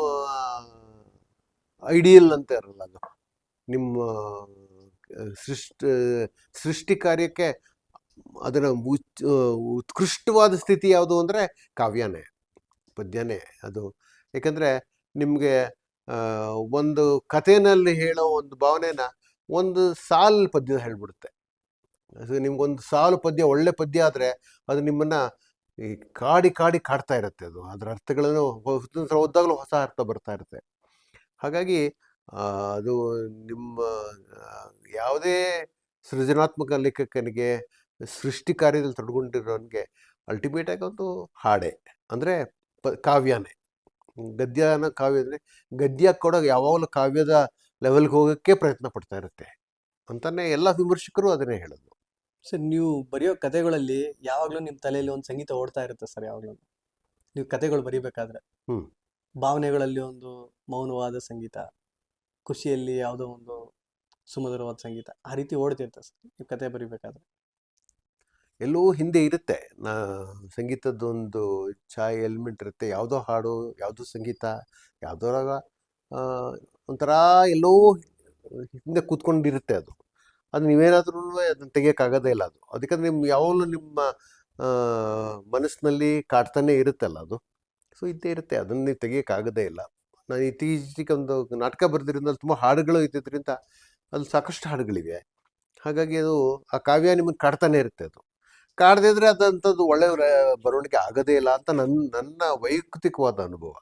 Speaker 2: ಐಡಿಯಲ್ ಅಂತ ಇರಲ್ಲ, ಅದು ನಿಮ್ಮ ಸೃಷ್ಟಿ ಕಾರ್ಯಕ್ಕೆ ಅದರ ಉತ್ಕೃಷ್ಟವಾದ ಸ್ಥಿತಿ ಯಾವುದು ಅಂದರೆ ಕಾವ್ಯನೇ, ಪದ್ಯನೇ ಅದು. ಏಕೆಂದರೆ ನಿಮಗೆ ಒಂದು ಕಥೆಯಲ್ಲಿ ಹೇಳೋ ಒಂದು ಭಾವನೆನ ಒಂದು ಸಾಲು ಪದ್ಯ ಹೇಳ್ಬಿಡುತ್ತೆ. ಅದು ನಿಮ್ಗೊಂದು ಸಾಲು ಪದ್ಯ, ಒಳ್ಳೆ ಪದ್ಯ ಆದರೆ ಅದು ನಿಮ್ಮನ್ನು ಈ ಕಾಡ್ತಾ ಇರುತ್ತೆ. ಅದರ ಅರ್ಥಗಳನ್ನು ಓದಾಗಲೂ ಹೊಸ ಅರ್ಥ ಬರ್ತಾ ಇರುತ್ತೆ. ಹಾಗಾಗಿ ಅದು ನಿಮ್ಮ ಯಾವುದೇ ಸೃಜನಾತ್ಮಕ ಲೇಖಕನಿಗೆ, ಸೃಷ್ಟಿ ಕಾರ್ಯದಲ್ಲಿ ತೊಡ್ಕೊಂಡಿರೋನಿಗೆ ಅಲ್ಟಿಮೇಟಾಗಿ ಒಂದು ಹಾಡೆ ಅಂದರೆ ಕಾವ್ಯನೇ. ಕಾವ್ಯ ಅಂದರೆ ಗದ್ಯ ಕೂಡ ಯಾವಾಗಲೂ ಕಾವ್ಯದ ಲೆವೆಲ್ಗೆ ಹೋಗೋಕ್ಕೆ ಪ್ರಯತ್ನ ಪಡ್ತಾ ಇರುತ್ತೆ ಅಂತಲೇ ಎಲ್ಲ ವಿಮರ್ಶಕರು ಅದನ್ನೇ ಹೇಳೋದು.
Speaker 1: ಸರ್, ನೀವು ಬರೆಯೋ ಕತೆಗಳಲ್ಲಿ ಯಾವಾಗಲೂ ನಿಮ್ಮ ತಲೆಯಲ್ಲಿ ಒಂದು ಸಂಗೀತ ಓಡ್ತಾ ಇರುತ್ತೆ ಸರ್. ಯಾವಾಗಲೂ ನೀವು ಕತೆಗಳು ಬರಿಬೇಕಾದ್ರೆ ಭಾವನೆಗಳಲ್ಲಿ ಒಂದು ಮೌನವಾದ ಸಂಗೀತ, ಖುಷಿಯಲ್ಲಿ ಯಾವುದೋ ಒಂದು ಸುಮಧುರವಾದ ಸಂಗೀತ, ಆ ರೀತಿ ಓಡ್ತಿರುತ್ತೆ ಸರ್ ನೀವು ಕತೆ ಬರಿಬೇಕಾದ್ರೆ.
Speaker 2: ಎಲ್ಲೋ ಹಿಂದೆ ಇರುತ್ತೆ, ಸಂಗೀತದ್ದೊಂದು ಛಾಯೆ ಎಲಿಮೆಂಟ್ ಇರುತ್ತೆ. ಯಾವುದೋ ಹಾಡು, ಯಾವುದೋ ಸಂಗೀತ, ಯಾವುದೋ ರಾಗ, ಒಂಥರ ಎಲ್ಲೋ ಹಿಂದೆ ಕೂತ್ಕೊಂಡಿರುತ್ತೆ. ಅದು ನೀವೇನಾದ್ರೂ ಅದನ್ನು ತೆಗಿಯೋಕ್ಕಾಗೋದೇ ಇಲ್ಲ. ಅದಕ್ಕೆ ಯಾವಾಗಲೂ ನಿಮ್ಮ ಮನಸ್ಸಿನಲ್ಲಿ ಕಾಡ್ತಾನೆ ಇರುತ್ತಲ್ಲ ಅದು. ಸೊ ಇದ್ದೇ ಇರುತ್ತೆ, ಅದನ್ನು ನೀವು ತೆಗಿಯೋಕ್ಕಾಗೋದೇ ಇಲ್ಲ. ನಾನು ಇತ್ತೀಚೆಗೆ ಒಂದು ನಾಟಕ ಬರೆದಿರೋದ್ರಲ್ಲಿ ತುಂಬ ಹಾಡುಗಳು ಇದ್ದಿದ್ದರಿಂದ ಅದು ಸಾಕಷ್ಟು ಹಾಡುಗಳಿವೆ. ಹಾಗಾಗಿ ಅದು ಆ ಕಾವ್ಯ ನಿಮಗೆ ಕಾಡ್ತಾನೆ ಇರುತ್ತೆ. ಅದು ಕಾಡದೇ ಇದ್ರೆ ಅದಂಥದ್ದು ಒಳ್ಳೆ ಬರವಣಿಗೆ ಆಗೋದೇ ಇಲ್ಲ ಅಂತ ನನ್ನ ವೈಯಕ್ತಿಕವಾದ ಅನುಭವ.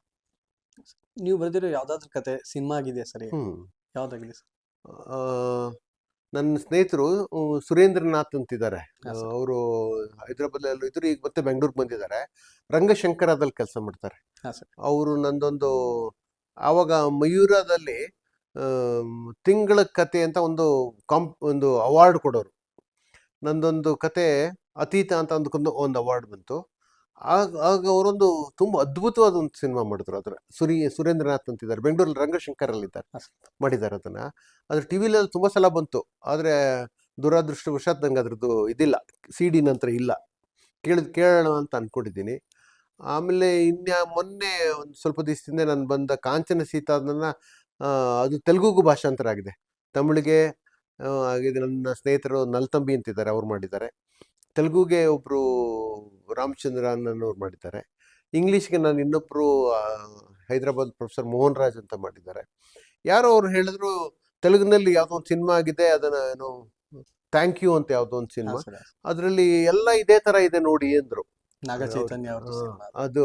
Speaker 1: ನೀವು ಬರೆದಿರೋ ಯಾವುದಾದ್ರೂ ಕತೆ ಸಿನಿಮಾ ಆಗಿದೆಯಾ ಸರ್?
Speaker 2: ಹ್ಮ್.
Speaker 1: ಯಾವುದಾಗಿದೆ ಸರ್?
Speaker 2: ಆ, ನನ್ನ ಸ್ನೇಹಿತರು ಸುರೇಂದ್ರನಾಥ್ ಅಂತಿದ್ದಾರೆ.
Speaker 1: ಹಾಂ ಸರ್.
Speaker 2: ಅವರು ಹೈದರಾಬಾದಲ್ಲೂ ಇದ್ರು, ಈಗ ಮತ್ತೆ ಬೆಂಗಳೂರಿಗೆ ಬಂದಿದ್ದಾರೆ. ರಂಗಶಂಕರದಲ್ಲಿ ಕೆಲಸ ಮಾಡ್ತಾರೆ.
Speaker 1: ಹಾಂ ಸರ್.
Speaker 2: ಅವರು ನಂದೊಂದು ಆವಾಗ ಮಯೂರದಲ್ಲಿ ತಿಂಗಳ ಕತೆ ಅಂತ ಒಂದು ಅವಾರ್ಡ್ ಕೊಡೋರು. ನಂದೊಂದು ಕತೆ ಅತೀತ ಅಂತ ಒಂದು ಅವಾರ್ಡ್ ಬಂತು. ಆಗ ಅವರೊಂದು ತುಂಬ ಅದ್ಭುತವಾದ ಒಂದು ಸಿನಿಮಾ ಮಾಡಿದ್ರು. ಅದರ ಸುರೇಂದ್ರನಾಥ್ ಅಂತಿದ್ದಾರೆ, ಬೆಂಗಳೂರಲ್ಲಿ ರಂಗಶಂಕರಲ್ಲಿದ್ದಾರೆ, ಮಾಡಿದ್ದಾರೆ ಅದನ್ನು. ಅದ್ರ ಟಿ ವಿಲಿ ತುಂಬ ಸಲ ಬಂತು. ಆದರೆ ದುರಾದೃಷ್ಟವಶಾತ್ ನಂಗೆ ಅದ್ರದ್ದು ಇದಿಲ್ಲ, CD ನಂತರ ಇಲ್ಲ. ಕೇಳೋಣ ಅಂತ ಅಂದ್ಕೊಂಡಿದ್ದೀನಿ. ಆಮೇಲೆ ಮೊನ್ನೆ ಒಂದು ಸ್ವಲ್ಪ ದಿವಸದಿಂದ ನಾನು ಬಂದ ಕಾಂಚನ ಸೀತಾ ಅದನ್ನು ಅದು ತೆಲುಗುಗೂ ಭಾಷಾಂತರ ಆಗಿದೆ, ತಮಿಳಿಗೆ ಆಗಿದೆ. ನನ್ನ ಸ್ನೇಹಿತರು ನಲ್ತಂಬಿ ಅಂತಿದ್ದಾರೆ, ಅವ್ರು ಮಾಡಿದ್ದಾರೆ. ತೆಲುಗುಗೆ ಒಬ್ಬರು ರಾಮಚಂದ್ರನ್ ಅನ್ನೋರು ಮಾಡಿದ್ದಾರೆ. ಇಂಗ್ಲೀಷ್ಗೆ ನಾನು ಇನ್ನೊಬ್ಬರು ಹೈದರಾಬಾದ್ ಪ್ರೊಫೆಸರ್ ಮೋಹನ್ ರಾಜ್ ಅಂತ ಮಾಡಿದ್ದಾರೆ. ಯಾರೋ ಅವ್ರು ಹೇಳಿದ್ರು ತೆಲುಗಿನಲ್ಲಿ ಯಾವುದೋ ಒಂದು ಸಿನಿಮಾ ಆಗಿದೆ, ಅದನ್ನು ಏನು ಥ್ಯಾಂಕ್ ಯು ಅಂತ ಯಾವುದೋ ಒಂದು ಸಿನಿಮಾ, ಅದರಲ್ಲಿ ಎಲ್ಲ ಇದೇ ಥರ ಇದೆ ನೋಡಿ ಅಂದರು.
Speaker 1: ನಾಗ ಚೈತನ್ಯ ಅವ್ರದ್ದು ಸಿನಿಮಾ.
Speaker 2: ಅದು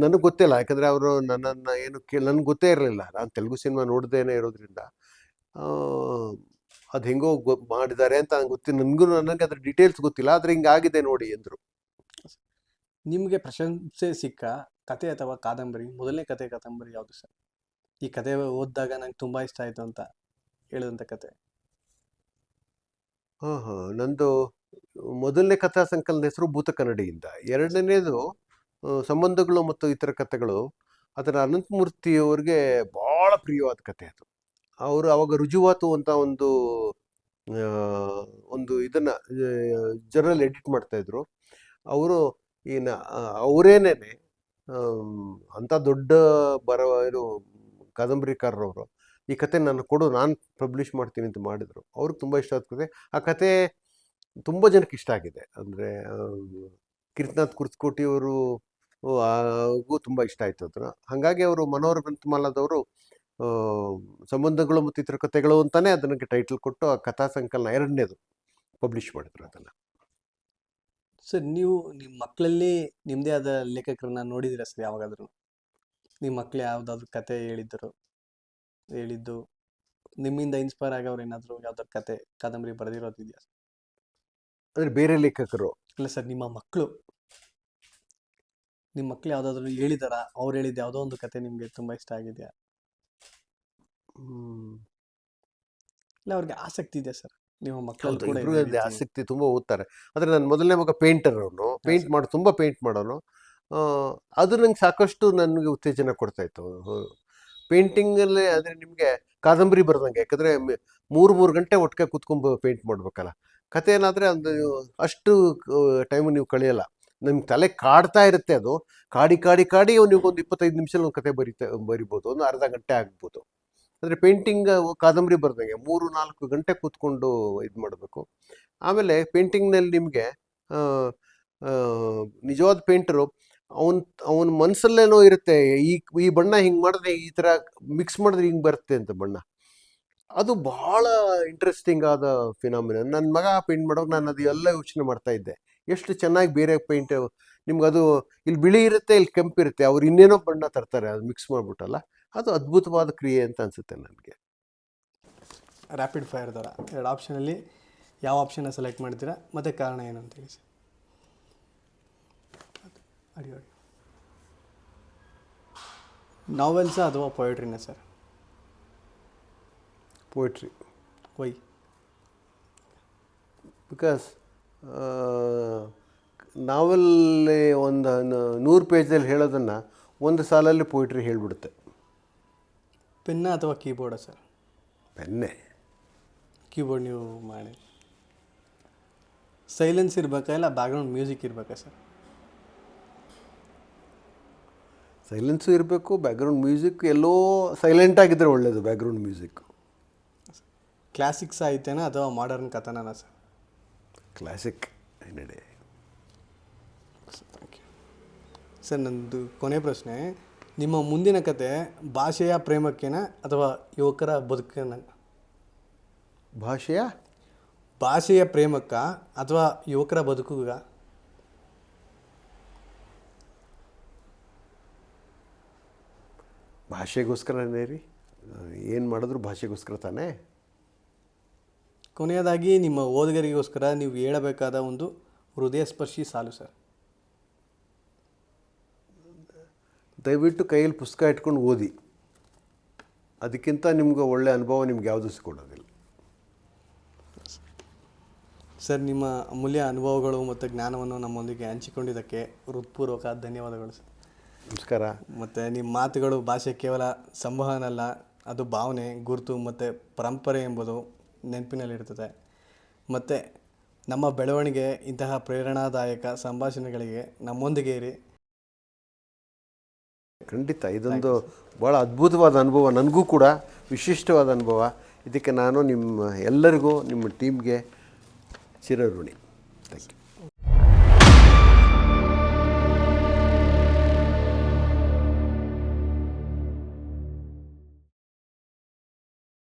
Speaker 2: ನನಗೆ ಗೊತ್ತಿಲ್ಲ, ಯಾಕಂದರೆ ಅವರು ನನ್ನನ್ನು ಏನು ನನಗೆ ಗೊತ್ತೇ ಇರಲಿಲ್ಲ. ನಾನು ತೆಲುಗು ಸಿನಿಮಾ ನೋಡ್ದೇನೆ ಇರೋದ್ರಿಂದ ಅದು ಹೆಂಗೋ ಮಾಡಿದ್ದಾರೆ ಅಂತ ನನಗೆ ಅದ್ರ ಡೀಟೇಲ್ಸ್ ಗೊತ್ತಿಲ್ಲ. ಆದರೆ ಹಿಂಗಾಗಿದೆ ನೋಡಿ ಅಂದರು.
Speaker 1: ನಿಮಗೆ ಪ್ರಶಂಸೆ ಸಿಕ್ಕ ಕತೆ ಅಥವಾ ಕಾದಂಬರಿ, ಮೊದಲನೇ ಕತೆ ಕಾದಂಬರಿ ಯಾವುದು ಸರ್? ಈ ಕತೆ ಓದಿದಾಗ ನಂಗೆ ತುಂಬ ಇಷ್ಟ ಆಯಿತು ಅಂತ ಹೇಳಿದಂಥ ಕತೆ.
Speaker 2: ನಂದು ಮೊದಲನೇ ಕಥಾ ಸಂಕಲನದ ಹೆಸರು ಭೂತ ಕನ್ನಡಿಯಿಂದ. ಎರಡನೇದು ಸಂಬಂಧಗಳು ಮತ್ತು ಇತರ ಕಥೆಗಳು. ಅದರ ಅನಂತಮೂರ್ತಿಯವ್ರಿಗೆ ಭಾಳ ಪ್ರಿಯವಾದ ಕತೆ ಅದು. ಅವರು ಅವಾಗ ರುಜುವಾತು ಅಂತ ಒಂದು ಇದನ್ನು ಜರ್ನಲ್ ಎಡಿಟ್ ಮಾಡ್ತಾಯಿದ್ರು. ಅವರು ಅವರೇನೇನೆ ಅಂಥ ದೊಡ್ಡ ಇದು ಕಾದಂಬರಿಕಾರರವರು ಈ ಕತೆ ನಾನು ಪಬ್ಲಿಷ್ ಮಾಡ್ತೀನಿ ಅಂತ ಮಾಡಿದರು. ಅವ್ರಿಗೆ ತುಂಬ ಇಷ್ಟ ಆದ ಕತೆ. ಆ ಕತೆ ತುಂಬ ಜನಕ್ಕೆ ಇಷ್ಟ ಆಗಿದೆ. ಅಂದರೆ ಕೀರ್ತನಾಥ್ ಕುರ್ತಕೋಟಿಯವರು ತುಂಬ ಇಷ್ಟ ಆಯಿತು ಅದನ್ನು. ಹಾಗಾಗಿ ಅವರು ಮನೋಹರ ಗ್ರಂಥಮಾಲಾದವರು ಸಂಬಂಧಗಳು ಮತ್ತು ಇತರ ಕಥೆಗಳು ಅಂತಲೇ ಅದಕ್ಕೆ ಟೈಟಲ್ ಕೊಟ್ಟು ಆ ಕಥಾ ಸಂಕಲನ ಎರಡನೇದು ಪಬ್ಲಿಷ್ ಮಾಡಿದ್ರು ಅದನ್ನು.
Speaker 1: ಸರ್, ನೀವು ನಿಮ್ಮ ಮಕ್ಕಳಲ್ಲಿ ನಿಮ್ಮದೇ ಆದ ಲೇಖಕರನ್ನ ನೋಡಿದ್ದೀರಾ ಸರ್ ಯಾವಾಗಾದ್ರೂ? ನಿಮ್ಮ ಮಕ್ಕಳು ಯಾವುದಾದ್ರೂ ಕತೆ ಹೇಳಿದ್ದು ನಿಮ್ಮಿಂದ ಇನ್ಸ್ಪೈರ್ ಆಗೋರು ಏನಾದರೂ ಯಾವ್ದಾದ್ರು ಕತೆ ಕಾದಂಬರಿ ಬರೆದಿರೋದಿದೆಯಾ?
Speaker 2: ಅಂದರೆ ಬೇರೆ ಲೇಖಕರು?
Speaker 1: ಇಲ್ಲ ಸರ್, ನಿಮ್ಮ ಮಕ್ಕಳು ಯಾವುದಾದ್ರೂ ಹೇಳಿದಾರಾ? ಅವ್ರು ಹೇಳಿದ ಯಾವುದೋ ಒಂದು ಕತೆ ನಿಮಗೆ ತುಂಬ ಇಷ್ಟ ಆಗಿದೆಯಾ? ಇಲ್ಲ ಅವ್ರಿಗೆ ಆಸಕ್ತಿ ಇದೆ ಸರ್ ನಿಮ್ಮ ಮಕ್ಕಳಲ್ಲಿ ಕೂಡ?
Speaker 2: ಇಬ್ಬರು ಆಸಕ್ತಿ, ತುಂಬ ಓದ್ತಾರೆ. ಆದರೆ ನನ್ನ ಮೊದಲನೇ ಮಗ ಪೇಂಟರ್, ಅವನು ತುಂಬ ಪೇಂಟ್ ಮಾಡೋನು. ಅದು ನಂಗೆ ಸಾಕಷ್ಟು ನನಗೆ ಉತ್ತೇಜನ ಕೊಡ್ತಾಯಿತ್ತು ಪೇಂಟಿಂಗಲ್ಲೇ. ಆದರೆ ನಿಮಗೆ ಕಾದಂಬರಿ ಬರ್ದಂಗೆ, ಯಾಕಂದರೆ 3 ಗಂಟೆ ಒಟ್ಟಿಗೆ ಕೂತ್ಕೊಂಡು ಪೇಂಟ್ ಮಾಡಬೇಕಲ್ಲ. ಕತೆ ಏನಾದರೆ ಒಂದು ಅಷ್ಟು ಟೈಮು ನೀವು ಕಳೆಯಲ್ಲ, ನಿಮ್ಗೆ ತಲೆ ಕಾಡ್ತಾ ಇರುತ್ತೆ. ಅದು ಕಾಡಿ ನಿಮ್ಗೊಂದು 25 ನಿಮಿಷದಲ್ಲಿ ಒಂದು ಕತೆ ಬರಿಬೋದು, ಒಂದು ಅರ್ಧ ಗಂಟೆ ಆಗ್ಬೋದು. ಅಂದರೆ ಪೇಂಟಿಂಗ್ ಕಾದಂಬರಿ ಬರ್ದಂಗೆ 3-4 ಗಂಟೆ ಕೂತ್ಕೊಂಡು ಇದು ಮಾಡಬೇಕು. ಆಮೇಲೆ ಪೇಂಟಿಂಗ್ನಲ್ಲಿ ನಿಮಗೆ ನಿಜವಾದ ಪೇಂಟರು ಅವನ ಮನಸ್ಸಲ್ಲೇನೋ ಇರುತ್ತೆ, ಈ ಬಣ್ಣ ಹಿಂಗೆ ಮಾಡಿದ್ರೆ ಈ ಥರ ಮಿಕ್ಸ್ ಮಾಡಿದ್ರೆ ಹಿಂಗೆ ಬರುತ್ತೆ ಅಂತ ಬಣ್ಣ. ಅದು ಭಾಳ ಇಂಟ್ರೆಸ್ಟಿಂಗ್ ಆದ ಫಿನಾಮಿನ. ನನ್ನ ಮಗ ಪೇಂಟ್ ಮಾಡೋಕೆ ನಾನು ಅದು ಎಲ್ಲ ಯೋಚನೆ ಮಾಡ್ತಾ ಇದ್ದೆ, ಎಷ್ಟು ಚೆನ್ನಾಗಿ ಬೇರೆ ಪೇಂಟ್ ನಿಮ್ಗೆ ಅದು ಇಲ್ಲಿ ಬಿಳಿ ಇರುತ್ತೆ, ಇಲ್ಲಿ ಕೆಂಪು ಇರುತ್ತೆ, ಅವ್ರು ಇನ್ನೇನೋ ಬಣ್ಣ ತರ್ತಾರೆ ಅದು ಮಿಕ್ಸ್ ಮಾಡಿಬಿಟ್ಟಲ್ಲ. ಅದು ಅದ್ಭುತವಾದ ಕ್ರಿಯೆ ಅಂತ ಅನಿಸುತ್ತೆ ನನಗೆ.
Speaker 1: ರ್ಯಾಪಿಡ್ ಫೈರ್ ಥರ 2 ಆಪ್ಷನಲ್ಲಿ ಯಾವ ಆಪ್ಷನ್ನ ಸೆಲೆಕ್ಟ್ ಮಾಡ್ತೀರಾ ಮತ್ತು ಕಾರಣ ಏನು ಅಂತ ಹೇಳಿ ಸರ್. ಅಡಿ ನಾವೆಲ್ಸಾ ಅಥವಾ ಪೊಯೆಟ್ರಿನ ಸರ್?
Speaker 2: ಪೋಯ್ಟ್ರಿ.
Speaker 1: ವೈ?
Speaker 2: ಬಿಕಾಸ್ ನಾವೆಲ್ಲಿ ಒಂದು 100 ಪೇಜಲ್ಲಿ ಹೇಳೋದನ್ನು ಒಂದು ಸಾಲಲ್ಲಿ ಪೋಯ್ಟ್ರಿ ಹೇಳಿಬಿಡುತ್ತೆ.
Speaker 1: ಪೆನ್ನ ಅಥವಾ ಕೀಬೋರ್ಡಾ ಸರ್?
Speaker 2: ಪೆನ್ನೇ.
Speaker 1: ಕೀಬೋರ್ಡ್ ನೀವು ಮಾಡಿ. ಸೈಲೆನ್ಸ್ ಇರಬೇಕಾ ಇಲ್ಲ ಬ್ಯಾಕ್ಗ್ರೌಂಡ್ ಮ್ಯೂಸಿಕ್ ಇರಬೇಕಾ ಸರ್?
Speaker 2: ಸೈಲೆನ್ಸು ಇರಬೇಕು, ಬ್ಯಾಕ್ಗ್ರೌಂಡ್ ಮ್ಯೂಸಿಕ್ ಎಲ್ಲೋ ಸೈಲೆಂಟಾಗಿದ್ದರೆ ಒಳ್ಳೆಯದು. Background music.
Speaker 1: ಕ್ಲಾಸಿಕ್ ಸಾಹಿತ್ಯನ ಅಥವಾ ಮಾಡರ್ನ್ ಕಥನನ ಸರ್?
Speaker 2: ಕ್ಲಾಸಿಕ್ ನಡೆ.
Speaker 1: Thank you sir. ನನ್ನದು ಕೊನೆ ಪ್ರಶ್ನೆ, ನಿಮ್ಮ ಮುಂದಿನ ಕತೆ ಭಾಷೆಯ ಪ್ರೇಮಕ್ಕೇನ ಅಥವಾ ಯುವಕರ ಬದುಕೇನ? ಭಾಷೆಯ ಪ್ರೇಮಕ್ಕ ಅಥವಾ ಯುವಕರ ಬದುಕುಗ?
Speaker 2: ಭಾಷೆಗೋಸ್ಕರನೇ ರೀ, ಏನು ಮಾಡಿದ್ರು ಭಾಷೆಗೋಸ್ಕರ ತಾನೇ.
Speaker 1: ಕೊನೆಯದಾಗಿ ನಿಮ್ಮ ಓದುಗರಿಗೋಸ್ಕರ ನೀವು ಹೇಳಬೇಕಾದ ಒಂದು ಹೃದಯ ಸ್ಪರ್ಶಿ ಸಾಲು ಸರ್.
Speaker 2: ದಯವಿಟ್ಟು ಕೈಯಲ್ಲಿ ಪುಸ್ತಕ ಇಟ್ಕೊಂಡು ಓದಿ, ಅದಕ್ಕಿಂತ ನಿಮ್ಗೆ ಒಳ್ಳೆ ಅನುಭವ ನಿಮ್ಗೆ ಯಾವುದೂ ಸಿಗೋದಿಲ್ಲ.
Speaker 1: ಸರ್, ನಿಮ್ಮ ಅಮೂಲ್ಯ ಅನುಭವಗಳು ಮತ್ತು ಜ್ಞಾನವನ್ನು ನಮ್ಮೊಂದಿಗೆ ಹಂಚಿಕೊಂಡಿದ್ದಕ್ಕೆ ಹೃತ್ಪೂರ್ವಕ ಧನ್ಯವಾದಗಳು ಸರ್.
Speaker 2: ನಮಸ್ಕಾರ.
Speaker 1: ಮತ್ತು ನಿಮ್ಮ ಮಾತುಗಳು ಭಾಷೆ ಕೇವಲ ಸಂವಹನ ಅಲ್ಲ, ಅದು ಭಾವನೆ, ಗುರುತು ಮತ್ತು ಪರಂಪರೆ ಎಂಬುದು ನೆನಪಿನಲ್ಲಿರ್ತದೆ. ಮತ್ತು ನಮ್ಮ ಬೆಳವಣಿಗೆ ಇಂತಹ ಪ್ರೇರಣಾದಾಯಕ ಸಂಭಾಷಣೆಗಳಿಗೆ ನಮ್ಮೊಂದಿಗೆ ಇರಿ.
Speaker 2: ಖಂಡಿತ ಇದೊಂದು ಭಾಳ ಅದ್ಭುತವಾದ ಅನುಭವ, ನನಗೂ ಕೂಡ ವಿಶಿಷ್ಟವಾದ ಅನುಭವ. ಇದಕ್ಕೆ ನಾನು ನಿಮ್ಮ ಎಲ್ಲರಿಗೂ, ನಿಮ್ಮ ಟೀಮ್ಗೆ ಚಿರಋಣಿ. Thank you.